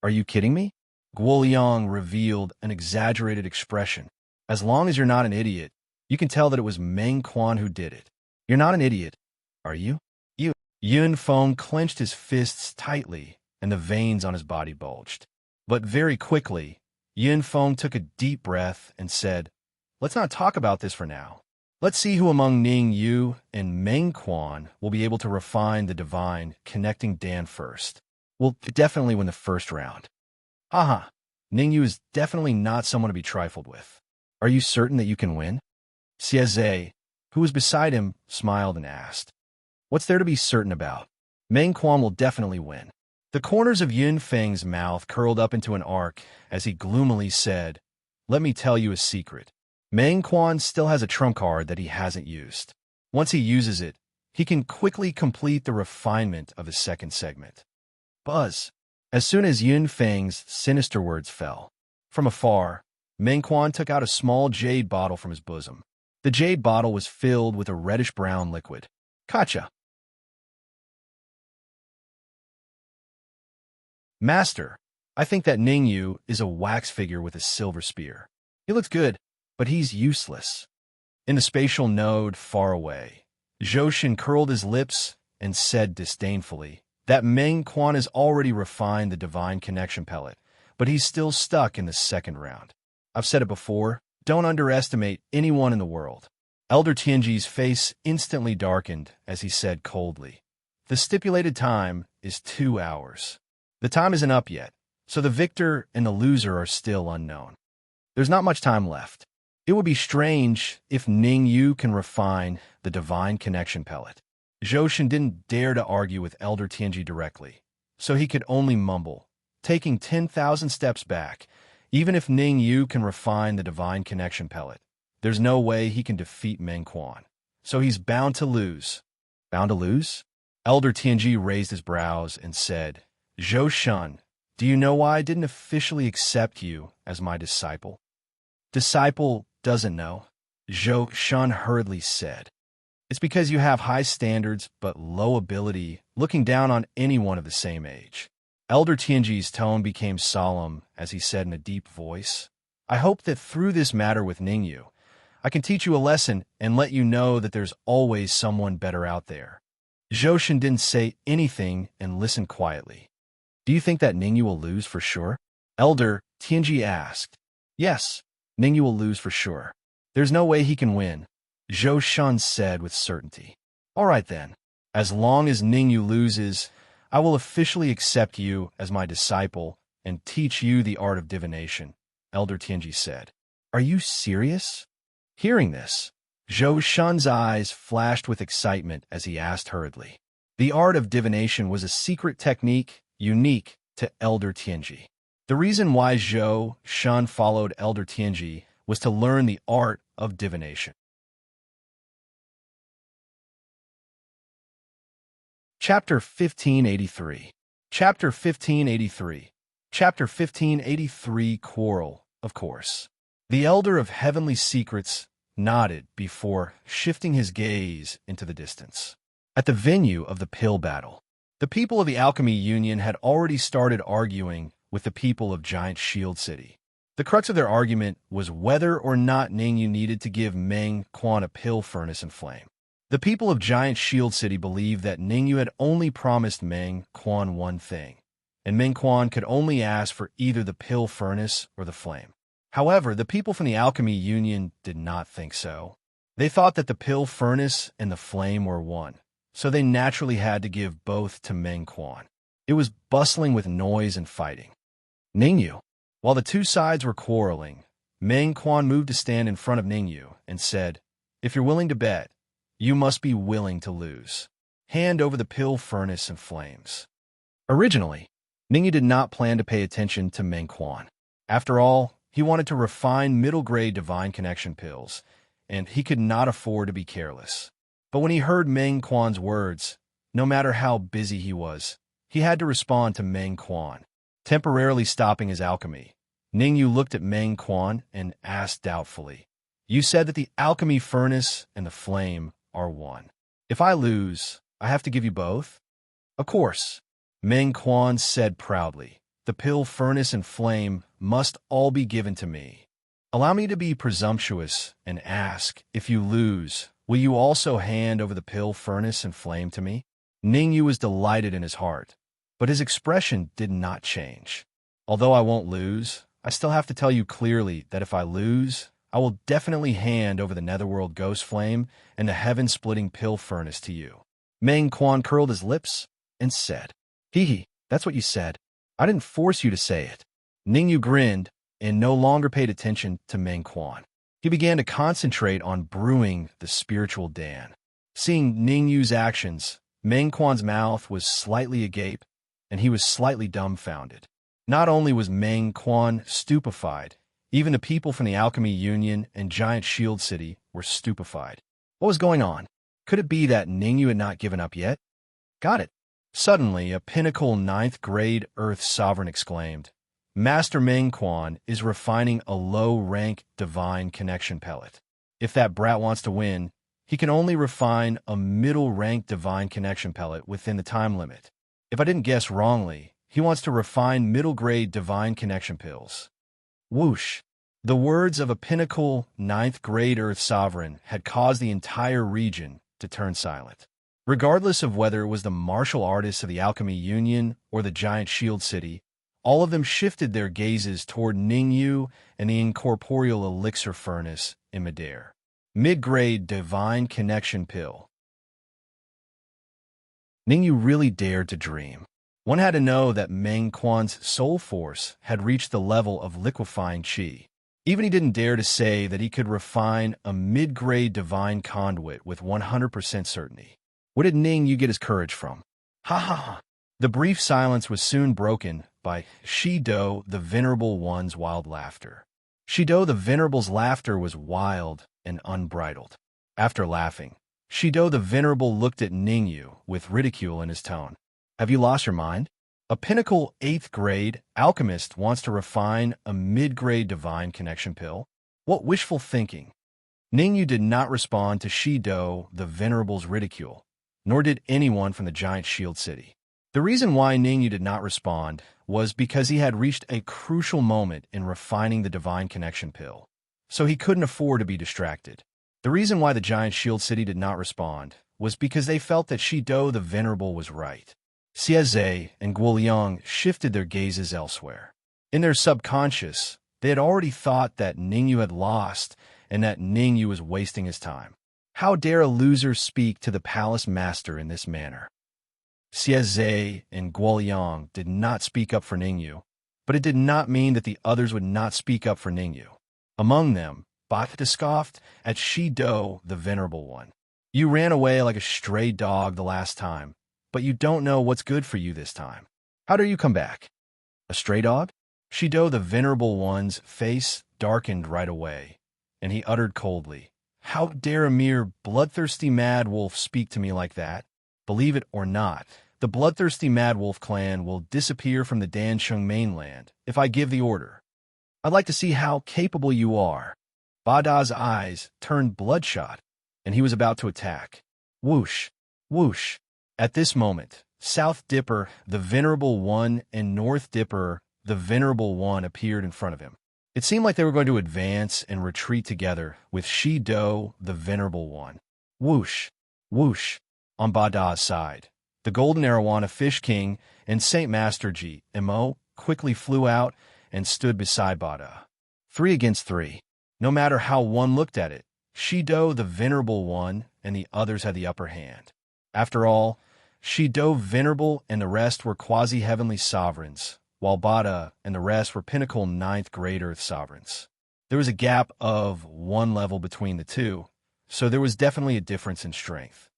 S1: Are you kidding me? Guoliang revealed an exaggerated expression. As long as you're not an idiot, you can tell that it was Meng Quan who did it. You're not an idiot, are you? Yun Feng clenched his fists tightly, and the veins on his body bulged. But very quickly, Yun Feng took a deep breath and said, let's not talk about this for now. Let's see who among Ning Yu and Meng Quan will be able to refine the divine connecting Dan first. We'll definitely win the first round. Haha, Ning Yu is definitely not someone to be trifled with. Are you certain that you can win? Xieze, who was beside him, smiled and asked. What's there to be certain about? Meng Quan will definitely win. The corners of Yun Feng's mouth curled up into an arc as he gloomily said, let me tell you a secret. Meng Quan still has a trump card that he hasn't used. Once he uses it, he can quickly complete the refinement of his second segment. Buzz. As soon as Yun Feng's sinister words fell, from afar, Meng Quan took out a small jade bottle from his bosom. The jade bottle was filled with a reddish-brown liquid. Kacha. Master, I think that Ningyu is a wax figure with a silver spear. He looks good, but he's useless. In the spatial node far away, Zhoshin curled his lips and said disdainfully that Meng Quan has already refined the divine connection pellet, but he's still stuck in the second round. I've said it before, don't underestimate anyone in the world. Elder Tianji's face instantly darkened as he said coldly, the stipulated time is 2 hours. The time isn't up yet, so the victor and the loser are still unknown. There's not much time left. It would be strange if Ning Yu can refine the divine connection pellet. Zhoshin didn't dare to argue with Elder Tianji directly, so he could only mumble, taking 10,000 steps back. Even if Ning Yu can refine the divine connection pellet, there's no way he can defeat Meng Quan, so he's bound to lose. Bound to lose? Elder Tianji raised his brows and said, Zhou Shun, do you know why I didn't officially accept you as my disciple? Disciple doesn't know, Zhou Shun hurriedly said. It's because you have high standards but low ability, looking down on anyone of the same age. Elder Tianji's tone became solemn as he said in a deep voice, I hope that through this matter with Ningyu, I can teach you a lesson and let you know that there's always someone better out there. Zhoshin didn't say anything and listened quietly. Do you think that Ningyu will lose for sure? Elder Tianji asked. Yes, Ningyu will lose for sure. There's no way he can win, Zhou Shun said with certainty. All right then, as long as Ningyu loses, I will officially accept you as my disciple and teach you the art of divination, Elder Tianji said. Are you serious? Hearing this, Zhou Shun's eyes flashed with excitement as he asked hurriedly. The art of divination was a secret technique unique to Elder Tianji. The reason why Zhou Shun followed Elder Tianji was to learn the art of divination. Chapter 1583. Chapter 1583. Chapter 1583 Quarrel, of course. The Elder of Heavenly Secrets nodded before shifting his gaze into the distance. At the venue of the pill battle, the people of the Alchemy Union had already started arguing with the people of Giant Shield City. The crux of their argument was whether or not Ningyu needed to give Meng Quan a pill furnace and flame. The people of Giant Shield City believed that Ningyu had only promised Meng Quan one thing, and Meng Quan could only ask for either the pill furnace or the flame. However, the people from the Alchemy Union did not think so. They thought that the pill furnace and the flame were one, so they naturally had to give both to Meng Quan. It was bustling with noise and fighting. Ningyu. While the two sides were quarreling, Meng Quan moved to stand in front of Ningyu and said, "If you're willing to bet, you must be willing to lose. Hand over the pill furnace and flames." Originally, Ningyu did not plan to pay attention to Meng Quan. After all, he wanted to refine middle-grade divine connection pills, and he could not afford to be careless. But when he heard Meng Quan's words, no matter how busy he was, he had to respond to Meng Quan. Temporarily stopping his alchemy, Ningyu looked at Meng Quan and asked doubtfully, "You said that the alchemy furnace and the flame are one. If I lose, I have to give you both?" "Of course," Meng Quan said proudly. "The pill furnace and flame must all be given to me. Allow me to be presumptuous and ask, if you lose, will you also hand over the pill furnace and flame to me?" Ningyu was delighted in his heart, but his expression did not change. "Although I won't lose, I still have to tell you clearly that if I lose, I will definitely hand over the Netherworld Ghost Flame and the Heaven-Splitting Pill Furnace to you." Meng Quan curled his lips and said, "Hee, that's what you said. I didn't force you to say it." Ningyu grinned and no longer paid attention to Meng Quan. He began to concentrate on brewing the spiritual Dan. Seeing Ningyu's actions, Meng Quan's mouth was slightly agape, and he was slightly dumbfounded. Not only was Meng Quan stupefied, even the people from the Alchemy Union and Giant Shield City were stupefied. What was going on? Could it be that Ningyu had not given up yet? Got it. Suddenly, a pinnacle 9th-grade Earth Sovereign exclaimed, "Master Meng Quan is refining a low-rank divine connection pellet. If that brat wants to win, he can only refine a middle-rank divine connection pellet within the time limit. If I didn't guess wrongly, he wants to refine middle-grade divine connection pills." Whoosh! The words of a pinnacle 9th-grade Earth Sovereign had caused the entire region to turn silent. Regardless of whether it was the martial artists of the Alchemy Union or the Giant Shield City, all of them shifted their gazes toward Ningyu and the incorporeal elixir furnace in midair. Mid-grade divine connection pill. Ningyu really dared to dream. One had to know that Meng Quan's soul force had reached the level of liquefying qi. Even he didn't dare to say that he could refine a mid-grade divine conduit with 100% certainty. Where did Ningyu get his courage from? Ha ha ha! The brief silence was soon broken by Shido the Venerable One's wild laughter. Shido the Venerable's laughter was wild and unbridled. After laughing, Shido the Venerable looked at Ningyu with ridicule in his tone. "Have you lost your mind? A pinnacle 8th-grade alchemist wants to refine a mid-grade divine connection pill? What wishful thinking!" Ningyu did not respond to Shido the Venerable's ridicule, nor did anyone from the Giant Shield City. The reason why Ningyu did not respond was because he had reached a crucial moment in refining the divine connection pill, so he couldn't afford to be distracted. The reason why the Giant Shield City did not respond was because they felt that Shido the Venerable was right. Xieze and Guoliang shifted their gazes elsewhere. In their subconscious, they had already thought that Ningyu had lost and that Ningyu was wasting his time. How dare a loser speak to the palace master in this manner? Xieze and Guoliang did not speak up for Ningyu, but it did not mean that the others would not speak up for Ningyu. Among them, Bata scoffed at Shido the Venerable One. "You ran away like a stray dog the last time, but you don't know what's good for you this time. How dare you come back? A stray dog?" Shido the Venerable One's face darkened right away, and he uttered coldly, "How dare a mere bloodthirsty mad wolf speak to me like that? Believe it or not, the bloodthirsty mad wolf clan will disappear from the Dansheng mainland if I give the order. I'd like to see how capable you are." Bada's eyes turned bloodshot, and he was about to attack. Whoosh! Whoosh! At this moment, South Dipper, the Venerable One, and North Dipper, the Venerable One, appeared in front of him. It seemed like they were going to advance and retreat together with Shido, the Venerable One. Whoosh! Whoosh! On Bada's side, the Golden Arowana Fish King and Saint Master G.M.O. quickly flew out and stood beside Bada. 3 against 3. No matter how one looked at it, Shido, the Venerable One, and the others had the upper hand. After all, Shido Venerable and the rest were quasi-heavenly sovereigns, while Bada and the rest were pinnacle ninth-grade Earth sovereigns. There was a gap of one level between the two, so there was definitely a difference in strength.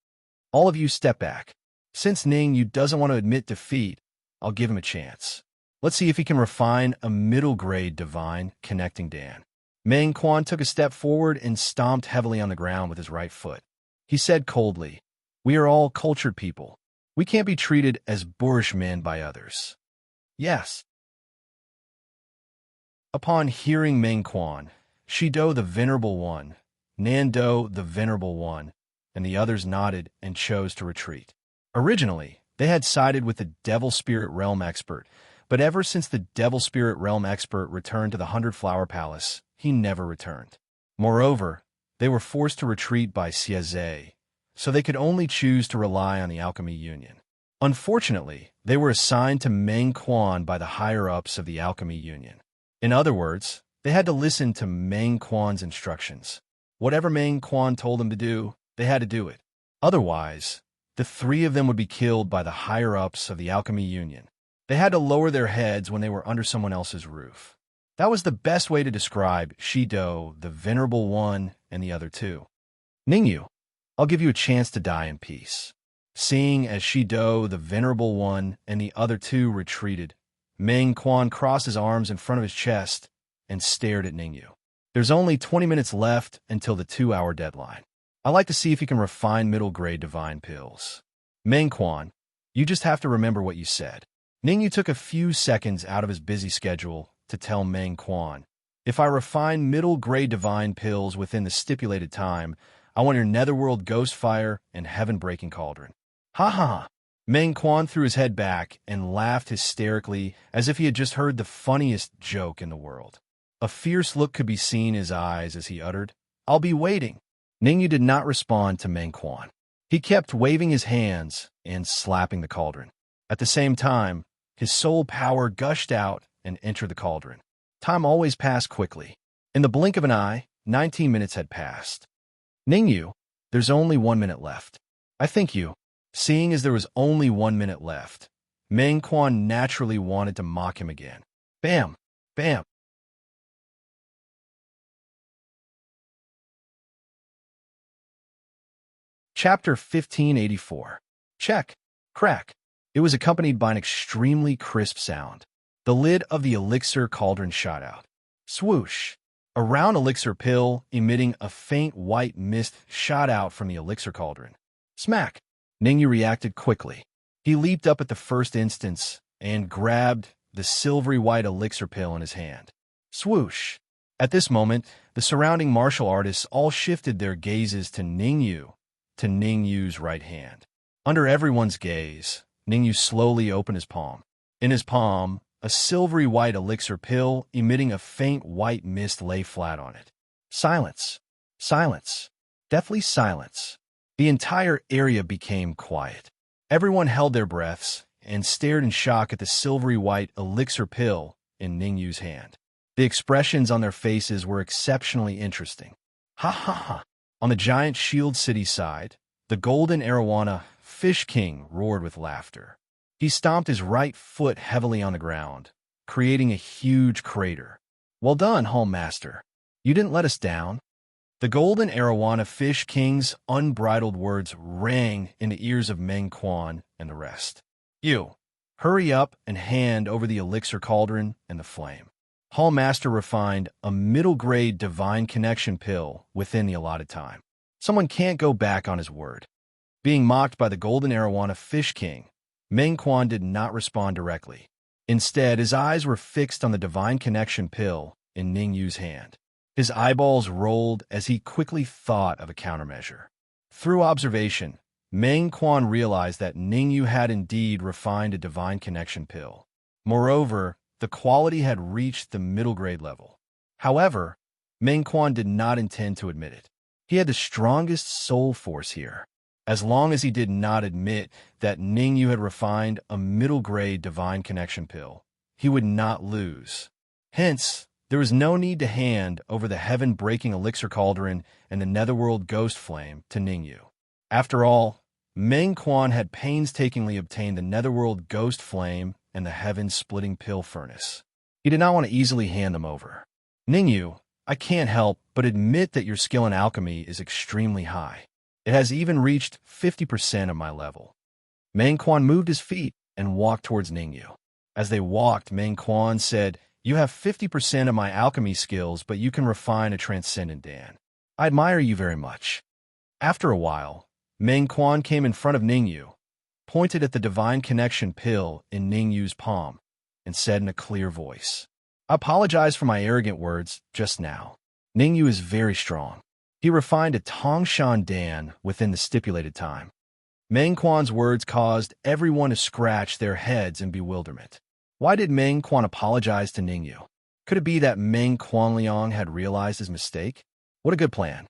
S1: All of you step back. Since Ningyu doesn't want to admit defeat, I'll give him a chance. Let's see if he can refine a middle-grade divine connecting Dan. Meng Quan took a step forward and stomped heavily on the ground with his right foot. He said coldly, "We are all cultured people. We can't be treated as boorish men by others." Yes. Upon hearing Meng Quan, Shido the Venerable One, Nando the Venerable One, and the others nodded and chose to retreat. Originally, they had sided with the Devil Spirit Realm expert, but ever since the Devil Spirit Realm expert returned to the 100-Flower Palace, he never returned. Moreover, they were forced to retreat by Sieze, so they could only choose to rely on the Alchemy Union. Unfortunately, they were assigned to Meng Quan by the higher-ups of the Alchemy Union. In other words, they had to listen to Meng Quan's instructions. Whatever Meng Quan told them to do, they had to do it. Otherwise, the three of them would be killed by the higher-ups of the Alchemy Union. They had to lower their heads when they were under someone else's roof. That was the best way to describe Shido, the Venerable One, and the other two. Ningyu, I'll give you a chance to die in peace. Seeing as Shido, the Venerable One, and the other two retreated, Meng Quan crossed his arms in front of his chest and stared at Ningyu. There's only 20 minutes left until the 2-hour deadline. I'd like to see if you can refine middle-grade divine pills. Meng Quan, you just have to remember what you said. Ningyu took a few seconds out of his busy schedule to tell Meng Quan, if I refine middle-grade divine pills within the stipulated time, I want your netherworld ghost fire and heaven-breaking cauldron. Ha ha ha. Meng Quan threw his head back and laughed hysterically as if he had just heard the funniest joke in the world. A fierce look could be seen in his eyes as he uttered, I'll be waiting. Ningyu did not respond to Meng Quan. He kept waving his hands and slapping the cauldron. At the same time, his soul power gushed out and entered the cauldron. Time always passed quickly. In the blink of an eye, 19 minutes had passed. Ningyu, there's only 1 minute left. I think you. Seeing as there was only 1 minute left, Meng Quan naturally wanted to mock him again. Bam! Bam! Chapter 1584. Check. Crack. It was accompanied by an extremely crisp sound. The lid of the elixir cauldron shot out. Swoosh. A round elixir pill, emitting a faint white mist, shot out from the elixir cauldron. Smack. Ningyu reacted quickly. He leaped up at the first instance and grabbed the silvery white elixir pill in his hand. Swoosh. At this moment, the surrounding martial artists all shifted their gazes to Ningyu's right hand. Under everyone's gaze, Ningyu slowly opened his palm. In his palm, a silvery white elixir pill emitting a faint white mist lay flat on it. Silence. Silence. Deathly silence. The entire area became quiet. Everyone held their breaths and stared in shock at the silvery white elixir pill in Ningyu's hand. The expressions on their faces were exceptionally interesting. Ha ha ha. On the giant shield city side, the golden arowana Fish King roared with laughter. He stomped his right foot heavily on the ground, creating a huge crater. Well done, Home Master. You didn't let us down. The golden arowana Fish King's unbridled words rang in the ears of Meng Quan and the rest. You, hurry up and hand over the elixir cauldron and the flame. Hall Master refined a middle-grade divine connection pill within the allotted time. Someone can't go back on his word. Being mocked by the golden arowana Fish King, Meng Quan did not respond directly. Instead, his eyes were fixed on the divine connection pill in Ningyu's hand. His eyeballs rolled as he quickly thought of a countermeasure. Through observation, Meng Quan realized that Ningyu had indeed refined a divine connection pill. Moreover, the quality had reached the middle grade level. However, Meng Quan did not intend to admit it. He had the strongest soul force here. As long as he did not admit that Ningyu had refined a middle grade divine connection pill, he would not lose. Hence, There was no need to hand over the heaven-breaking elixir cauldron and the netherworld ghost flame to Ningyu. After all, Meng Quan had painstakingly obtained the netherworld ghost flame and the heaven-splitting pill furnace. He did not want to easily hand them over. Ningyu, I can't help but admit that your skill in alchemy is extremely high. It has even reached 50% of my level. Meng Quan moved his feet and walked towards Ningyu. As they walked, Meng Quan said, "You have 50% of my alchemy skills, but you can refine a transcendent Dan. I admire you very much." After a while, Meng Quan came in front of Ningyu, pointed at the divine connection pill in Ningyu's palm, and said in a clear voice, "I apologize for my arrogant words just now. Ningyu is very strong. He refined a Tongshan Dan within the stipulated time." Meng Quan's words caused everyone to scratch their heads in bewilderment. Why did Meng Quan apologize to Ningyu? Could it be that Meng Quanliang had realized his mistake? What a good plan.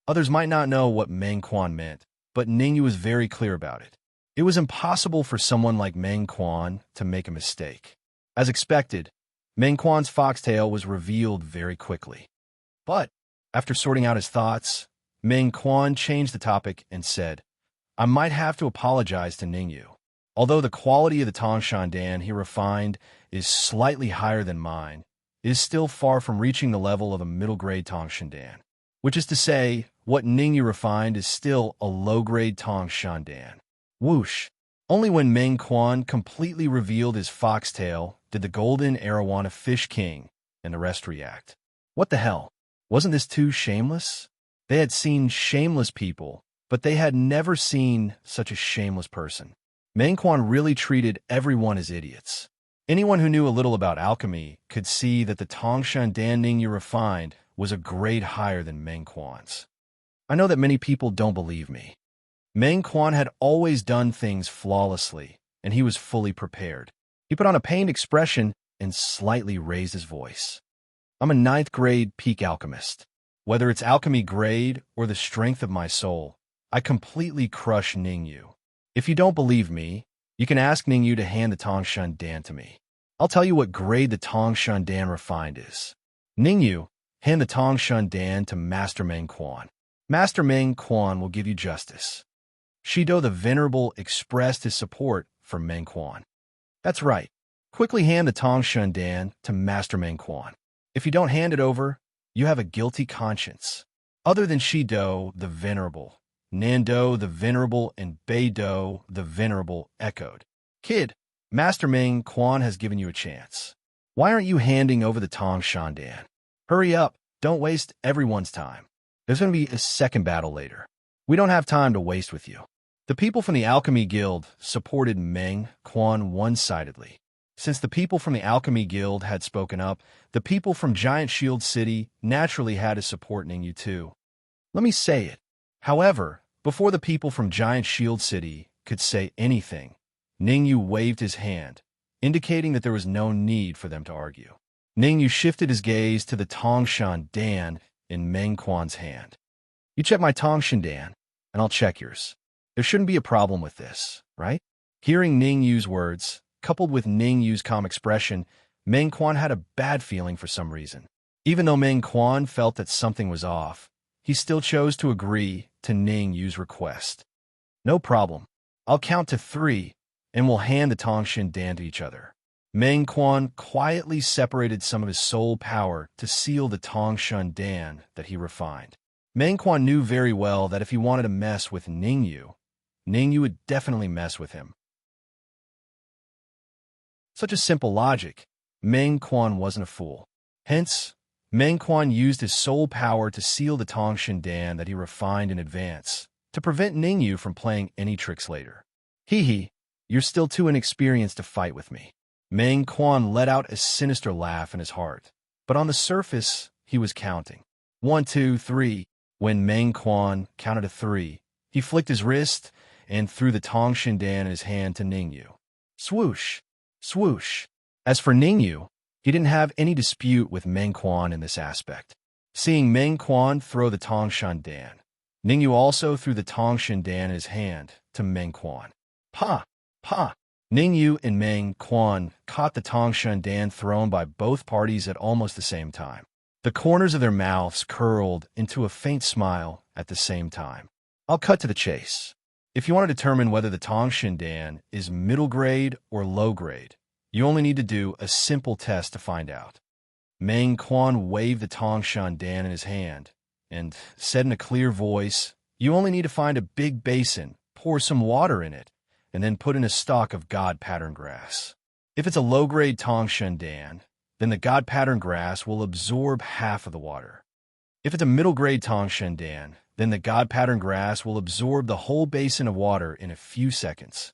S1: Others might not know what Meng Quan meant, but Ningyu was very clear about it. It was impossible for someone like Meng Quan to make a mistake. As expected, Meng Quan's foxtail was revealed very quickly. But, after sorting out his thoughts, Meng Quan changed the topic and said, "I might have to apologize to Ningyu. Although the quality of the Tongshan Dan he refined is slightly higher than mine, it is still far from reaching the level of a middle-grade Tongshan Dan. Which is to say, what Ningyu refined is still a low-grade Tongshan Dan." Whoosh! Only when Meng Quan completely revealed his foxtail did the golden Arowana Fish King and the rest react. What the hell? Wasn't this too shameless? They had seen shameless people, but they had never seen such a shameless person. Meng Quan really treated everyone as idiots. Anyone who knew a little about alchemy could see that the Tongshan Dan Ningyu refined was a grade higher than Meng Quan's. I know that many people don't believe me. Meng Quan had always done things flawlessly, and he was fully prepared. He put on a pained expression and slightly raised his voice. "I'm a 9th grade peak alchemist. Whether it's alchemy grade or the strength of my soul, I completely crush Ningyu. If you don't believe me, you can ask Ningyu to hand the Tongshan Dan to me. I'll tell you what grade the Tongshan Dan refined is. Ningyu, hand the Tongshan Dan to Master Meng Quan. Master Meng Quan will give you justice." Shido the Venerable expressed his support for Meng Quan. "That's right. Quickly hand the Tongshan Dan to Master Meng Quan. If you don't hand it over, you have a guilty conscience." Other than Shido the Venerable, Nando the Venerable and Beido the Venerable echoed. "Kid, Master Meng Quan has given you a chance. Why aren't you handing over the Tongshan Dan? Hurry up, don't waste everyone's time. There's going to be a second battle later. We don't have time to waste with you." The people from the Alchemy Guild supported Meng Quan one-sidedly. Since the people from the Alchemy Guild had spoken up, the people from Giant Shield City naturally had to support Ningyu too. Let me say it. However, before the people from Giant Shield City could say anything, Ningyu waved his hand, indicating that there was no need for them to argue. Ningyu shifted his gaze to the Tongshan Dan in Meng Quan's hand. "You check my Tongshan Dan, and I'll check yours. There shouldn't be a problem with this, right?" Hearing Ningyu's words, coupled with Ningyu's calm expression, Meng Quan had a bad feeling for some reason. Even though Meng Quan felt that something was off, he still chose to agree to Ningyu's request. "No problem. I'll count to 3, and we'll hand the Tongshan Dan to each other." Meng Quan quietly separated some of his soul power to seal the Tongshan Dan that he refined. Meng Quan knew very well that if he wanted to mess with Ningyu, Ningyu would definitely mess with him. Such a simple logic, Meng Quan wasn't a fool. Hence, Meng Quan used his soul power to seal the Tongshan Dan that he refined in advance, to prevent Ningyu from playing any tricks later. "Hee, you're still too inexperienced to fight with me." Meng Quan let out a sinister laugh in his heart, but on the surface, he was counting. 1, 2, 3. When Meng Quan counted to 3, he flicked his wrist and threw the Tongshan Dan in his hand to Ningyu. Swoosh! Swoosh! As for Ningyu, he didn't have any dispute with Meng Quan in this aspect. Seeing Meng Quan throw the Tongshan Dan, Ningyu also threw the Tongshan Dan in his hand to Meng Quan. "Pa! Pa!" Ningyu and Meng Quan caught the Tongshan Dan thrown by both parties at almost the same time. The corners of their mouths curled into a faint smile at the same time. I'll cut to the chase. If you want to determine whether the Tongshan Dan is middle grade or low grade, you only need to do a simple test to find out. Meng Quan waved the Tongshan Dan in his hand and said in a clear voice, "You only need to find a big basin, pour some water in it, and then put in a stalk of god pattern grass. If it's a low-grade Tongshan Dan, then the god pattern grass will absorb half of the water. If it's a middle-grade Tongshan Dan, then the god pattern grass will absorb the whole basin of water in a few seconds."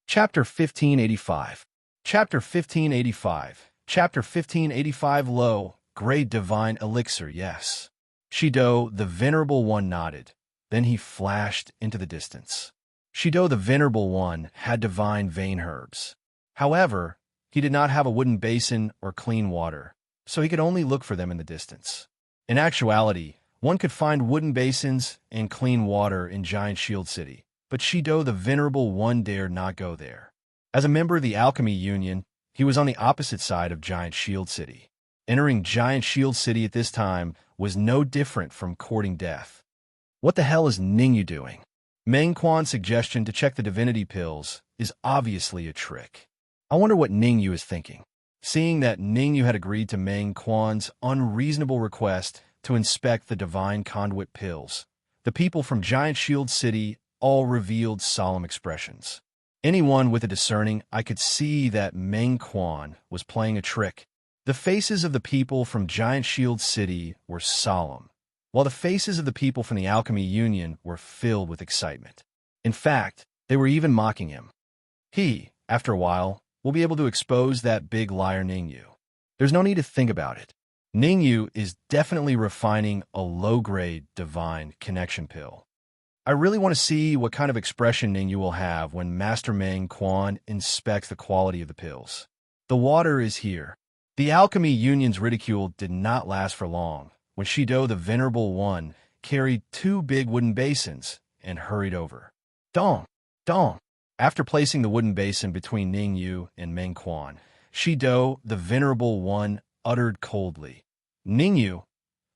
S1: Chapter 1585. Chapter 1585. Chapter 1585. Low grade divine elixir, yes. Shido, the Venerable One, nodded. Then he flashed into the distance. Shido, the Venerable One, had divine vein herbs. However, he did not have a wooden basin or clean water, so he could only look for them in the distance. In actuality, one could find wooden basins and clean water in Giant Shield City, but Shido, the Venerable One, dared not go there. As a member of the Alchemy Union, he was on the opposite side of Giant Shield City. Entering Giant Shield City at this time was no different from courting death. What the hell is Ningyu doing? Meng Quan's suggestion to check the divinity pills is obviously a trick. I wonder what Ningyu is thinking. Seeing that Ningyu had agreed to Meng Quan's unreasonable request to inspect the divine conduit pills, the people from Giant Shield City all revealed solemn expressions. Anyone with a discerning eye could see that Meng Quan was playing a trick. The faces of the people from Giant Shield City were solemn, while the faces of the people from the Alchemy Union were filled with excitement. In fact, they were even mocking him. He, after a while, will be able to expose that big liar Ningyu. There's no need to think about it. Ningyu is definitely refining a low-grade divine connection pill. I really want to see what kind of expression Ningyu will have when Master Meng Quan inspects the quality of the pills. The water is here. The Alchemy Union's ridicule did not last for long when Shido, the Venerable One, carried 2 big wooden basins and hurried over. Dong! Dong! After placing the wooden basin between Ningyu and Meng Quan, Shido, the Venerable One, uttered coldly, "Ningyu,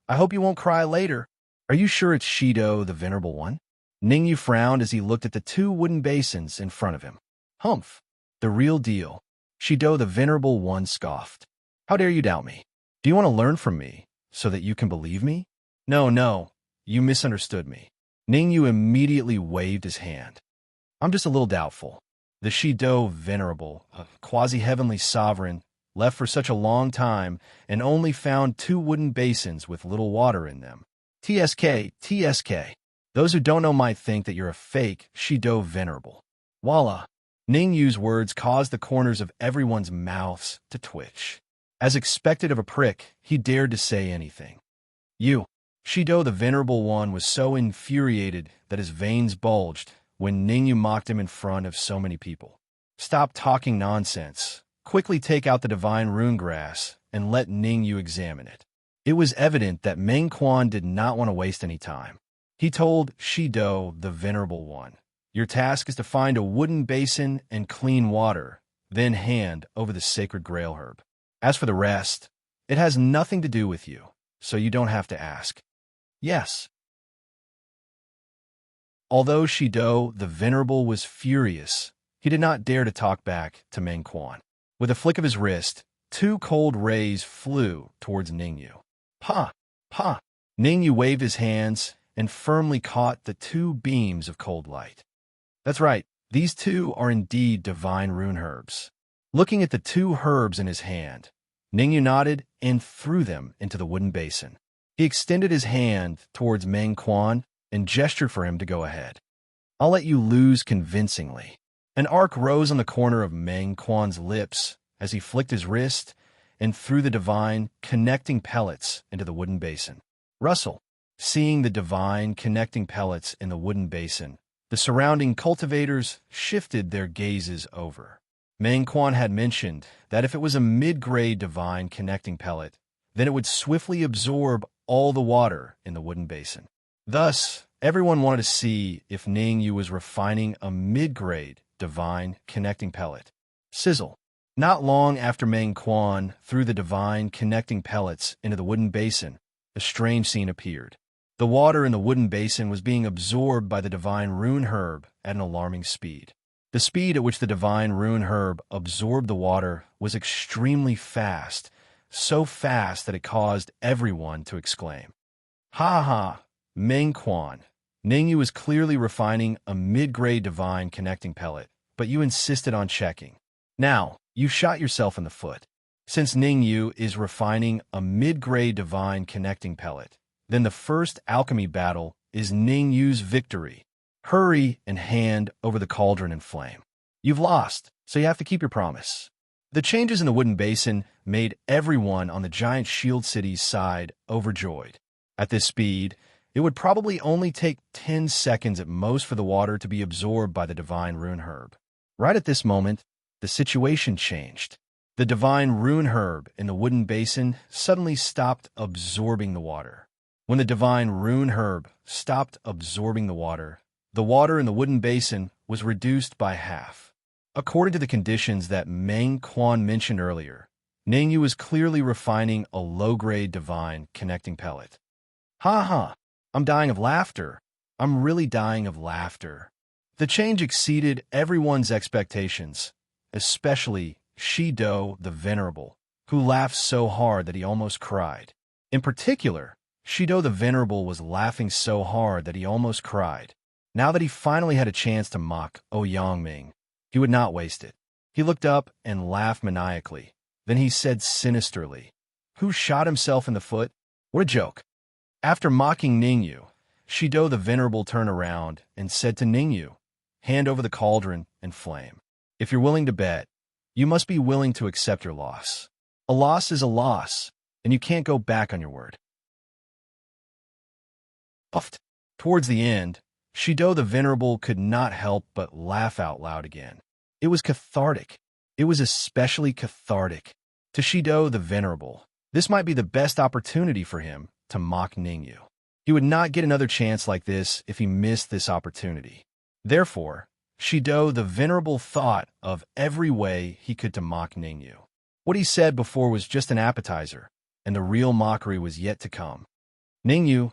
S1: I hope you won't cry later." "Are you sure it's Shido, the Venerable One?" Ningyu frowned as he looked at the 2 wooden basins in front of him. "Humph! The real deal." Shido, the Venerable One, scoffed. "How dare you doubt me? Do you want to learn from me so that you can believe me?" No, you misunderstood me." Ningyu immediately waved his hand. "I'm just a little doubtful. The Shido Venerable, a quasi-heavenly sovereign, left for such a long time and only found 2 wooden basins with little water in them. TSK. Those who don't know might think that you're a fake Shido Venerable." Voila! Ningyu's words caused the corners of everyone's mouths to twitch. As expected of a prick, he dared to say anything. "You." Shido, the Venerable One, was so infuriated that his veins bulged when Ningyu mocked him in front of so many people. "Stop talking nonsense. Quickly take out the divine rune grass and let Ningyu examine it." It was evident that Meng Quan did not want to waste any time. He told Shido, the Venerable One, "Your task is to find a wooden basin and clean water, then hand over the sacred grail herb. As for the rest, it has nothing to do with you, so you don't have to ask." "Yes." Although Shido, the Venerable, was furious, he did not dare to talk back to Meng Quan. With a flick of his wrist, 2 cold rays flew towards Ningyu. "Pa! Pa!" Ningyu waved his hands and firmly caught the 2 beams of cold light. "That's right, these 2 are indeed divine rune herbs." Looking at the 2 herbs in his hand, Ningyu nodded and threw them into the wooden basin. He extended his hand towards Meng Quan and gestured for him to go ahead. "I'll let you lose convincingly." An arc rose on the corner of Meng Quan's lips as he flicked his wrist and threw the divine connecting pellets into the wooden basin. Rustle. Seeing the divine connecting pellets in the wooden basin, the surrounding cultivators shifted their gazes over. Meng Quan had mentioned that if it was a mid-grade divine connecting pellet, then it would swiftly absorb all the water in the wooden basin. Thus, Everyone wanted to see if Ning Yu was refining a mid-grade divine connecting pellet. Sizzle. Not long after Meng Quan threw the divine connecting pellets into the wooden basin, a strange scene appeared. The water in the wooden basin was being absorbed by the divine rune herb at an alarming speed. The speed at which the divine rune herb absorbed the water was extremely fast, so fast that it caused everyone to exclaim, "Ha ha, Meng Quan! Ningyu was clearly refining a mid-grade divine connecting pellet, but you insisted on checking. Now, you shot yourself in the foot. Since Ningyu is refining a mid-grade divine connecting pellet, then the first alchemy battle is Ningyu's victory. Hurry and hand over the cauldron and flame. You've lost, so you have to keep your promise." The changes in the wooden basin made everyone on the giant shield city's side overjoyed. At this speed, it would probably only take 10 seconds at most for the water to be absorbed by the divine rune herb. Right at this moment, the situation changed. The divine rune herb in the wooden basin suddenly stopped absorbing the water. When the divine rune herb stopped absorbing the water in the wooden basin was reduced by half. According to the conditions that Meng Quan mentioned earlier, Ningyu was clearly refining a low-grade divine connecting pellet. Ha ha, I'm dying of laughter. I'm really dying of laughter. The change exceeded everyone's expectations, especially Shido the Venerable, who laughed so hard that he almost cried. In particular, Shido the Venerable was laughing so hard that he almost cried. Now that he finally had a chance to mock Yangming, he would not waste it. He looked up and laughed maniacally. Then he said sinisterly, "Who shot himself in the foot? What a joke." After mocking Ningyu, Shido the Venerable turned around and said to Ningyu, "Hand over the cauldron and flame. If you're willing to bet, you must be willing to accept your loss. A loss is a loss, and you can't go back on your word." Puffed. Towards the end, Shido the Venerable could not help but laugh out loud again. It was cathartic. It was especially cathartic. To Shido the Venerable, this might be the best opportunity for him to mock Ningyu. He would not get another chance like this if he missed this opportunity. Therefore, Shido the Venerable thought of every way he could to mock Ningyu. What he said before was just an appetizer, and the real mockery was yet to come. "Ningyu,"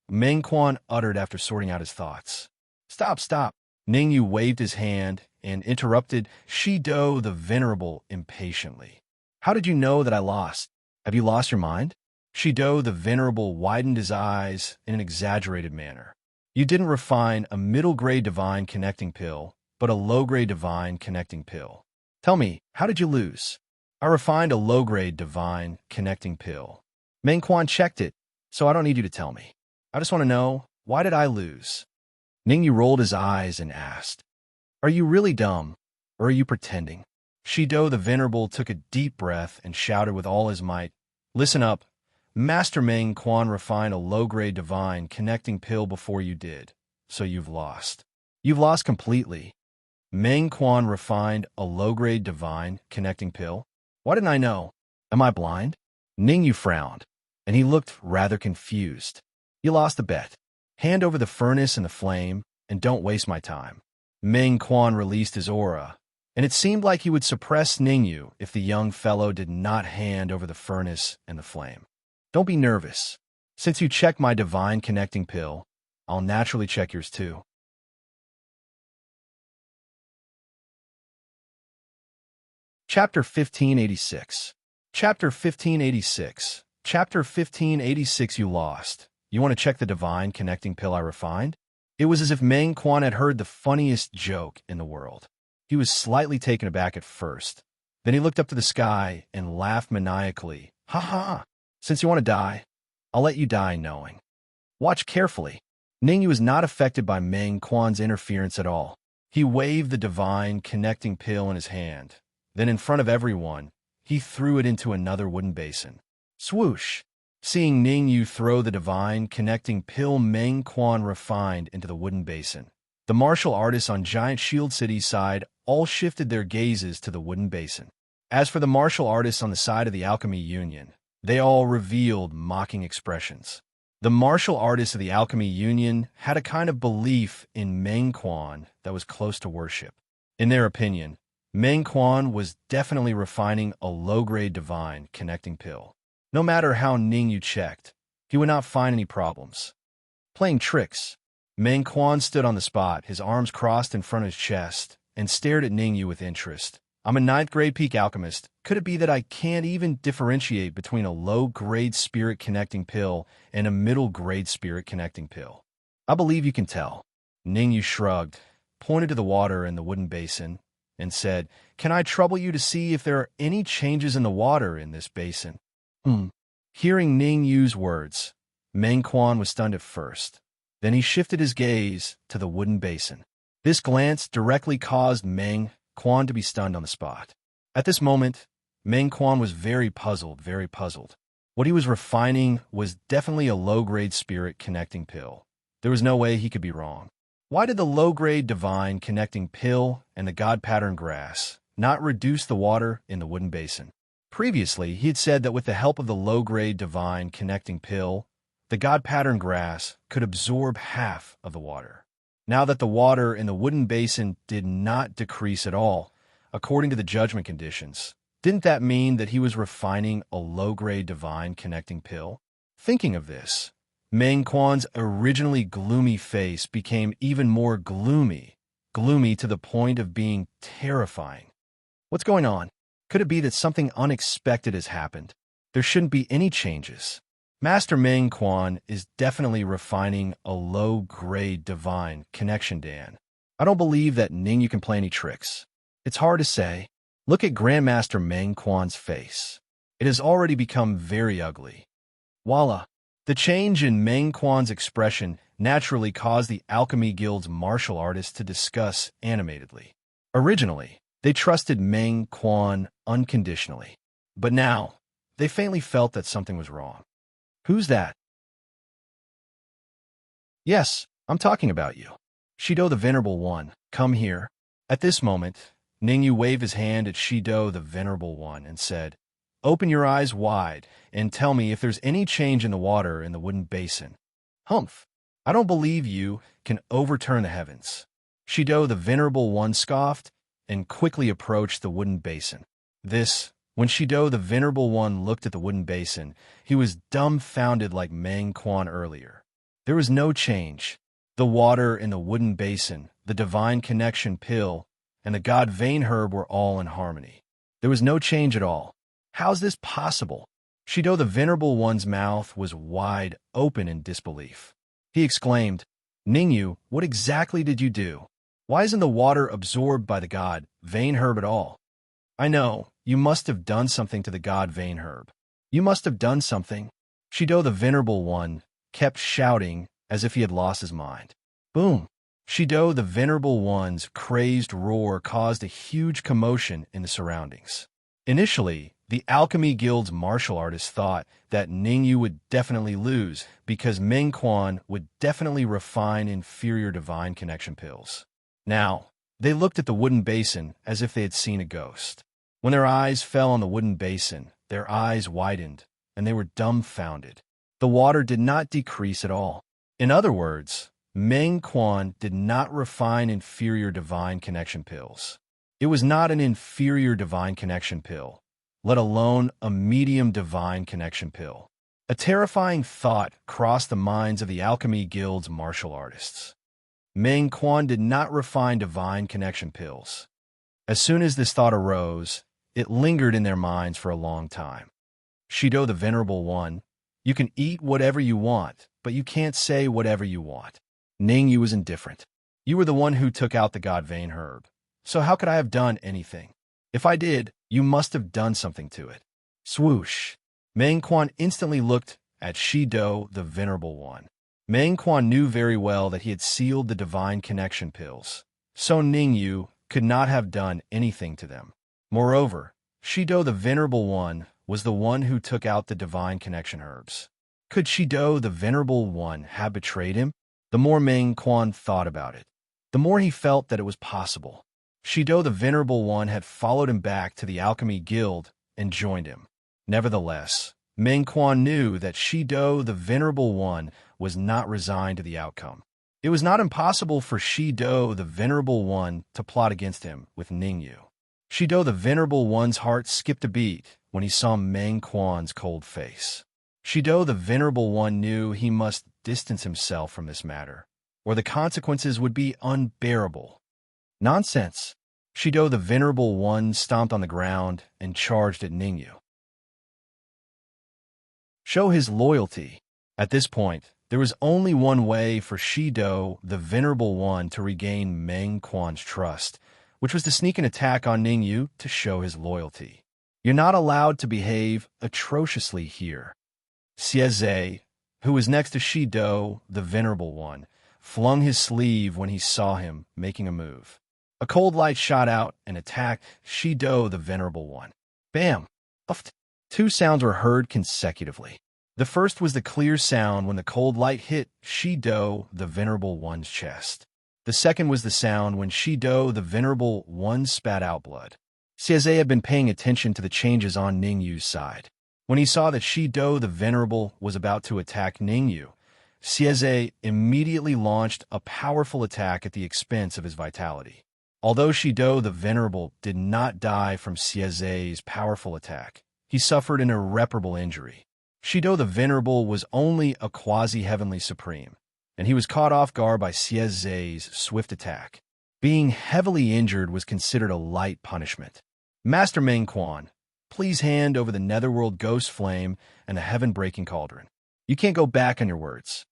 S1: Meng Quan uttered after sorting out his thoughts. "Stop, stop." Ningyu waved his hand and interrupted Shido the Venerable impatiently. "How did you know that I lost? Have you lost your mind?" Shido the Venerable widened his eyes in an exaggerated manner. "You didn't refine a middle-grade divine connecting pill, but a low-grade divine connecting pill. Tell me, how did you lose?" "I refined a low-grade divine connecting pill." Meng Quan checked it, so I don't need you to tell me. I just want to know, why did I lose? Ningyu rolled his eyes and asked, "Are you really dumb, or are you pretending?" Shido the Venerable took a deep breath and shouted with all his might, "Listen up. Master Meng Quan refined a low-grade divine connecting pill before you did, so you've lost. You've lost completely." Meng Quan refined a low-grade divine connecting pill? Why didn't I know? Am I blind? Ningyu frowned, and he looked rather confused. "You lost the bet. Hand over the furnace and the flame, and don't waste my time." Meng Quan released his aura, and it seemed like he would suppress Ningyu if the young fellow did not hand over the furnace and the flame. "Don't be nervous. Since you checked my divine connecting pill, I'll naturally check yours too." Chapter 1586. Chapter 1586. Chapter 1586. You lost. You want to check the divine connecting pill I refined? It was as if Meng Quan had heard the funniest joke in the world. He was slightly taken aback at first. Then he looked up to the sky and laughed maniacally. "Ha ha! Since you want to die, I'll let you die knowing. Watch carefully." Ningyu was not affected by Meng Quan's interference at all. He waved the divine connecting pill in his hand. Then in front of everyone, he threw it into another wooden basin. Swoosh! Seeing Ningyu throw the divine connecting pill Meng Quan refined into the wooden basin, the martial artists on Giant Shield City's side all shifted their gazes to the wooden basin. As for the martial artists on the side of the Alchemy Union, they all revealed mocking expressions. The martial artists of the Alchemy Union had a kind of belief in Meng Quan that was close to worship. In their opinion, Meng Quan was definitely refining a low-grade divine connecting pill. No matter how Ningyu checked, he would not find any problems. Playing tricks. Meng Quan stood on the spot, his arms crossed in front of his chest, and stared at Ningyu with interest. I'm a ninth-grade peak alchemist. Could it be that I can't even differentiate between a low-grade spirit-connecting pill and a middle-grade spirit-connecting pill? I believe you can tell. Ningyu shrugged, pointed to the water in the wooden basin, and said, "Can I trouble you to see if there are any changes in the water in this basin?" Hearing Ningyu's words, Meng Quan was stunned at first. Then he shifted his gaze to the wooden basin. This glance directly caused Meng Quan to be stunned on the spot. At this moment, Meng Quan was very puzzled. What he was refining was definitely a low-grade spirit connecting pill. There was no way he could be wrong. Why did the low-grade divine connecting pill and the god pattern grass not reduce the water in the wooden basin? Previously, he had said that with the help of the low-grade divine connecting pill, the god pattern grass could absorb half of the water. Now that the water in the wooden basin did not decrease at all, according to the judgment conditions, didn't that mean that he was refining a low-grade divine connecting pill? Thinking of this, Meng Quan's originally gloomy face became even more gloomy to the point of being terrifying. What's going on? Could it be that something unexpected has happened? There shouldn't be any changes. Master Meng Quan is definitely refining a low-grade divine connection, Dan. I don't believe that Ningyu can play any tricks. It's hard to say. Look at Grandmaster Meng Quan's face. It has already become very ugly. Voila! The change in Meng Quan's expression naturally caused the Alchemy Guild's martial artists to discuss animatedly. Originally, they trusted Meng Quan unconditionally. But now, they faintly felt that something was wrong. Who's that? Yes, I'm talking about you. Shido the Venerable One, come here. At this moment, Ningyu waved his hand at Shido the Venerable One and said, "Open your eyes wide and tell me if there's any change in the water in the wooden basin." Humph! I don't believe you can overturn the heavens. Shido the Venerable One scoffed and quickly approached the wooden basin. When Shido the Venerable One looked at the wooden basin, he was dumbfounded like Meng Quan earlier. There was no change. The water in the wooden basin, the divine connection pill, and the god vein herb were all in harmony. There was no change at all. How's this possible? Shido the Venerable One's mouth was wide open in disbelief. He exclaimed, "Ningyu, what exactly did you do? Why isn't the water absorbed by the god vein herb at all?" "I know, you must have done something to the god vein herb. You must have done something." Shido the Venerable One kept shouting as if he had lost his mind. Boom! Shido the Venerable One's crazed roar caused a huge commotion in the surroundings. Initially, the Alchemy Guild's martial artists thought that Ningyu would definitely lose because Meng Quan would definitely refine inferior divine connection pills. Now, they looked at the wooden basin as if they had seen a ghost. When their eyes fell on the wooden basin, their eyes widened, and they were dumbfounded. The water did not decrease at all. In other words, Meng Quan did not refine inferior divine connection pills. It was not an inferior divine connection pill, let alone a medium divine connection pill. A terrifying thought crossed the minds of the Alchemy Guild's martial artists. Meng Quan did not refine divine connection pills. As soon as this thought arose, it lingered in their minds for a long time. Shido the Venerable One, you can eat whatever you want, but you can't say whatever you want. Ningyu was indifferent. You were the one who took out the god vein herb. So how could I have done anything? If I did, you must have done something to it. Swoosh! Meng Quan instantly looked at Shido the Venerable One. Meng Quan knew very well that he had sealed the divine connection pills, so Ningyu could not have done anything to them. Moreover, Shido the Venerable One was the one who took out the divine connection herbs. Could Shido the Venerable One have betrayed him? The more Meng Quan thought about it, the more he felt that it was possible. Shido the Venerable One had followed him back to the Alchemy Guild and joined him. Nevertheless, Meng Quan knew that Shido, the Venerable One, was not resigned to the outcome. It was not impossible for Shido, the Venerable One, to plot against him with Ningyu. Shido, the Venerable One's heart skipped a beat when he saw Meng Quan's cold face. Shido, the Venerable One, knew he must distance himself from this matter, or the consequences would be unbearable. Nonsense! Shido, the Venerable One, stomped on the ground and charged at Ningyu. Show his loyalty. At this point, there was only one way for Shido, the Venerable One, to regain Meng Quan's trust, which was to sneak an attack on Ningyu to show his loyalty. You're not allowed to behave atrociously here. Xieze, who was next to Shido, the Venerable One, flung his sleeve when he saw him making a move. A cold light shot out and attacked Shido, the Venerable One. Bam! Uft. Two sounds were heard consecutively. The first was the clear sound when the cold light hit Shido, the Venerable One's chest. The second was the sound when Shido, the Venerable One, spat out blood. Xieze had been paying attention to the changes on Ningyu's side. When he saw that Shido, the Venerable, was about to attack Ningyu, Xieze immediately launched a powerful attack at the expense of his vitality. Although Shido, the Venerable, did not die from Xieze's powerful attack, he suffered an irreparable injury. Shido, the Venerable, was only a quasi-heavenly supreme, and he was caught off guard by Xieze's swift attack. Being heavily injured was considered a light punishment. Master Meng Quan, please hand over the Netherworld Ghost Flame and the Heaven-Breaking Cauldron. You can't go back on your words.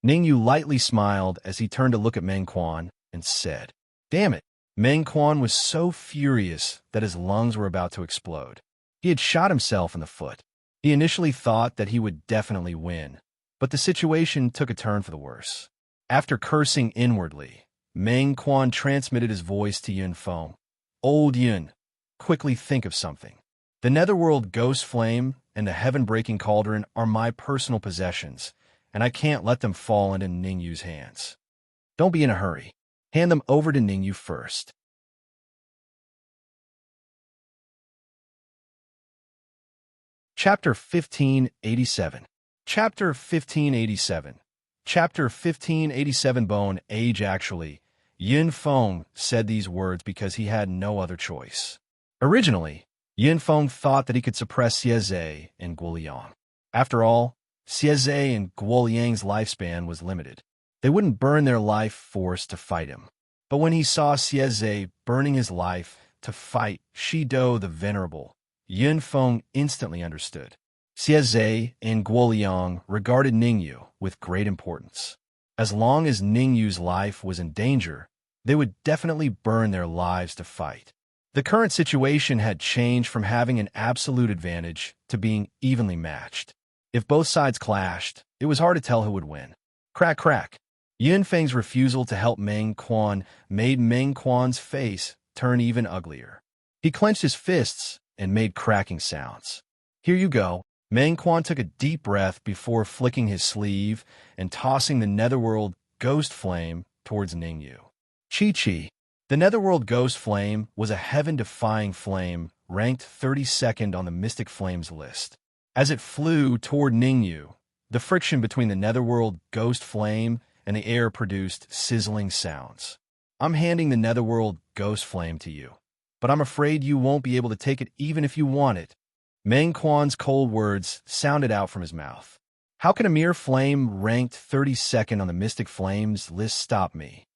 S1: Ningyu lightly smiled as he turned to look at Meng Quan and said, "Damn it." Meng Quan was so furious that his lungs were about to explode. He had shot himself in the foot. He initially thought that he would definitely win, but the situation took a turn for the worse. After cursing inwardly, Meng Quan transmitted his voice to Yun Feng. "Old Yun, quickly think of something. The Netherworld Ghost Flame and the Heaven-Breaking Cauldron are my personal possessions, and I can't let them fall into Ningyu's hands. Don't be in a hurry. Hand them over to Ningyu first." Chapter 1587. Chapter 1587. Chapter 1587. Bone Age. Actually, Yun Feng said these words because he had no other choice. Originally, Yun Feng thought that he could suppress Xieze and Guoliang. After all, Xieze and Guoliang's lifespan was limited. They wouldn't burn their life force to fight him. But when he saw Xieze burning his life to fight Shido the Venerable, Yun Feng instantly understood. Xieze and Guoliang regarded Ningyu with great importance. As long as Ningyu's life was in danger, they would definitely burn their lives to fight. The current situation had changed from having an absolute advantage to being evenly matched. If both sides clashed, it was hard to tell who would win. Crack, crack. Yun Feng's refusal to help Meng Quan made Meng Quan's face turn even uglier. He clenched his fists and made cracking sounds. "Here you go." Meng Quan took a deep breath before flicking his sleeve and tossing the Netherworld Ghost Flame towards Ningyu. Chi-Chi. The Netherworld Ghost Flame was a heaven-defying flame ranked 32nd on the Mystic Flames list. As it flew toward Ningyu, the friction between the Netherworld Ghost Flame and the air produced sizzling sounds. "I'm handing the Netherworld Ghost Flame to you, but I'm afraid you won't be able to take it even if you want it." Meng Quan's cold words sounded out from his mouth. "How can a mere flame ranked 32nd on the Mystic Flames list stop me?"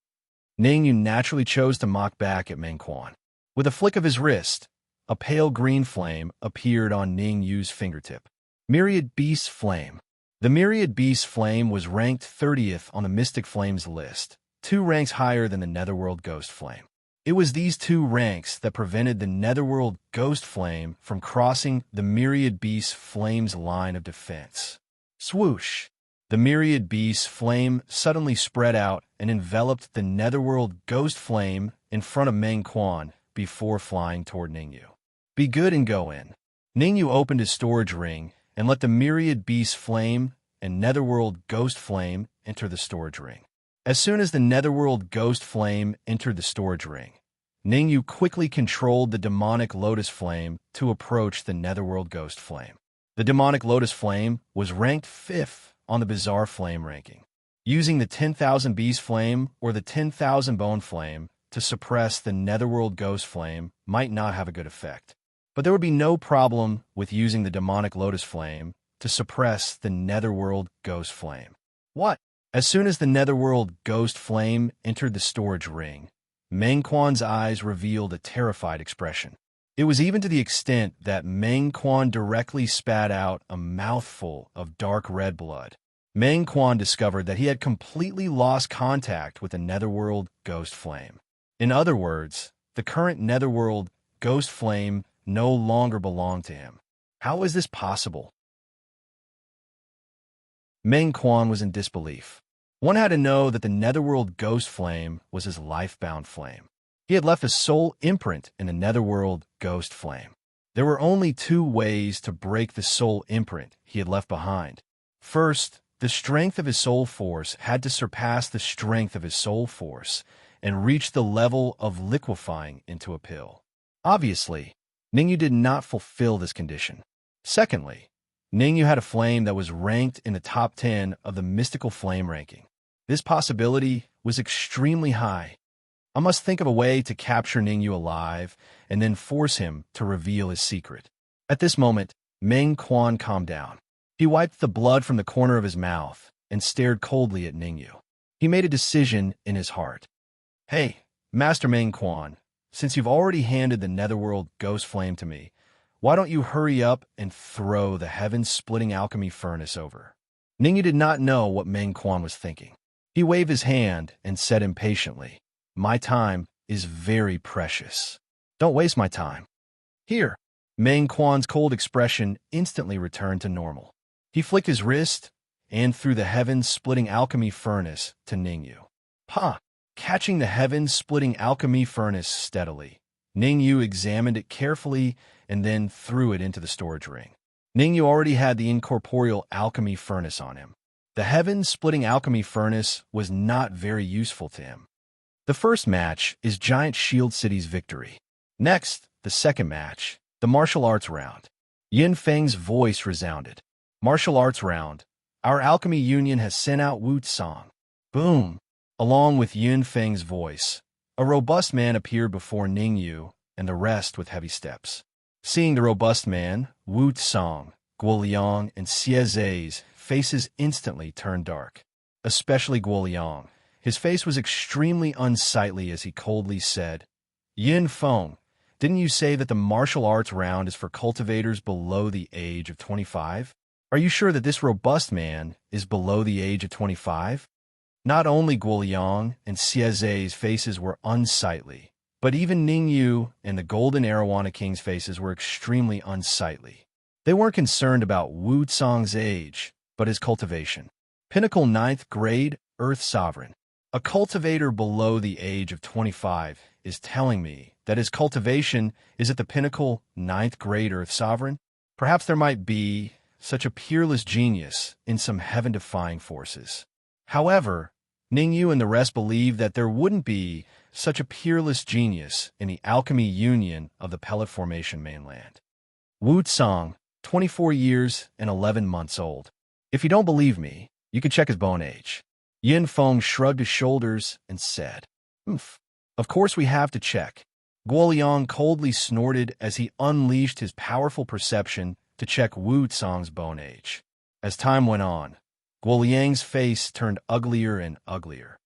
S1: Ningyu naturally chose to mock back at Meng Quan. With a flick of his wrist, a pale green flame appeared on Ningyu's fingertip. Myriad Beast Flame. The Myriad Beast Flame was ranked 30th on the Mystic Flames list, 2 ranks higher than the Netherworld Ghost Flame. It was these 2 ranks that prevented the Netherworld Ghost Flame from crossing the Myriad Beast Flame's line of defense. Swoosh! The Myriad Beast Flame suddenly spread out and enveloped the Netherworld Ghost Flame in front of Meng Quan before flying toward Ningyu. "Be good and go in." Ningyu opened his storage ring and let the Myriad Beast Flame and Netherworld Ghost Flame enter the storage ring. As soon as the Netherworld Ghost Flame entered the storage ring, Ningyu quickly controlled the demonic Lotus Flame to approach the Netherworld Ghost Flame. The The demonic lotus flame was ranked 5th on the bizarre flame ranking. Using the 10,000 bees flame or the 10,000 bone flame to suppress the netherworld ghost flame might not have a good effect. But there would be no problem with using the demonic lotus flame to suppress the netherworld ghost flame. What? As soon as the netherworld ghost flame entered the storage ring, Meng Quan's eyes revealed a terrified expression. It was even to the extent that Meng Quan directly spat out a mouthful of dark red blood. Meng Quan discovered that he had completely lost contact with the netherworld ghost flame. In other words, the current netherworld ghost flame no longer belonged to him. How is this possible? Meng Quan was in disbelief. One had to know that the netherworld ghost flame was his life-bound flame. He had left a soul imprint in the netherworld ghost flame. There were only 2 ways to break the soul imprint he had left behind. First, the strength of his soul force had to surpass the strength of his soul force and reach the level of liquefying into a pill. Obviously, Ningyu did not fulfill this condition. Secondly, Ningyu had a flame that was ranked in the top 10 of the mystical flame ranking. This possibility was extremely high. I must think of a way to capture Ningyu alive and then force him to reveal his secret. At this moment, Meng Quan calmed down. He wiped the blood from the corner of his mouth and stared coldly at Ningyu. He made a decision in his heart. Hey, Master Meng Quan, since you've already handed the netherworld ghost flame to me, why don't you hurry up and throw the heaven-splitting alchemy furnace over? Ningyu did not know what Meng Quan was thinking. He waved his hand and said impatiently, My time is very precious. Don't waste my time. Here. Meng Quan's cold expression instantly returned to normal. He flicked his wrist and threw the heaven-splitting alchemy furnace to Ningyu. Pa! Catching the heaven-splitting alchemy furnace steadily, Ningyu examined it carefully and then threw it into the storage ring. Ningyu already had the incorporeal alchemy furnace on him. The heaven-splitting alchemy furnace was not very useful to him. The first match is Giant Shield City's victory. Next, the second match, the martial arts round. Yin Feng's voice resounded. Martial arts round. Our alchemy union has sent out Wu Tsang. Boom! Along with Yin Feng's voice, a robust man appeared before Ningyu and the rest with heavy steps. Seeing the robust man, Wu Tsang, Guoliang, and Xie Zhe's faces instantly turned dark. Especially Guoliang. His face was extremely unsightly as he coldly said, Yin Feng, didn't you say that the martial arts round is for cultivators below the age of 25? Are you sure that this robust man is below the age of 25? Not only Guoliang and Xie Zhe's faces were unsightly, but even Ningyu and the Golden Arowana King's faces were extremely unsightly. They weren't concerned about Wu Tsang's age, but his cultivation. Pinnacle 9th grade, Earth Sovereign. A cultivator below the age of 25 is telling me that his cultivation is at the pinnacle 9th grade Earth Sovereign. Perhaps there might be such a peerless genius in some heaven-defying forces. However, Ningyu and the rest believed that there wouldn't be such a peerless genius in the alchemy union of the Pellet Formation mainland. Wu Tsang, 24 years and 11 months old. If you don't believe me, you can check his bone age. Yin Feng shrugged his shoulders and said, Of course we have to check. Guoliang coldly snorted as he unleashed his powerful perception to check Wu Tsang's bone age. As time went on, Guoliang's face turned uglier and uglier.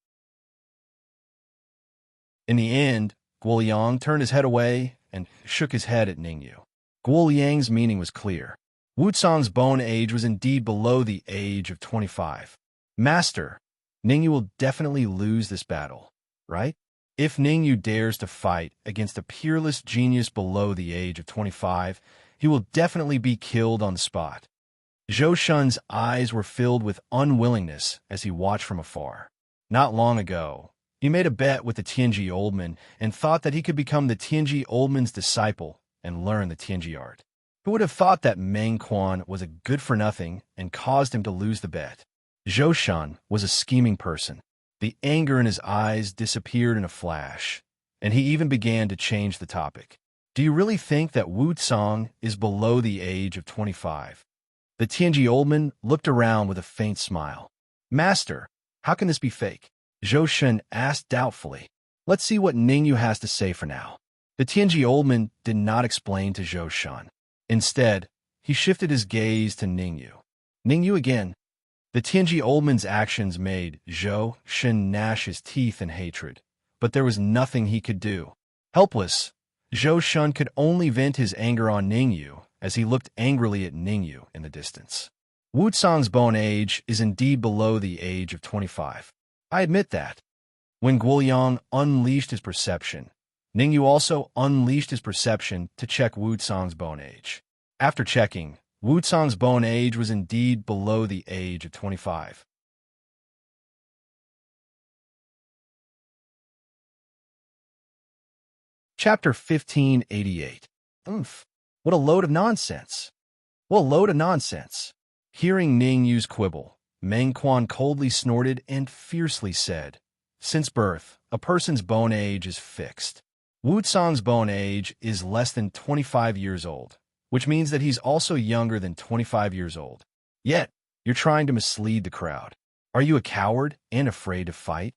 S1: In the end, Guoliang turned his head away and shook his head at Ningyu. Guoliang's meaning was clear. Wu Tsang's bone age was indeed below the age of 25. Master, Ningyu will definitely lose this battle, right? If Ningyu dares to fight against a peerless genius below the age of 25, he will definitely be killed on the spot. Zhou Shun's eyes were filled with unwillingness as he watched from afar. Not long ago, he made a bet with the Tianji Oldman and thought that he could become the Tianji Oldman's disciple and learn the Tianji art. Who would have thought that Meng Quan was a good-for-nothing and caused him to lose the bet? Zhou Shun was a scheming person. The anger in his eyes disappeared in a flash, and he even began to change the topic. Do you really think that Wu Tsang is below the age of 25? The Tianji oldman looked around with a faint smile. Master, how can this be fake? Zhou Shun asked doubtfully. Let's see what Ningyu has to say for now. The Tianji oldman did not explain to Zhou Shun. Instead, he shifted his gaze to Ningyu. Ningyu again. The Tianji oldman's actions made Zhou Shun gnash his teeth in hatred, but there was nothing he could do. Helpless, Zhou Shun could only vent his anger on Ningyu as he looked angrily at Ningyu in the distance. Wu Tsang's bone age is indeed below the age of 25. I admit that. When Guoyang unleashed his perception, Ningyu also unleashed his perception to check Wu Tsang's bone age. After checking, Wu Tsang's bone age was indeed below the age of 25. Chapter 1588. What a load of nonsense. What a load of nonsense. Hearing Ningyu's quibble, Meng Quan coldly snorted and fiercely said, Since birth, a person's bone age is fixed. Wu Tsang's bone age is less than 25 years old, which means that he's also younger than 25 years old. Yet, you're trying to mislead the crowd. Are you a coward and afraid to fight?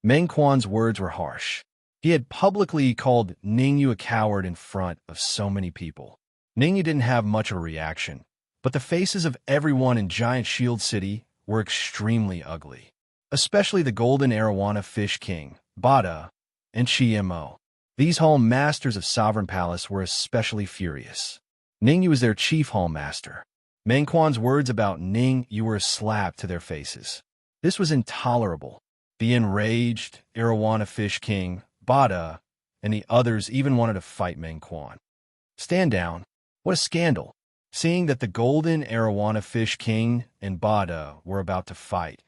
S1: Meng Quan's words were harsh. He had publicly called Ningyu a coward in front of so many people. Ningyu didn't have much of a reaction, but the faces of everyone in Giant Shield City were extremely ugly, especially the Golden Arowana Fish King, Bada, and Chimo. These hall masters of Sovereign Palace were especially furious. Ningyu was their chief hall master. Meng Quan's words about Ningyu were a slap to their faces. This was intolerable. The enraged Arowana Fish King, Bada, and the others even wanted to fight Meng Quan. Stand down. What a scandal. Seeing that the Golden Arowana Fish King and Bada were about to fight,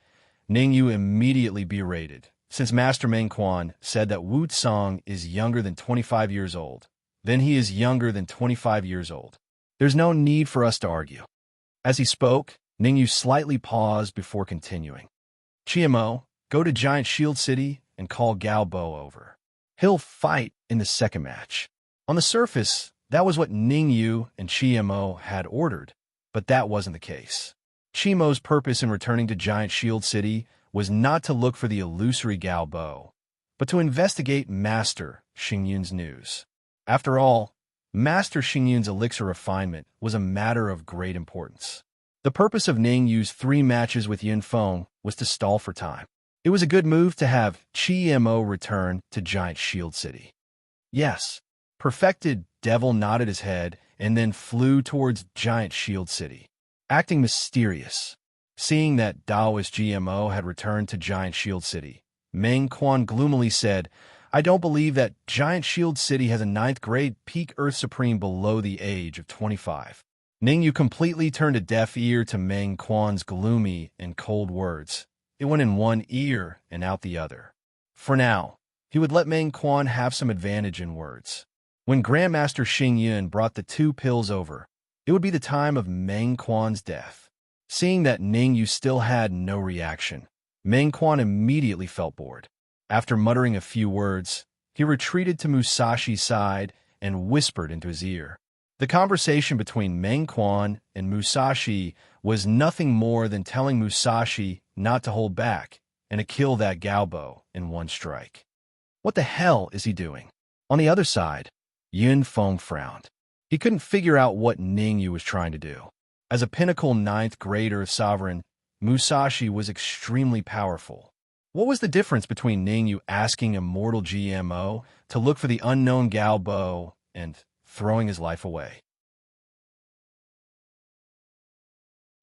S1: Ningyu immediately berated, since Master Meng Quan said that Wu Tsang is younger than 25 years old, then he is younger than 25 years old. There's no need for us to argue. As he spoke, Ningyu slightly paused before continuing. Chimo, go to Giant Shield City and call Gao Bo over. He'll fight in the second match. On the surface, that was what Ningyu and Chimo had ordered, but that wasn't the case. Chimo's purpose in returning to Giant Shield City was not to look for the illusory Gao Bo, but to investigate Master Xingyun's news. After all, Master Xingyun's elixir refinement was a matter of great importance. The purpose of Ningyu's 3 matches with Yun Feng was to stall for time. It was a good move to have Chimo return to Giant Shield City. Yes, Perfected Devil nodded his head and then flew towards Giant Shield City, acting mysterious. Seeing that Daoist GMO had returned to Giant Shield City, Meng Quan gloomily said, I don't believe that Giant Shield City has a 9th grade Peak Earth Supreme below the age of 25. Ningyu completely turned a deaf ear to Meng Quan's gloomy and cold words. It went in one ear and out the other. For now, he would let Meng Quan have some advantage in words. When Grandmaster Xingyun brought the 2 pills over, it would be the time of Meng Quan's death. Seeing that Ningyu still had no reaction, Meng Quan immediately felt bored. After muttering a few words, he retreated to Musashi's side and whispered into his ear. The conversation between Meng Quan and Musashi was nothing more than telling Musashi not to hold back and to kill that Gaobo in one strike. What the hell is he doing? On the other side, Yun Feng frowned. He couldn't figure out what Ningyu was trying to do. As a pinnacle 9th grade Earth Sovereign, Musashi was extremely powerful. What was the difference between Ningyu asking Immortal GMO to look for the unknown Gaobo and throwing his life away?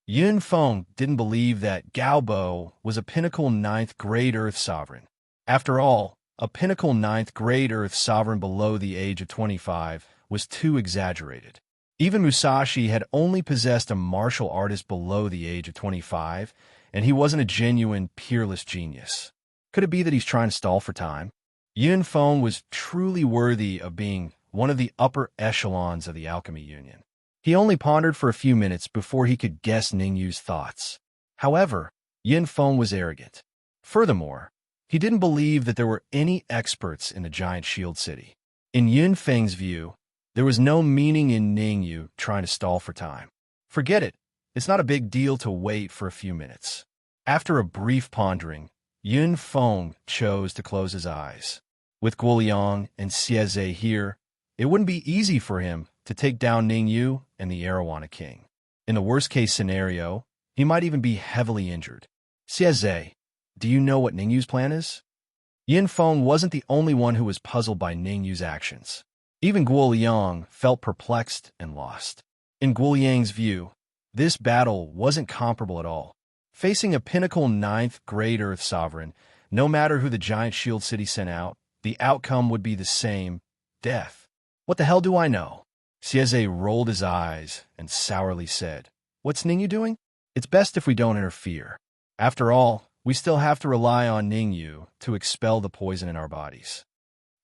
S1: Yun Feng didn't believe that Gaobo was a pinnacle 9th grade Earth Sovereign. After all, a pinnacle 9th grade Earth Sovereign below the age of 25 was too exaggerated. Even Musashi had only possessed a martial artist below the age of 25, and he wasn't a genuine, peerless genius. Could it be that he's trying to stall for time? Yun Feng was truly worthy of being one of the upper echelons of the Alchemy Union. He only pondered for a few minutes before he could guess Ningyu's thoughts. However, Yun Feng was arrogant. Furthermore, he didn't believe that there were any experts in the Giant Shield City. In Yun Feng's view, there was no meaning in Ningyu trying to stall for time. Forget it. It's not a big deal to wait for a few minutes. After a brief pondering, Yun Feng chose to close his eyes. With Guoliang and Xieze here, it wouldn't be easy for him to take down Ningyu and the Arowana king. In the worst-case scenario, he might even be heavily injured. Xieze, do you know what Ningyu's plan is? Yin Feng wasn't the only one who was puzzled by Ningyu's actions. Even Guoliang felt perplexed and lost. In Guoliang's view, this battle wasn't comparable at all. Facing a pinnacle 9th grade Earth Sovereign, no matter who the giant shield city sent out, the outcome would be the same: death. What the hell do I know? Xieze rolled his eyes and sourly said, "What's Ningyu doing? It's best if we don't interfere. After all, we still have to rely on Ningyu to expel the poison in our bodies."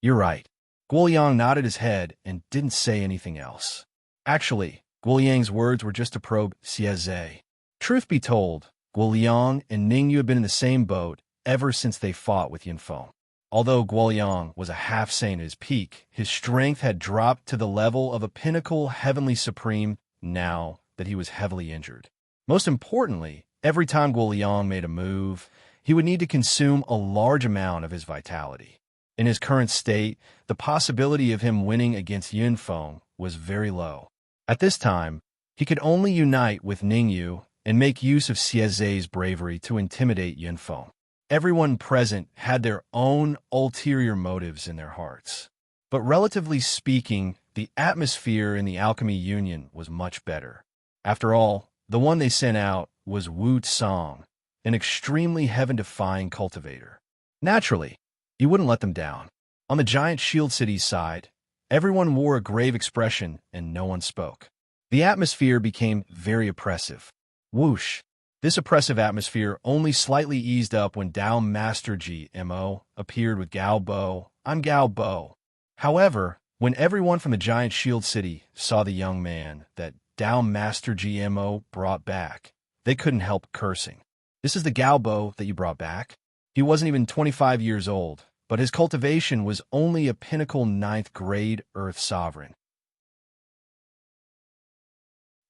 S1: "You're right." Guoliang nodded his head and didn't say anything else. Actually, Guoliang's words were just to probe Xieze. Truth be told, Guoliang and Ningyu had been in the same boat ever since they fought with Yunfeng. Although Guoliang was a half-saint at his peak, his strength had dropped to the level of a pinnacle heavenly supreme now that he was heavily injured. Most importantly, every time Guoliang made a move, he would need to consume a large amount of his vitality. In his current state, the possibility of him winning against Yunfeng was very low. At this time, he could only unite with Ningyu and make use of Xieze's bravery to intimidate Yunfeng. Everyone present had their own ulterior motives in their hearts. But relatively speaking, the atmosphere in the Alchemy Union was much better. After all, the one they sent out was Wu Tsang, an extremely heaven-defying cultivator. Naturally, he wouldn't let them down. On the giant shield city's side, everyone wore a grave expression and no one spoke. The atmosphere became very oppressive. Whoosh! This oppressive atmosphere only slightly eased up when Dao Master GMO appeared with Gao Bo. "I'm Gao Bo." However, when everyone from the giant shield city saw the young man that Dao Master GMO brought back, they couldn't help cursing. "This is the Gao Bo that you brought back?" He wasn't even 25 years old, but his cultivation was only a pinnacle 9th grade Earth Sovereign.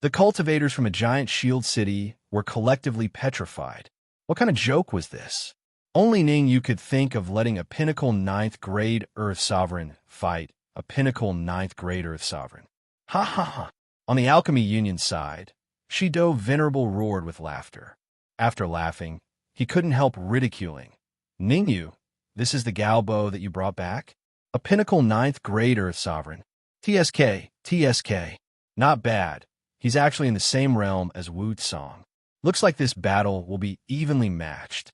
S1: The cultivators from a giant shield city were collectively petrified. What kind of joke was this? Only Ningyu could think of letting a pinnacle 9th grade Earth Sovereign fight a pinnacle 9th grade Earth Sovereign. Ha ha ha! On the Alchemy Union side, Shido Venerable roared with laughter. After laughing, he couldn't help ridiculing. "Ningyu, this is the Galbo that you brought back? A pinnacle 9th grade Earth Sovereign. TSK. Not bad. He's actually in the same realm as Wu Tsang. Looks like this battle will be evenly matched."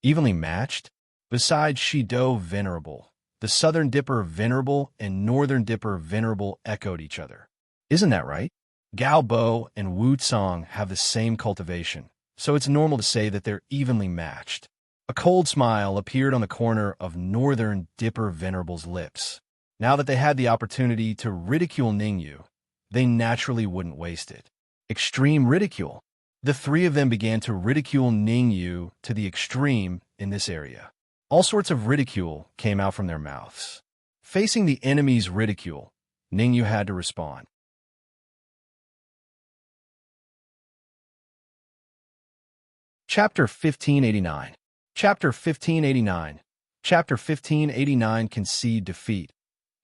S1: Evenly matched? Besides Shido Venerable, the Southern Dipper Venerable and Northern Dipper Venerable echoed each other. Isn't that right? Galbo and Wu Tsang have the same cultivation, so it's normal to say that they're evenly matched. A cold smile appeared on the corner of Northern Dipper Venerable's lips. Now that they had the opportunity to ridicule Ningyu, they naturally wouldn't waste it. Extreme ridicule. The three of them began to ridicule Ningyu to the extreme in this area. All sorts of ridicule came out from their mouths. Facing the enemy's ridicule, Ningyu had to respond. Chapter 1589. Chapter 1589. Chapter 1589 Concede Defeat.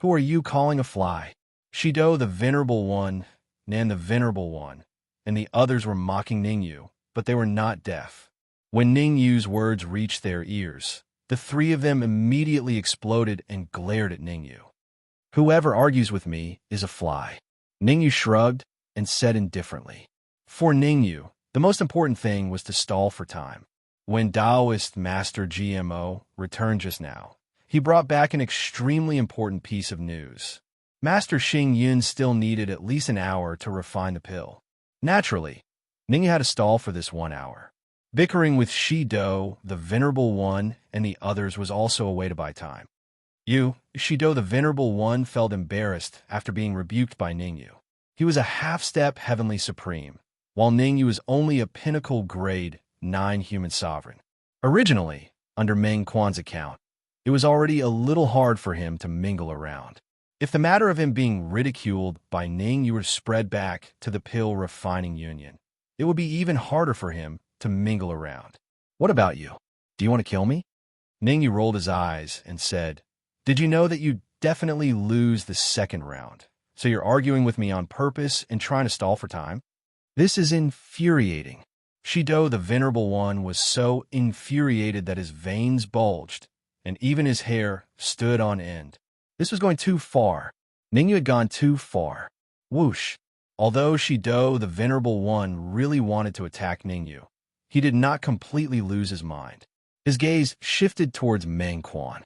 S1: "Who are you calling a fly?" Shido the Venerable One, Nan the Venerable One, and the others were mocking Ningyu, but they were not deaf. When Ningyu's words reached their ears, the three of them immediately exploded and glared at Ningyu. "Whoever argues with me is a fly." Ningyu shrugged and said indifferently. For Ningyu, the most important thing was to stall for time. When Taoist Master GMO returned just now, he brought back an extremely important piece of news. Master Xing Yun still needed at least an hour to refine the pill. Naturally, Ningyu had to stall for this 1 hour. Bickering with Shido, the Venerable One, and the others was also a way to buy time. Shido the Venerable One felt embarrassed after being rebuked by Ningyu. He was a half-step Heavenly Supreme, while Ningyu was only a pinnacle grade 9 human sovereign. Originally, under Meng Quan's account, it was already a little hard for him to mingle around. If the matter of him being ridiculed by Ningyu were spread back to the pill refining union, it would be even harder for him to mingle around. What about you? Do you want to kill me? Ningyu rolled his eyes and said, Did you know that you definitely lose the second round? So you're arguing with me on purpose and trying to stall for time? This is infuriating. Shido, the Venerable One, was so infuriated that his veins bulged, and even his hair stood on end. This was going too far. Ningyu had gone too far. Whoosh. Although Shido, the Venerable One, really wanted to attack Ningyu, he did not completely lose his mind. His gaze shifted towards Meng Quan.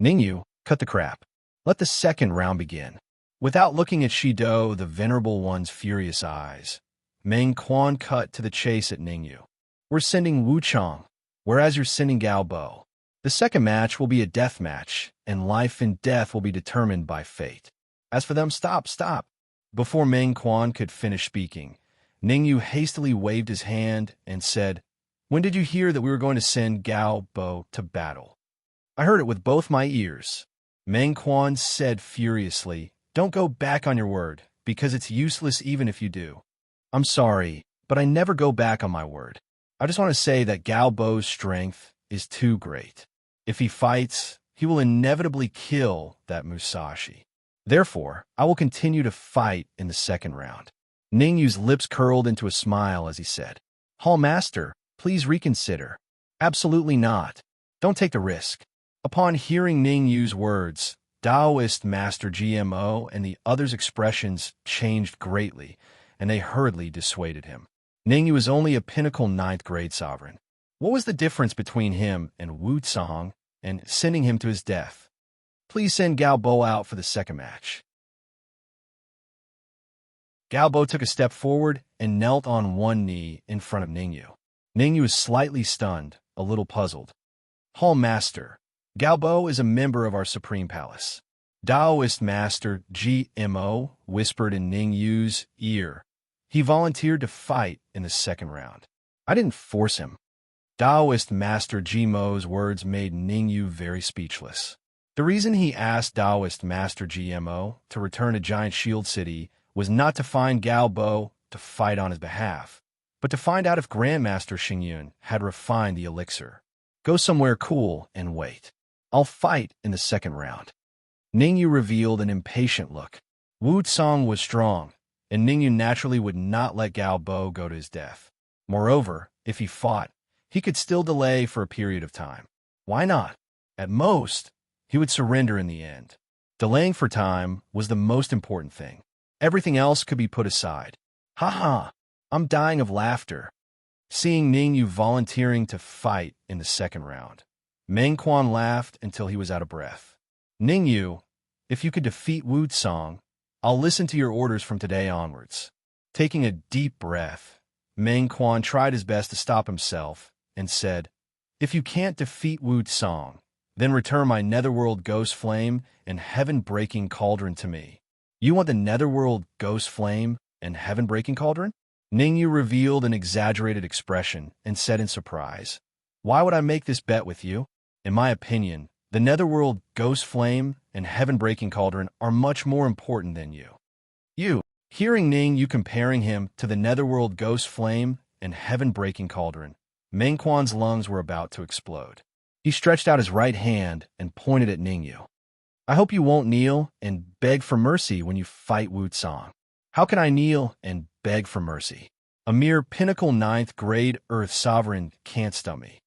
S1: Ningyu, cut the crap. Let the second round begin. Without looking at Shido, the Venerable One's furious eyes, Meng Quan cut to the chase at Ningyu. We're sending Wu Chong, whereas you're sending Gao Bo. The second match will be a death match, and life and death will be determined by fate. As for them, stop. Before Meng Quan could finish speaking, Ningyu hastily waved his hand and said, When did you hear that we were going to send Gao Bo to battle? I heard it with both my ears. Meng Quan said furiously, Don't go back on your word, because it's useless even if you do. I'm sorry, but I never go back on my word. I just want to say that Gao Bo's strength is too great. If he fights, he will inevitably kill that Musashi. Therefore, I will continue to fight in the second round. Ningyu's lips curled into a smile as he said, Hall Master, please reconsider. Absolutely not. Don't take the risk. Upon hearing Ningyu's words, Taoist Master GMO and the others' expressions changed greatly, and they hurriedly dissuaded him. Ningyu is only a pinnacle 9th grade sovereign. What was the difference between him and Wu Tsang and sending him to his death? Please send Gao Bo out for the second match. Gao Bo took a step forward and knelt on one knee in front of Ningyu. Ningyu was slightly stunned, a little puzzled. Hall Master, Gao Bo is a member of our Supreme Palace. Taoist Master GMO whispered in Ningyu's ear. He volunteered to fight in the second round. I didn't force him. Taoist Master GMO's words made Ningyu very speechless. The reason he asked Taoist Master GMO to return to Giant Shield City was not to find Gao Bo to fight on his behalf, but to find out if Grandmaster Xingyun had refined the elixir. Go somewhere cool and wait. I'll fight in the second round. Ningyu revealed an impatient look. Wu Tsang was strong, and Ningyu naturally would not let Gao Bo go to his death. Moreover, if he fought, he could still delay for a period of time. Why not? At most, he would surrender in the end. Delaying for time was the most important thing. Everything else could be put aside. Ha! I'm dying of laughter. Seeing Ningyu volunteering to fight in the second round, Meng Quan laughed until he was out of breath. Ningyu, if you could defeat Wu Tsang, I'll listen to your orders from today onwards. Taking a deep breath, Meng Quan tried his best to stop himself and said, If you can't defeat Wu Tsang, then return my netherworld ghost flame and heaven-breaking cauldron to me. You want the netherworld ghost flame and heaven-breaking cauldron? Ningyu revealed an exaggerated expression and said in surprise, Why would I make this bet with you? In my opinion, the netherworld ghost flame and heaven-breaking cauldron are much more important than you. Hearing Ningyu comparing him to the netherworld ghost flame and heaven-breaking cauldron, Meng Quan's lungs were about to explode. He stretched out his right hand and pointed at Ningyu. I hope you won't kneel and beg for mercy when you fight Wu Tsang. How can I kneel and beg for mercy? A mere pinnacle 9th grade Earth sovereign can't stump me.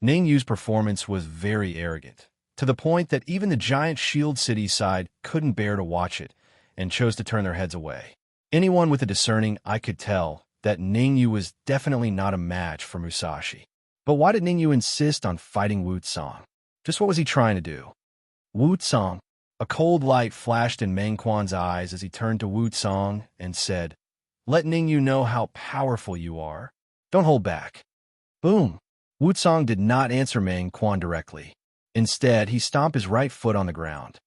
S1: Ningyu's performance was very arrogant, to the point that even the Giant Shield City side couldn't bear to watch it and chose to turn their heads away. Anyone with a discerning eye could tell that Ningyu was definitely not a match for Musashi. But why did Ningyu insist on fighting Wu Tsang? Just what was he trying to do? Wu Tsang. A cold light flashed in Meng Quan's eyes as he turned to Wu Tsang and said, Let Ningyu know how powerful you are. Don't hold back. Boom. Wu Tsang did not answer Meng Quan directly. Instead, he stomped his right foot on the ground.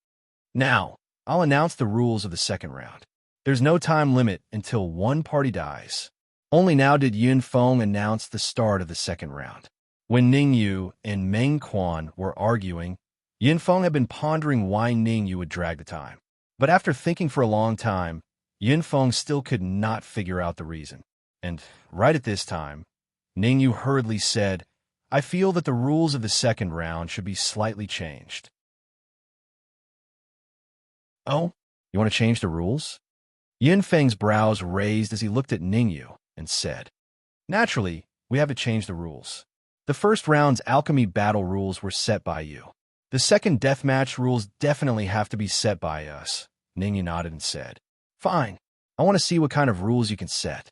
S1: Now, I'll announce the rules of the second round. There's no time limit until one party dies. Only now did Yun Feng announce the start of the second round. When Ningyu and Meng Quan were arguing, Yun Feng had been pondering why Ningyu would drag the time. But after thinking for a long time, Yun Feng still could not figure out the reason. And right at this time, Ningyu hurriedly said, I feel that the rules of the second round should be slightly changed. Oh, you want to change the rules? Yinfeng's brows raised as he looked at Ningyu and said, Naturally, we have to change the rules. The first round's alchemy battle rules were set by you. The second deathmatch rules definitely have to be set by us. Ningyu nodded and said, Fine, I want to see what kind of rules you can set.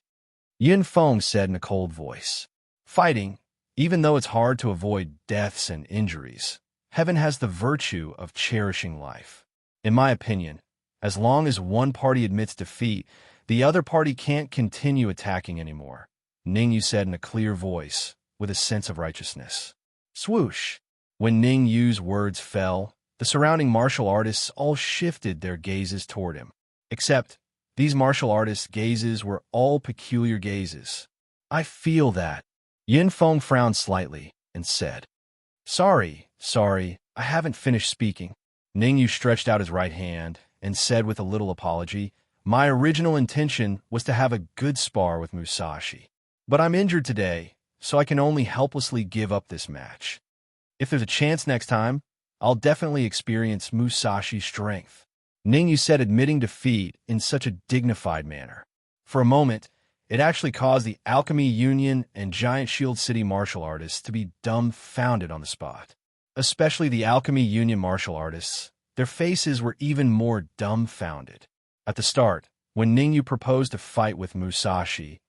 S1: Yinfeng said in a cold voice, Fighting, even though it's hard to avoid deaths and injuries, heaven has the virtue of cherishing life. In my opinion, as long as one party admits defeat, the other party can't continue attacking anymore, Ningyu said in a clear voice, with a sense of righteousness. Swoosh! When Ningyu's words fell, the surrounding martial artists all shifted their gazes toward him. Except, these martial artists' gazes were all peculiar gazes. I feel that. Yinfeng frowned slightly and said, Sorry, I haven't finished speaking. Ningyu stretched out his right hand and said with a little apology, My original intention was to have a good spar with Musashi. But I'm injured today, so I can only helplessly give up this match. If there's a chance next time, I'll definitely experience Musashi's strength. Ningyu said, admitting defeat in such a dignified manner. For a moment, it actually caused the Alchemy Union and Giant Shield City martial artists to be dumbfounded on the spot. Especially the Alchemy Union martial artists. Their faces were even more dumbfounded. At the start, when Ningyu proposed to fight with Musashi,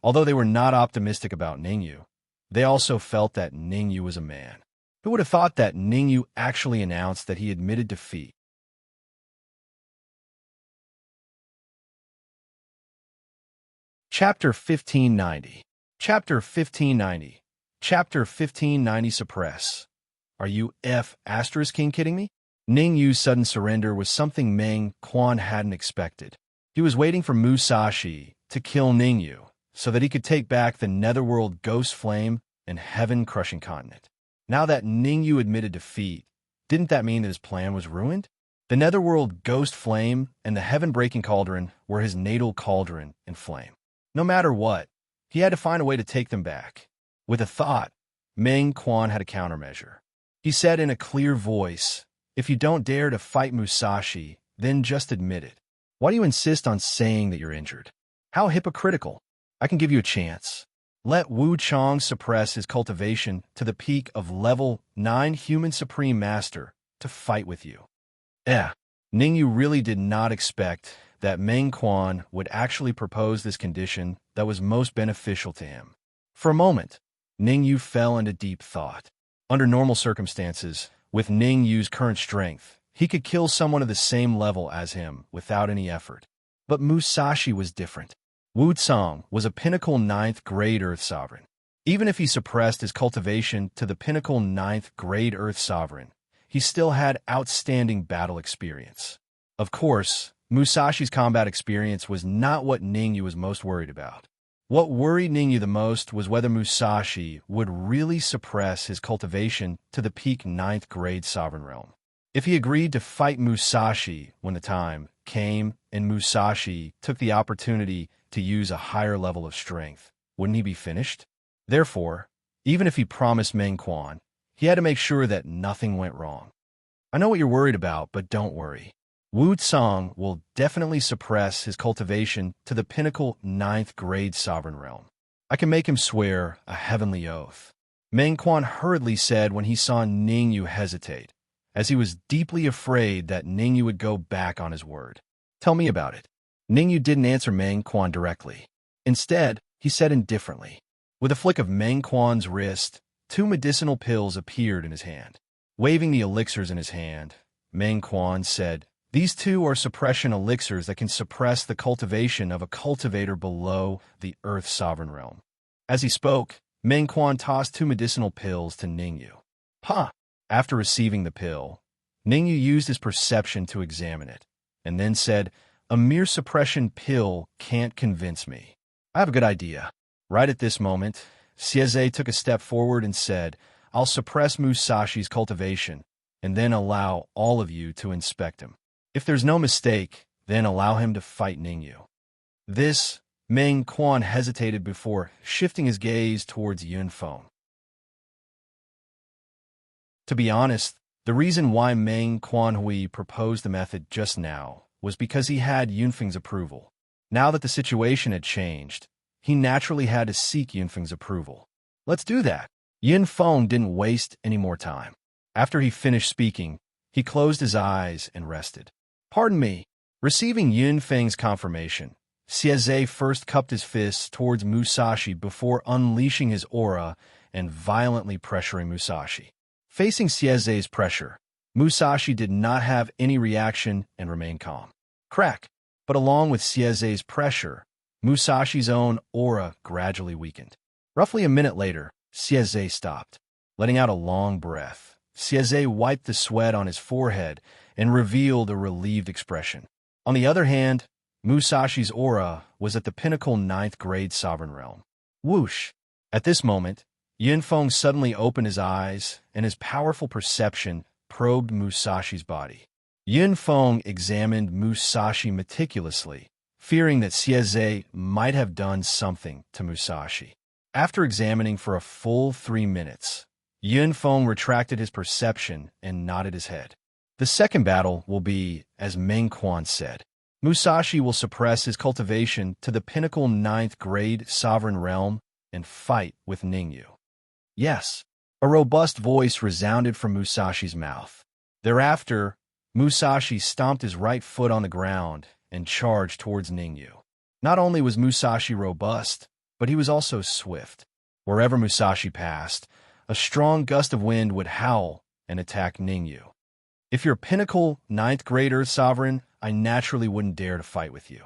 S1: although they were not optimistic about Ningyu, they also felt that Ningyu was a man. Who would have thought that Ningyu actually announced that he admitted defeat? Chapter 1590. Chapter 1590. Chapter 1590 Suppress. Are you kidding me? Ningyu's sudden surrender was something Meng Quan hadn't expected. He was waiting for Musashi to kill Ningyu so that he could take back the Netherworld Ghost Flame and Heaven-Crushing Continent. Now that Ningyu admitted defeat, didn't that mean that his plan was ruined? The Netherworld Ghost Flame and the Heaven-Breaking Cauldron were his natal cauldron and flame. No matter what, he had to find a way to take them back. With a thought, Meng Quan had a countermeasure. He said in a clear voice, If you don't dare to fight Musashi, then just admit it. Why do you insist on saying that you're injured? How hypocritical. I can give you a chance. Let Wu Chong suppress his cultivation to the peak of level 9 Human Supreme Master to fight with you. Ningyu really did not expect that Meng Quan would actually propose this condition that was most beneficial to him. For a moment, Ningyu fell into deep thought. Under normal circumstances, with Ningyu's current strength, he could kill someone of the same level as him without any effort. But Musashi was different. Wu Cong was a pinnacle 9th grade Earth Sovereign. Even if he suppressed his cultivation to the pinnacle 9th grade Earth Sovereign, he still had outstanding battle experience. Of course, Musashi's combat experience was not what Ningyu was most worried about. What worried Ningyu the most was whether Musashi would really suppress his cultivation to the peak 9th grade Sovereign Realm. If he agreed to fight Musashi when the time came and Musashi took the opportunity to use a higher level of strength, wouldn't he be finished? Therefore, even if he promised Meng Quan, he had to make sure that nothing went wrong. I know what you're worried about, but don't worry. Wu Cong will definitely suppress his cultivation to the pinnacle 9th grade Sovereign Realm. I can make him swear a heavenly oath. Meng Quan hurriedly said when he saw Ningyu hesitate, as he was deeply afraid that Ningyu would go back on his word. Tell me about it. Ningyu didn't answer Meng Quan directly. Instead, he said indifferently. With a flick of Meng Quan's wrist, 2 medicinal pills appeared in his hand. Waving the elixirs in his hand, Meng Quan said, These 2 are suppression elixirs that can suppress the cultivation of a cultivator below the Earth Sovereign Realm. As he spoke, Meng Quan tossed 2 medicinal pills to Ningyu. After receiving the pill, Ningyu used his perception to examine it, and then said, A mere suppression pill can't convince me. I have a good idea. Right at this moment, Xieze took a step forward and said, I'll suppress Musashi's cultivation, and then allow all of you to inspect him. If there's no mistake, then allow him to fight Ningyu. This Meng Quan hesitated before shifting his gaze towards Yunfeng. To be honest, the reason why Meng Quanhui proposed the method just now was because he had Yunfeng's approval. Now that the situation had changed, he naturally had to seek Yunfeng's approval. Let's do that. Yunfeng didn't waste any more time. After he finished speaking, he closed his eyes and rested. Pardon me. Receiving Yunfeng's confirmation, Xieze first cupped his fists towards Musashi before unleashing his aura and violently pressuring Musashi. Facing Xieze's pressure, Musashi did not have any reaction and remained calm. Crack! But along with Xieze's pressure, Musashi's own aura gradually weakened. Roughly a minute later, Xieze stopped. Letting out a long breath, Xieze wiped the sweat on his forehead and revealed a relieved expression. On the other hand, Musashi's aura was at the pinnacle 9th grade sovereign realm. Whoosh! At this moment, Yunfeng suddenly opened his eyes, and his powerful perception probed Musashi's body. Yunfeng examined Musashi meticulously, fearing that Xieze might have done something to Musashi. After examining for a full 3 minutes, Yunfeng retracted his perception and nodded his head. The second battle will be, as Meng Quan said. Musashi will suppress his cultivation to the pinnacle 9th grade sovereign realm and fight with Ningyu. Yes, a robust voice resounded from Musashi's mouth. Thereafter, Musashi stomped his right foot on the ground and charged towards Ningyu. Not only was Musashi robust, but he was also swift. Wherever Musashi passed, a strong gust of wind would howl and attack Ningyu. If you're pinnacle 9th grade Earth Sovereign, I naturally wouldn't dare to fight with you.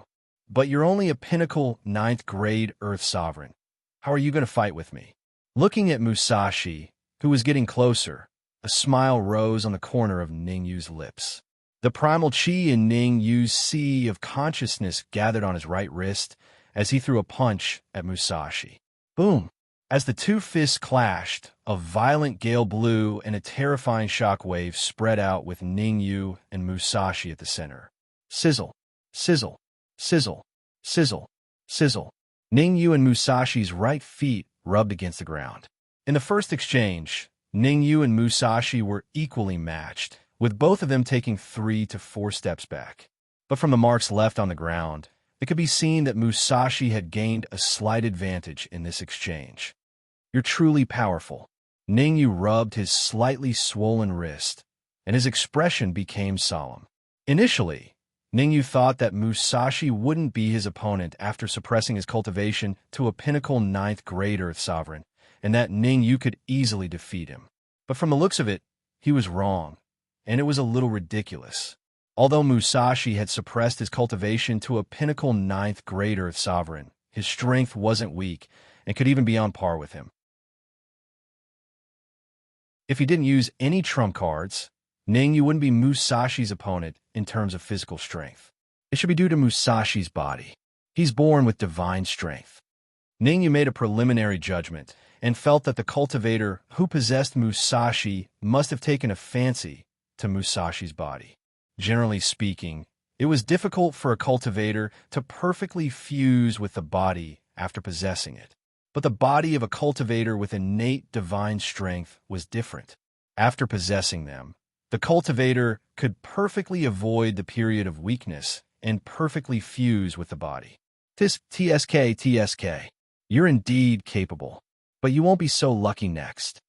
S1: But you're only a pinnacle 9th grade Earth Sovereign. How are you going to fight with me? Looking at Musashi, who was getting closer, a smile rose on the corner of Ningyu's lips. The primal chi in Ningyu's sea of consciousness gathered on his right wrist as he threw a punch at Musashi. Boom! As the two fists clashed, a violent gale blew and a terrifying shockwave spread out with Ningyu and Musashi at the center. Sizzle, sizzle, sizzle, sizzle, sizzle. Ningyu and Musashi's right feet rubbed against the ground. In the first exchange, Ningyu and Musashi were equally matched, with both of them taking 3 to 4 steps back. But from the marks left on the ground, it could be seen that Musashi had gained a slight advantage in this exchange. You're truly powerful. Ningyu rubbed his slightly swollen wrist, and his expression became solemn. Initially, Ningyu thought that Musashi wouldn't be his opponent after suppressing his cultivation to a pinnacle 9th grade Earth Sovereign, and that Ningyu could easily defeat him. But from the looks of it, he was wrong, and it was a little ridiculous. Although Musashi had suppressed his cultivation to a pinnacle 9th grade Earth Sovereign, his strength wasn't weak and could even be on par with him. If he didn't use any trump cards, Ningyu wouldn't be Musashi's opponent in terms of physical strength. It should be due to Musashi's body. He's born with divine strength. Ningyu made a preliminary judgment and felt that the cultivator who possessed Musashi must have taken a fancy to Musashi's body. Generally speaking, it was difficult for a cultivator to perfectly fuse with the body after possessing it. But the body of a cultivator with innate divine strength was different. After possessing them, the cultivator could perfectly avoid the period of weakness and perfectly fuse with the body. TSK. You're indeed capable, but you won't be so lucky next.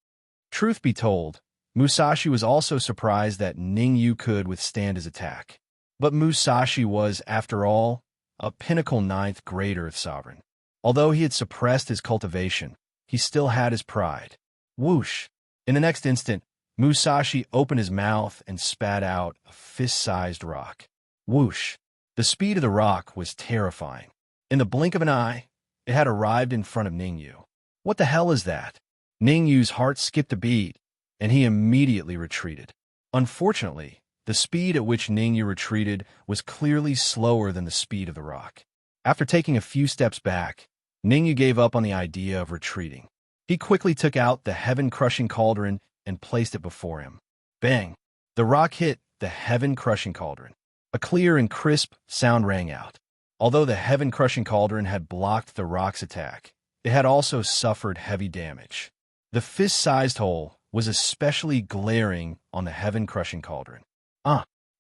S1: Truth be told, Musashi was also surprised that Ningyu could withstand his attack. But Musashi was, after all, a pinnacle 9th grade Earth Sovereign. Although he had suppressed his cultivation, he still had his pride. Whoosh! In the next instant, Musashi opened his mouth and spat out a fist-sized rock. Whoosh! The speed of the rock was terrifying. In the blink of an eye, it had arrived in front of Ningyu. What the hell is that? Ningyu's heart skipped a beat, and he immediately retreated. Unfortunately, the speed at which Ningyu retreated was clearly slower than the speed of the rock. After taking a few steps back, Ningyu gave up on the idea of retreating. He quickly took out the heaven-crushing cauldron and placed it before him. Bang! The rock hit the heaven-crushing cauldron. A clear and crisp sound rang out. Although the heaven-crushing cauldron had blocked the rock's attack, it had also suffered heavy damage. The fist-sized hole was especially glaring on the heaven-crushing cauldron.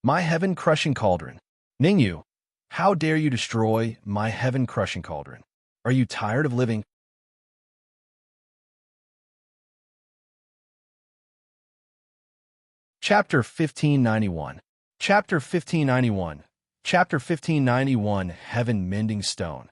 S1: My heaven-crushing cauldron. Ningyu, how dare you destroy my heaven-crushing cauldron? Are you tired of living? Chapter 1591. Chapter 1591. Chapter 1591, Heaven Mending Stone.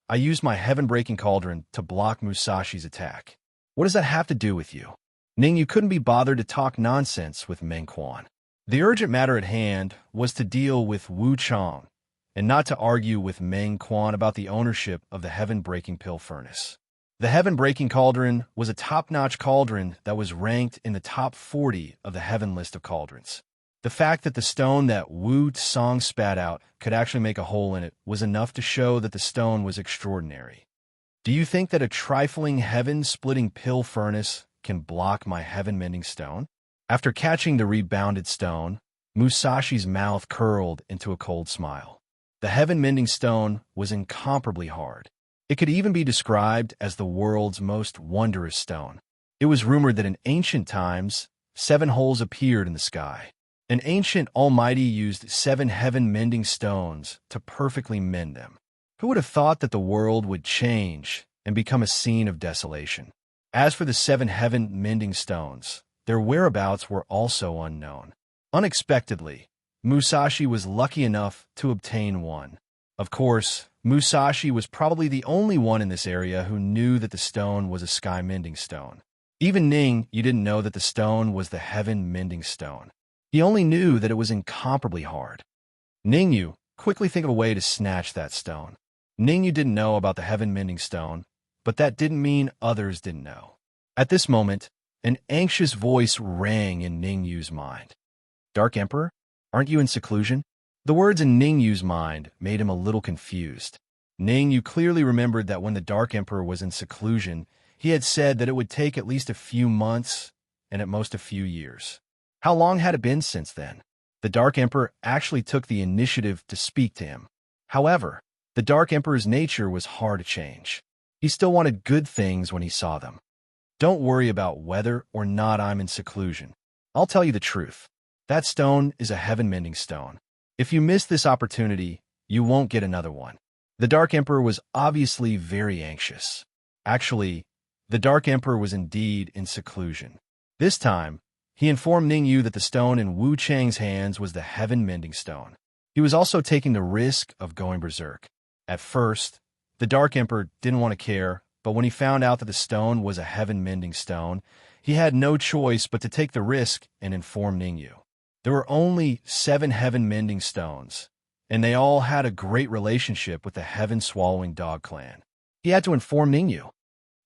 S1: I used my heaven-breaking cauldron to block Musashi's attack. What does that have to do with you? Ningyu couldn't be bothered to talk nonsense with Meng Quan. The urgent matter at hand was to deal with Wu Chang, and not to argue with Meng Quan about the ownership of the heaven-breaking pill furnace. The heaven-breaking cauldron was a top-notch cauldron that was ranked in the top 40 of the heaven list of cauldrons. The fact that the stone that Wu Tsang spat out could actually make a hole in it was enough to show that the stone was extraordinary. Do you think that a trifling heaven-splitting pill furnace can block my heaven-mending stone? After catching the rebounded stone, Musashi's mouth curled into a cold smile. The heaven-mending stone was incomparably hard. It could even be described as the world's most wondrous stone. It was rumored that in ancient times, 7 holes appeared in the sky. An ancient almighty used 7 heaven-mending stones to perfectly mend them. Who would have thought that the world would change and become a scene of desolation? As for the 7 heaven-mending stones, their whereabouts were also unknown. Unexpectedly, Musashi was lucky enough to obtain one. Of course, Musashi was probably the only one in this area who knew that the stone was a sky-mending stone. Even Ningyu didn't know that the stone was the heaven-mending stone. He only knew that it was incomparably hard. Ningyu, quickly think of a way to snatch that stone. Ningyu didn't know about the heaven-mending stone, but that didn't mean others didn't know. At this moment, an anxious voice rang in Ningyu's mind. Dark Emperor, aren't you in seclusion? The words in Ningyu's mind made him a little confused. Ningyu clearly remembered that when the Dark Emperor was in seclusion, he had said that it would take at least a few months and at most a few years. How long had it been since then? The Dark Emperor actually took the initiative to speak to him. However, the Dark Emperor's nature was hard to change. He still wanted good things when he saw them. Don't worry about whether or not I'm in seclusion. I'll tell you the truth. That stone is a heaven-mending stone. If you miss this opportunity, you won't get another one. The Dark Emperor was obviously very anxious. Actually, the Dark Emperor was indeed in seclusion. This time, he informed Ningyu that the stone in Wu Chang's hands was the heaven-mending stone. He was also taking the risk of going berserk. At first, the Dark Emperor didn't want to care, but when he found out that the stone was a heaven-mending stone, he had no choice but to take the risk and inform Ningyu. There were only 7 heaven-mending stones, and they all had a great relationship with the heaven-swallowing dog clan. He had to inform Ningyu.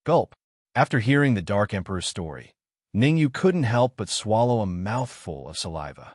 S1: Gulp. After hearing the Dark Emperor's story, Ningyu couldn't help but swallow a mouthful of saliva.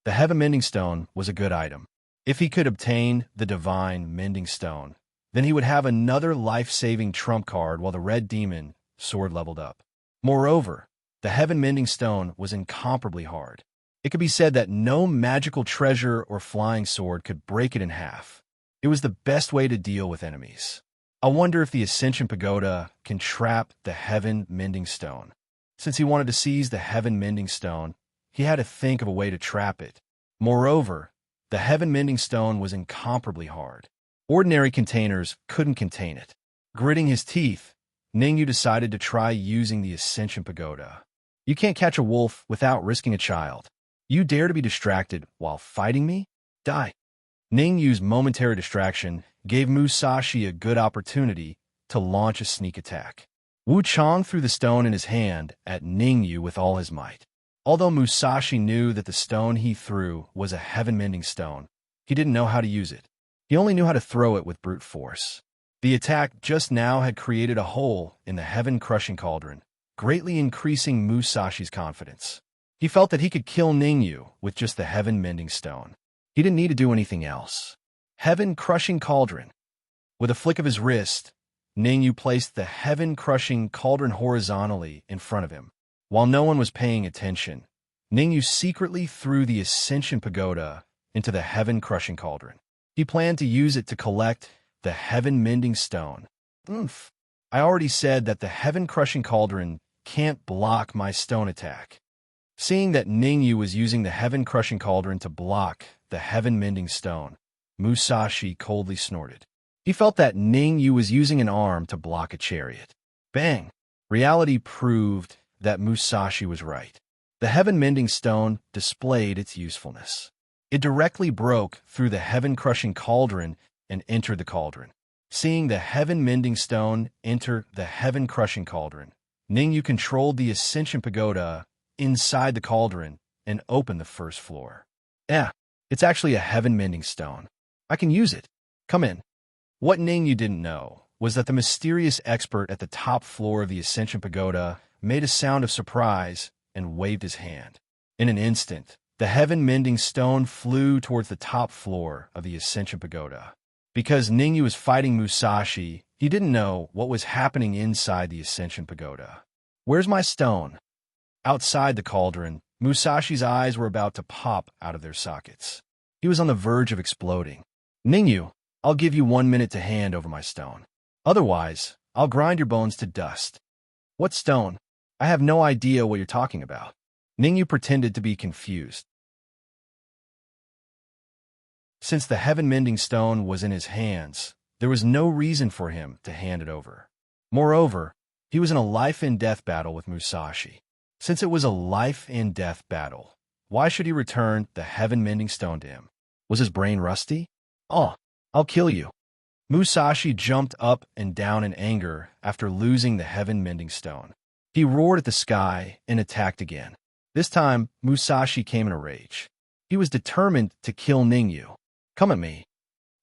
S1: The heaven-mending stone was a good item. If he could obtain the divine mending stone, then he would have another life-saving trump card while the red demon sword leveled up. Moreover, the heaven-mending stone was incomparably hard. It could be said that no magical treasure or flying sword could break it in half. It was the best way to deal with enemies. I wonder if the Ascension Pagoda can trap the heaven-mending stone. Since he wanted to seize the heaven-mending stone, he had to think of a way to trap it. Moreover, the heaven-mending stone was incomparably hard. Ordinary containers couldn't contain it. Gritting his teeth, Ningyu decided to try using the Ascension Pagoda. You can't catch a wolf without risking a child. You dare to be distracted while fighting me? Die. Ningyu's momentary distraction gave Musashi a good opportunity to launch a sneak attack. Wu Chang threw the stone in his hand at Ningyu with all his might. Although Musashi knew that the stone he threw was a heaven-mending stone, he didn't know how to use it. He only knew how to throw it with brute force. The attack just now had created a hole in the heaven-crushing cauldron, greatly increasing Musashi's confidence. He felt that he could kill Ningyu with just the heaven-mending stone. He didn't need to do anything else. Heaven-crushing cauldron. With a flick of his wrist, Ningyu placed the heaven-crushing cauldron horizontally in front of him. While no one was paying attention, Ningyu secretly threw the Ascension Pagoda into the heaven-crushing cauldron. He planned to use it to collect the heaven-mending stone. Oomph. I already said that the heaven-crushing cauldron can't block my stone attack. Seeing that Ningyu was using the heaven-crushing cauldron to block the heaven-mending stone, Musashi coldly snorted. He felt that Ningyu was using an arm to block a chariot. Bang! Reality proved that Musashi was right. The heaven-mending stone displayed its usefulness. It directly broke through the heaven-crushing cauldron and entered the cauldron. Seeing the heaven-mending stone enter the heaven-crushing cauldron, Ningyu controlled the Ascension Pagoda inside the cauldron and opened the first floor. It's actually a heaven-mending stone. I can use it. Come in. What Ningyu didn't know was that the mysterious expert at the top floor of the Ascension Pagoda made a sound of surprise and waved his hand. In an instant, the heaven-mending stone flew towards the top floor of the Ascension Pagoda. Because Ningyu was fighting Musashi, he didn't know what was happening inside the Ascension Pagoda. Where's my stone? Outside the cauldron, Musashi's eyes were about to pop out of their sockets. He was on the verge of exploding. Ningyu, I'll give you 1 minute to hand over my stone. Otherwise, I'll grind your bones to dust. What stone? I have no idea what you're talking about. Ningyu pretended to be confused. Since the heaven-mending stone was in his hands, there was no reason for him to hand it over. Moreover, he was in a life-and-death battle with Musashi. Since it was a life-and-death battle, why should he return the heaven-mending stone to him? Was his brain rusty? Oh, I'll kill you. Musashi jumped up and down in anger after losing the heaven-mending stone. He roared at the sky and attacked again. This time, Musashi came in a rage. He was determined to kill Ningyu. Come at me.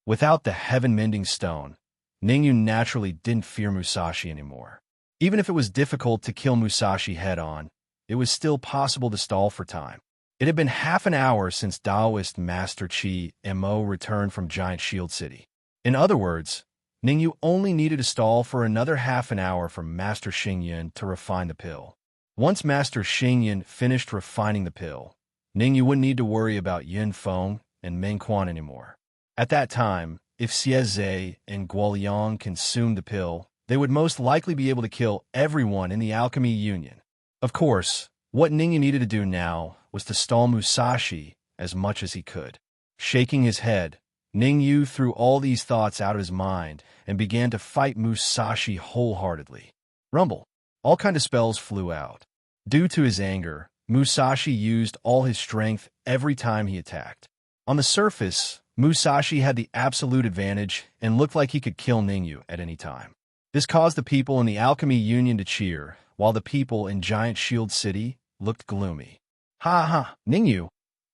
S1: Without the heaven-mending stone, Ningyu naturally didn't fear Musashi anymore. Even if it was difficult to kill Musashi head-on, it was still possible to stall for time. It had been half an hour since Taoist Master Chi Mo returned from Giant Shield City. In other words, Ningyu only needed to stall for another half an hour for Master Xingyan to refine the pill. Once Master Xingyan finished refining the pill, Ningyu wouldn't need to worry about Yin Feng and Meng Quan anymore. At that time, if Xieze and Guoliang consumed the pill, they would most likely be able to kill everyone in the Alchemy Union. Of course, what Ningyu needed to do now was to stall Musashi as much as he could. Shaking his head, Ningyu threw all these thoughts out of his mind and began to fight Musashi wholeheartedly. Rumble. All kinds of spells flew out. Due to his anger, Musashi used all his strength every time he attacked. On the surface, Musashi had the absolute advantage and looked like he could kill Ningyu at any time. This caused the people in the Alchemy Union to cheer, while the people in Giant Shield City looked gloomy. Ha ha, Ningyu,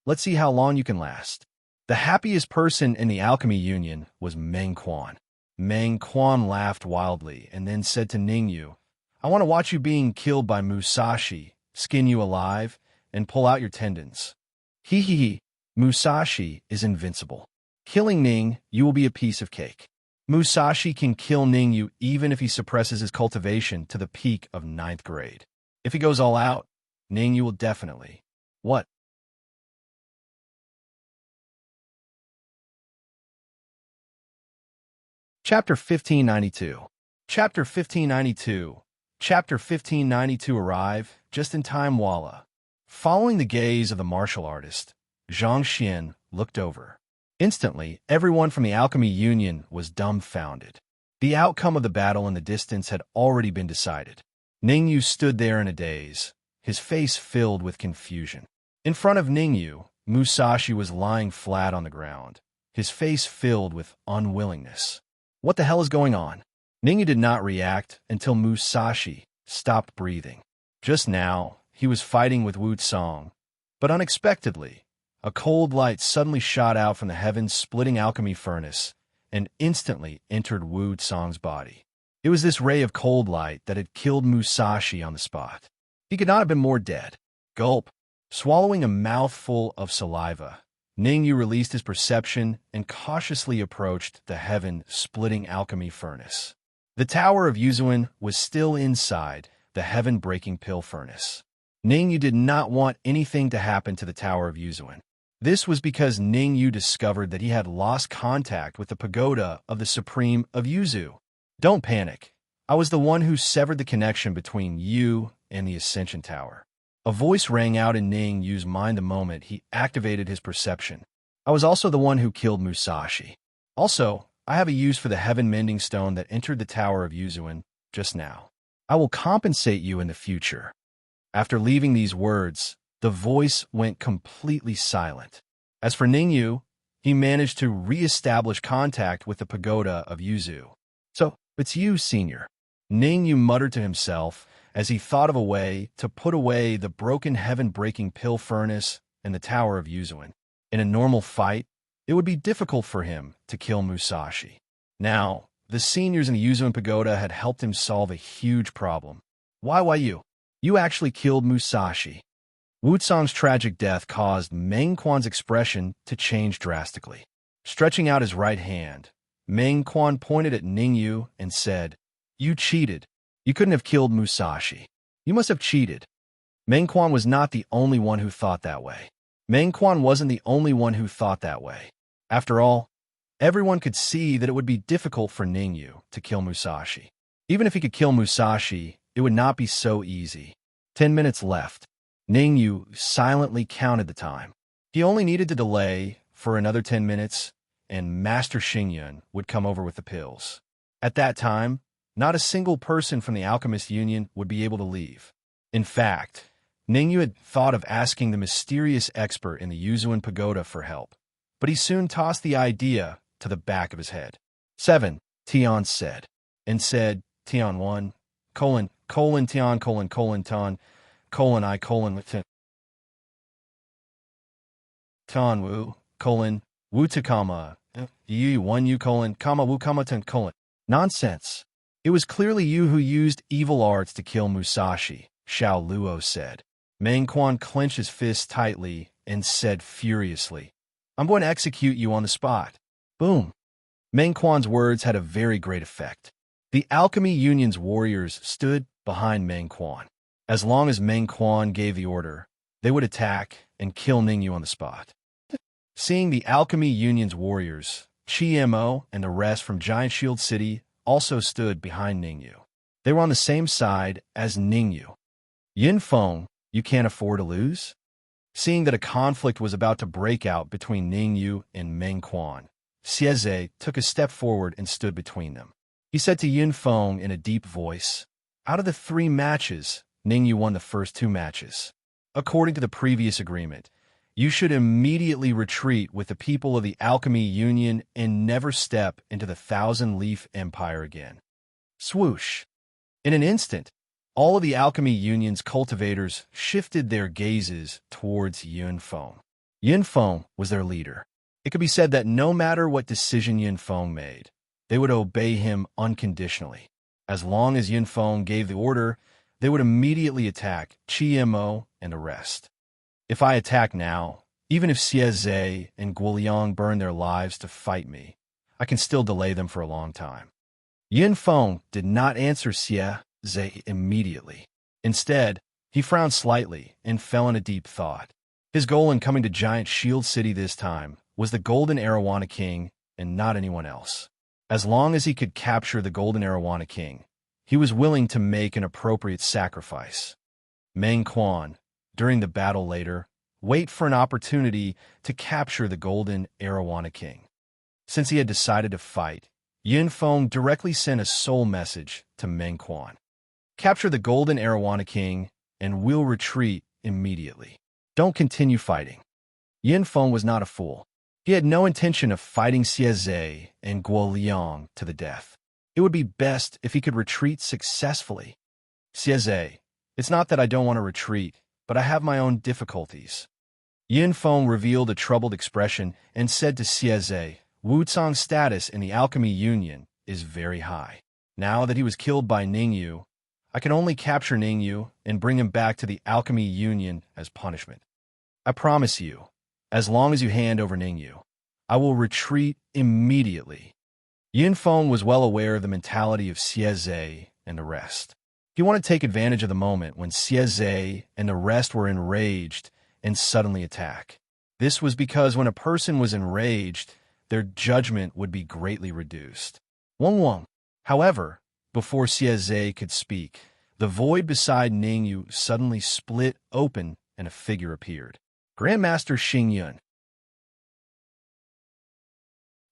S1: let's see how long you can last. The happiest person in the Alchemy Union was Meng Quan. Meng Quan laughed wildly and then said to Ningyu, I want to watch you being killed by Musashi, skin you alive, and pull out your tendons. Hee hee hee, Musashi is invincible. Killing Ning, you will be a piece of cake. Musashi can kill Ningyu even if he suppresses his cultivation to the peak of 9th grade. If he goes all out, Ningyu will definitely. What? Chapter 1592. Chapter 1592. Chapter 1592 arrive just in time. Walla. Following the gaze of the martial artist, Zhang Xian looked over. Instantly, everyone from the Alchemy Union was dumbfounded. The outcome of the battle in the distance had already been decided. Ningyu stood there in a daze, his face filled with confusion. In front of Ningyu, Musashi was lying flat on the ground, his face filled with unwillingness. What the hell is going on? Ningyu did not react until Musashi stopped breathing. Just now, he was fighting with Wu Tsang, but unexpectedly, a cold light suddenly shot out from the heaven-splitting alchemy furnace and instantly entered Wu Tsang's body. It was this ray of cold light that had killed Musashi on the spot. He could not have been more dead. Gulp. Swallowing a mouthful of saliva, Ningyu released his perception and cautiously approached the heaven-splitting alchemy furnace. The Tower of Yuzuan was still inside the heaven-breaking pill furnace. Ningyu did not want anything to happen to the Tower of Yuzuan. This was because Ning Yu discovered that he had lost contact with the pagoda of the Supreme of Yuzu. Don't panic. I was the one who severed the connection between you and the Ascension Tower. A voice rang out in Ning Yu's mind the moment he activated his perception. I was also the one who killed Musashi. Also, I have a use for the heaven-mending stone that entered the Tower of Yuzuan just now. I will compensate you in the future. After leaving these words, the voice went completely silent. As for Ning Yu, he managed to re-establish contact with the pagoda of Yuzu. So, it's you, Senior. Ning Yu muttered to himself as he thought of a way to put away the broken heaven-breaking pill furnace in the Tower of Yuzuan. In a normal fight, it would be difficult for him to kill Musashi. Now, the seniors in the Yuzuan Pagoda had helped him solve a huge problem. Why you? You actually killed Musashi. Wu Tsang's tragic death caused Meng Quan's expression to change drastically. Stretching out his right hand, Meng Quan pointed at Ning Yu and said, "You cheated. You couldn't have killed Musashi. You must have cheated." Meng Quan was not the only one who thought that way. Meng Quan wasn't the only one who thought that way. After all, everyone could see that it would be difficult for Ning Yu to kill Musashi. Even if he could kill Musashi, it would not be so easy. 10 minutes left. Ning Yu silently counted the time. He only needed to delay for another 10 minutes, and Master Xingyun would come over with the pills. At that time, not a single person from the Alchemist Union would be able to leave. In fact, Ning Yu had thought of asking the mysterious expert in the Yuzuan Pagoda for help, but he soon tossed the idea to the back of his head. 7, Tian said, Tian 1, Tian, Tan, I, Tan Wu, Wu Takama, Yu 1 U, Wu, Tan, Nonsense. It was clearly you who used evil arts to kill Musashi, Xiao Luo said. Meng Quan clenched his fist tightly and said furiously, "I'm going to execute you on the spot." Boom. Meng Quan's words had a very great effect. The Alchemy Union's warriors stood behind Meng Quan. As long as Meng Quan gave the order, they would attack and kill Ning Yu on the spot. Seeing the Alchemy Union's warriors, Chi Mo and the rest from Giant Shield City also stood behind Ning Yu. They were on the same side as Ning Yu. Yin Feng, you can't afford to lose? Seeing that a conflict was about to break out between Ning Yu and Meng Quan, Xieze took a step forward and stood between them. He said to Yin Feng in a deep voice, "Out of the 3 matches, Ning Yu won the first 2 matches. According to the previous agreement, you should immediately retreat with the people of the Alchemy Union and never step into the Thousand Leaf Empire again." Swoosh. In an instant, all of the Alchemy Union's cultivators shifted their gazes towards Yin Feng. Yin Feng was their leader. It could be said that no matter what decision Yin Feng made, they would obey him unconditionally. As long as Yin Feng gave the order, they would immediately attack Chi Mo and the rest. If I attack now, even if Xieze and Guoliang burn their lives to fight me, I can still delay them for a long time. Yin Feng did not answer Xieze immediately. Instead, he frowned slightly and fell in a deep thought. His goal in coming to Giant Shield City this time was the Golden Arowana King and not anyone else. As long as he could capture the Golden Arowana King, he was willing to make an appropriate sacrifice. Meng Quan, during the battle later, wait for an opportunity to capture the Golden Arowana King. Since he had decided to fight, Yin Feng directly sent a soul message to Meng Quan. "Capture the Golden Arowana King, and we'll retreat immediately. Don't continue fighting." Yin Feng was not a fool. He had no intention of fighting Xieze and Guoliang to the death. It would be best if he could retreat successfully. "Xieze, it's not that I don't want to retreat, but I have my own difficulties." Yin Feng revealed a troubled expression and said to Xieze, "Wu Tsang's status in the Alchemy Union is very high. Now that he was killed by Ning Yu, I can only capture Ning Yu and bring him back to the Alchemy Union as punishment. I promise you, as long as you hand over Ning Yu, I will retreat immediately." Yin Feng was well aware of the mentality of Xieze and the rest. He wanted to take advantage of the moment when Xieze and the rest were enraged and suddenly attack. This was because when a person was enraged, their judgment would be greatly reduced. Wang Wang. However, before Xieze could speak, the void beside Ningyu suddenly split open and a figure appeared. Grandmaster Xingyun.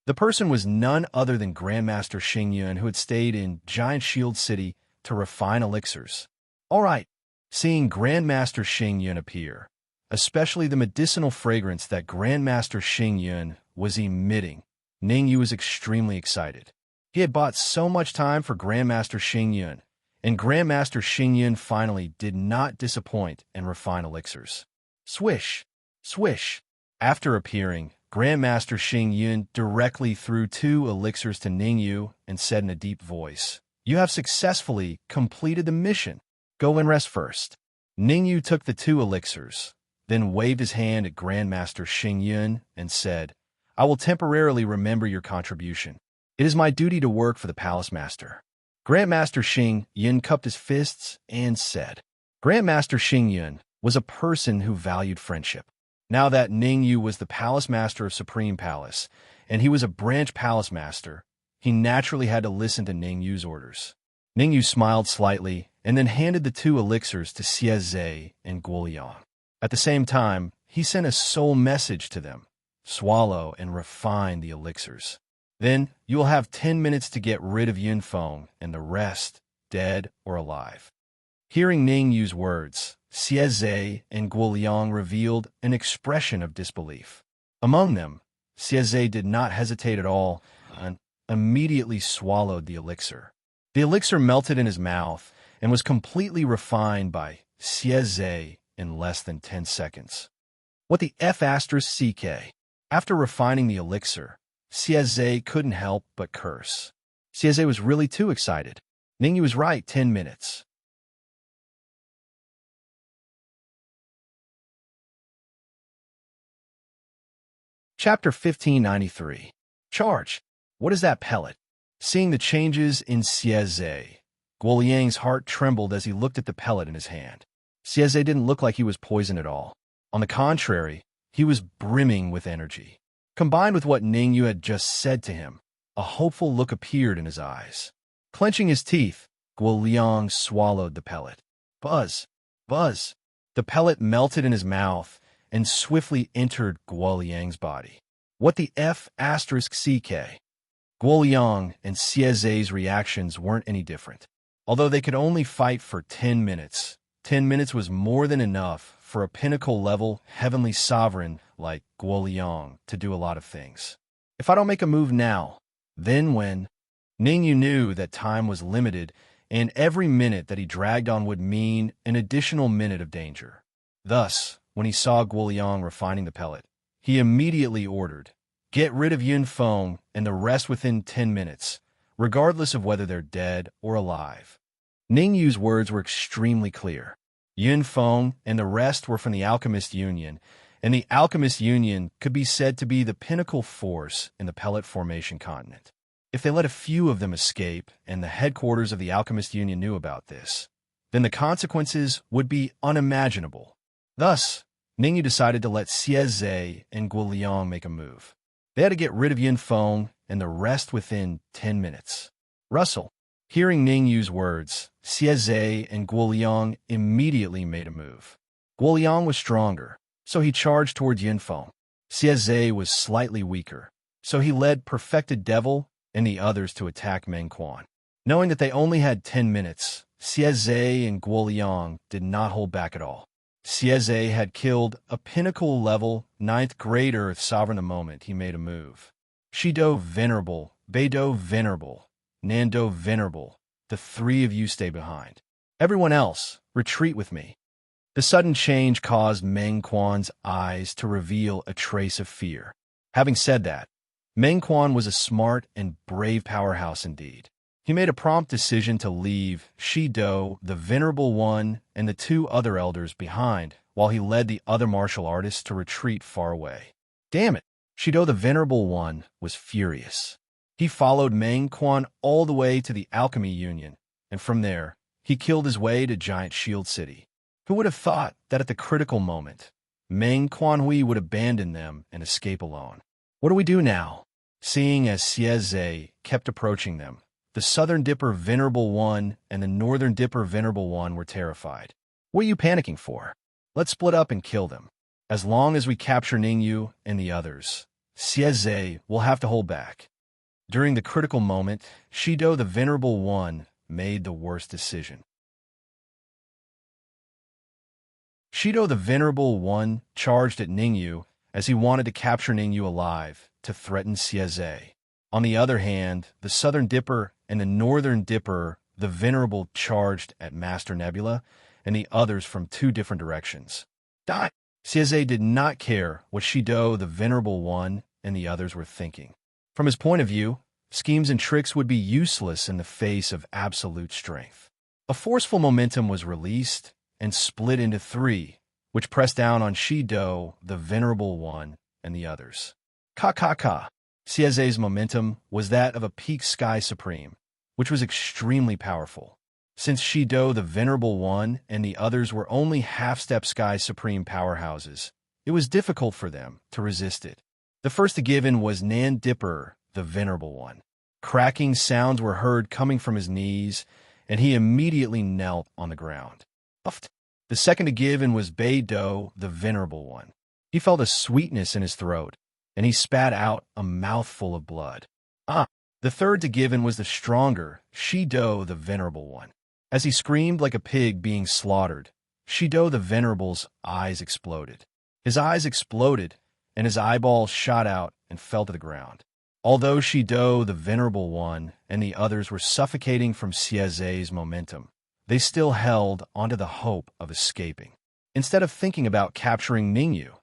S1: The person was none other than Grandmaster Xingyun, who had stayed in Giant Shield City to refine elixirs. All right, seeing Grandmaster Xingyun appear, especially the medicinal fragrance that Grandmaster Xingyun was emitting, Ningyu was extremely excited. He had bought so much time for Grandmaster Xingyun, and Grandmaster Xingyun finally did not disappoint and refine elixirs. Swish, swish. After appearing, Grandmaster Xingyun directly threw 2 elixirs to Ningyu and said in a deep voice, "You have successfully completed the mission. Go and rest first." Ningyu took the 2 elixirs, then waved his hand at Grandmaster Xingyun and said, "I will temporarily remember your contribution. It is my duty to work for the Palace Master." Grandmaster Xingyun cupped his fists and said, Grandmaster Xingyun was a person who valued friendship. Now that Ningyu was the Palace Master of Supreme Palace, and he was a branch Palace Master, he naturally had to listen to Ningyu's orders. Ningyu smiled slightly and then handed the 2 elixirs to Xieze and Guoliang. At the same time, he sent a soul message to them: swallow and refine the elixirs. Then you will have 10 minutes to get rid of Yunfeng and the rest, dead or alive. Hearing Ningyu's words, Xieze and Guoliang revealed an expression of disbelief. Among them, Xieze did not hesitate at all and immediately swallowed the elixir. The elixir melted in his mouth and was completely refined by Xieze in less than 10 seconds. What the F***CK? After refining the elixir, Xieze couldn't help but curse. Xieze was really too excited. Ningyu was right, 10 minutes. Chapter 1593. Charge. What is that pellet? Seeing the changes in Xieze, Guoliang's heart trembled as he looked at the pellet in his hand. Xieze didn't look like he was poisoned at all. On the contrary, he was brimming with energy. Combined with what Ningyu had just said to him, a hopeful look appeared in his eyes. Clenching his teeth, Guoliang swallowed the pellet. Buzz! Buzz! The pellet melted in his mouth and swiftly entered Guoliang's body. What the F***CK? Guoliang and Xieze's reactions weren't any different. Although they could only fight for 10 minutes, 10 minutes was more than enough for a pinnacle-level heavenly sovereign like Guoliang to do a lot of things. If I don't make a move now, then when? Ningyu knew that time was limited, and every minute that he dragged on would mean an additional minute of danger. Thus, when he saw Guoliang refining the pellet, he immediately ordered, "Get rid of Yunfeng and the rest within 10 minutes, regardless of whether they're dead or alive." Ningyu's words were extremely clear. Yunfeng and the rest were from the Alchemist Union, and the Alchemist Union could be said to be the pinnacle force in the pellet formation continent. If they let a few of them escape, and the headquarters of the Alchemist Union knew about this, then the consequences would be unimaginable. Thus, Ningyu decided to let Xieze and Guoliang make a move. They had to get rid of Yunfeng and the rest within 10 minutes. Russell. Hearing Ningyu's words, Xieze and Guoliang immediately made a move. Guoliang was stronger, so he charged towards Yunfeng. Xieze was slightly weaker, so he led Perfected Devil and the others to attack Meng Quan. Knowing that they only had 10 minutes, Xieze and Guoliang did not hold back at all. Xieze had killed a pinnacle-level 9th grade Earth Sovereign the moment he made a move. Shido Venerable, Beidou Venerable, Nando Venerable, the 3 of you stay behind. Everyone else, retreat with me. The sudden change caused Meng Quan's eyes to reveal a trace of fear. Having said that, Meng Quan was a smart and brave powerhouse indeed. He made a prompt decision to leave Shido, the Venerable One, and the 2 other elders behind, while he led the other martial artists to retreat far away. Damn it! Shido the Venerable One was furious. He followed Meng Quan all the way to the Alchemy Union, and from there, he killed his way to Giant Shield City. Who would have thought that at the critical moment, Meng Quanhui would abandon them and escape alone. What do we do now? Seeing as Xie kept approaching them, the Southern Dipper Venerable One and the Northern Dipper Venerable One were terrified. What are you panicking for? Let's split up and kill them. As long as we capture Ningyu and the others, Xie will have to hold back. During the critical moment, Shido the Venerable One made the worst decision. Shido the Venerable One charged at Ningyu as he wanted to capture Ningyu alive to threaten Xie. On the other hand, the Southern Dipper and the Northern Dipper, the Venerable, charged at Master Nebula and the others from two different directions. Die! Xie did not care what Shido the Venerable One and the others were thinking. From his point of view, schemes and tricks would be useless in the face of absolute strength. A forceful momentum was released and split into three, which pressed down on Shido the Venerable One and the others. Ka. Xie's momentum was that of a peak sky supreme, which was extremely powerful. Since Shido the Venerable One and the others were only half-step sky supreme powerhouses, it was difficult for them to resist it. The first to give in was Nan Dipper the Venerable One. Cracking sounds were heard coming from his knees, and he immediately knelt on the ground. The second to give in was Beidou the Venerable One. He felt a sweetness in his throat, and he spat out a mouthful of blood. The third to give in was the stronger Shido the Venerable One. As he screamed like a pig being slaughtered, Shido the Venerable's eyes exploded. His eyes exploded, and his eyeballs shot out and fell to the ground. Although Shido the Venerable One and the others were suffocating from Xie's momentum, they still held onto the hope of escaping. Instead of thinking about capturing Ningyu,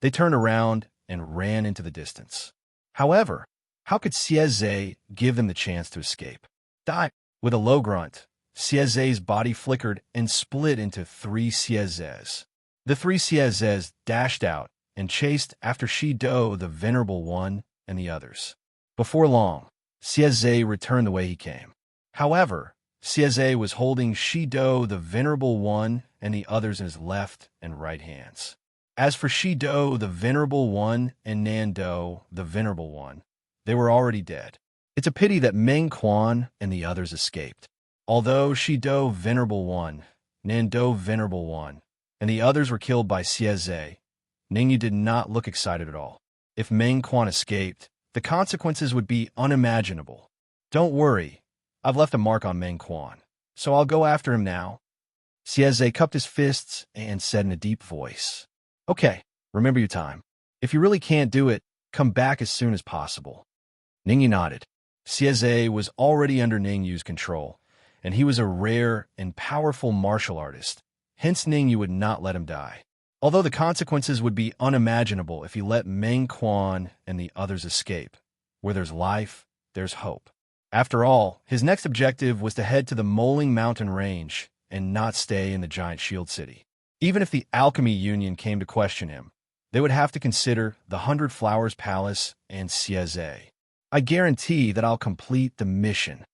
S1: they turned around and ran into the distance. However, how could Xie give them the chance to escape? Die! With a low grunt, Xie's body flickered and split into three Xiezes. The three Xiezes dashed out and chased after Shido the Venerable One and the others. Before long, Xie returned the way he came. However, Xie was holding Shido the Venerable One and the others in his left and right hands. As for Shido the Venerable One and Nando the Venerable One, they were already dead. It's a pity that Meng Quan and the others escaped. Although Shido Venerable One, Nando Venerable One, and the others were killed by Xie, Ningyu did not look excited at all. If Meng Quan escaped, the consequences would be unimaginable. Don't worry, I've left a mark on Meng Quan, so I'll go after him now. Xie cupped his fists and said in a deep voice, Okay, remember your time. If you really can't do it, come back as soon as possible. Ningyu nodded. Xie was already under Ningyu's control, and he was a rare and powerful martial artist. Hence Ningyu would not let him die. Although the consequences would be unimaginable if he let Meng Quan and the others escape. Where there's life, there's hope. After all, his next objective was to head to the Moling Mountain Range and not stay in the giant shield city. Even if the Alchemy Union came to question him, they would have to consider the 100 Flowers Palace and Xie. I guarantee that I'll complete the mission.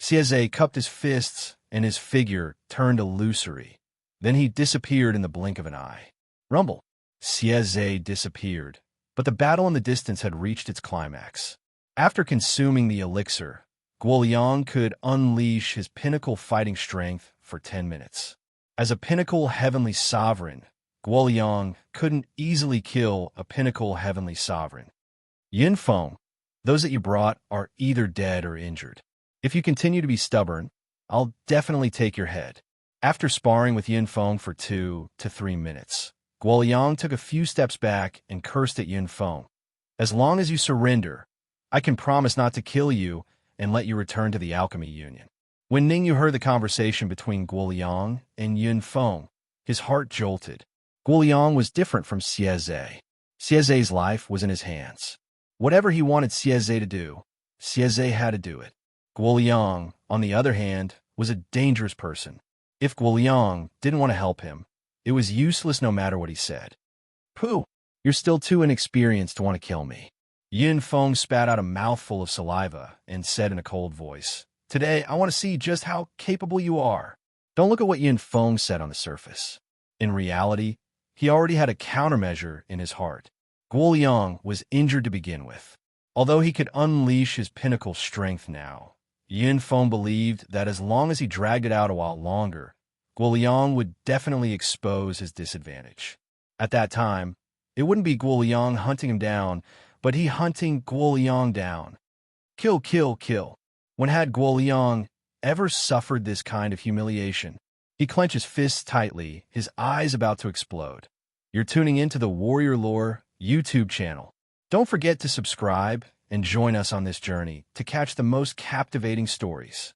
S1: Xie cupped his fists and his figure turned illusory. Then he disappeared in the blink of an eye. Rumble. Xie disappeared, but the battle in the distance had reached its climax. After consuming the elixir, Guoliang could unleash his pinnacle fighting strength for 10 minutes. As a pinnacle heavenly sovereign, Guoliang couldn't easily kill a pinnacle heavenly sovereign. Yunfeng, those that you brought are either dead or injured. If you continue to be stubborn, I'll definitely take your head. After sparring with Yunfeng for 2 to 3 minutes, Guoliang took a few steps back and cursed at Yunfeng. As long as you surrender, I can promise not to kill you and let you return to the Alchemy Union. When Ningyu heard the conversation between Guoliang and Yunfeng, his heart jolted. Guoliang was different from Xie. Xie's life was in his hands. Whatever he wanted Xie to do, Xie had to do it. Guoliang, on the other hand, was a dangerous person. If Guoliang didn't want to help him, it was useless no matter what he said. Pooh, you're still too inexperienced to want to kill me. Yunfeng spat out a mouthful of saliva and said in a cold voice, Today, I want to see just how capable you are. Don't look at what Yin Feng said on the surface. In reality, he already had a countermeasure in his heart. Guo Liang was injured to begin with. Although he could unleash his pinnacle strength now, Yin Feng believed that as long as he dragged it out a while longer, Guo Liang would definitely expose his disadvantage. At that time, it wouldn't be Guo Liang hunting him down, but he hunting Guo Liang down. Kill, kill, kill. When had Guo Liang ever suffered this kind of humiliation? He clenched his fists tightly, his eyes about to explode. You're tuning into the Warrior Lore YouTube channel. Don't forget to subscribe and join us on this journey to catch the most captivating stories.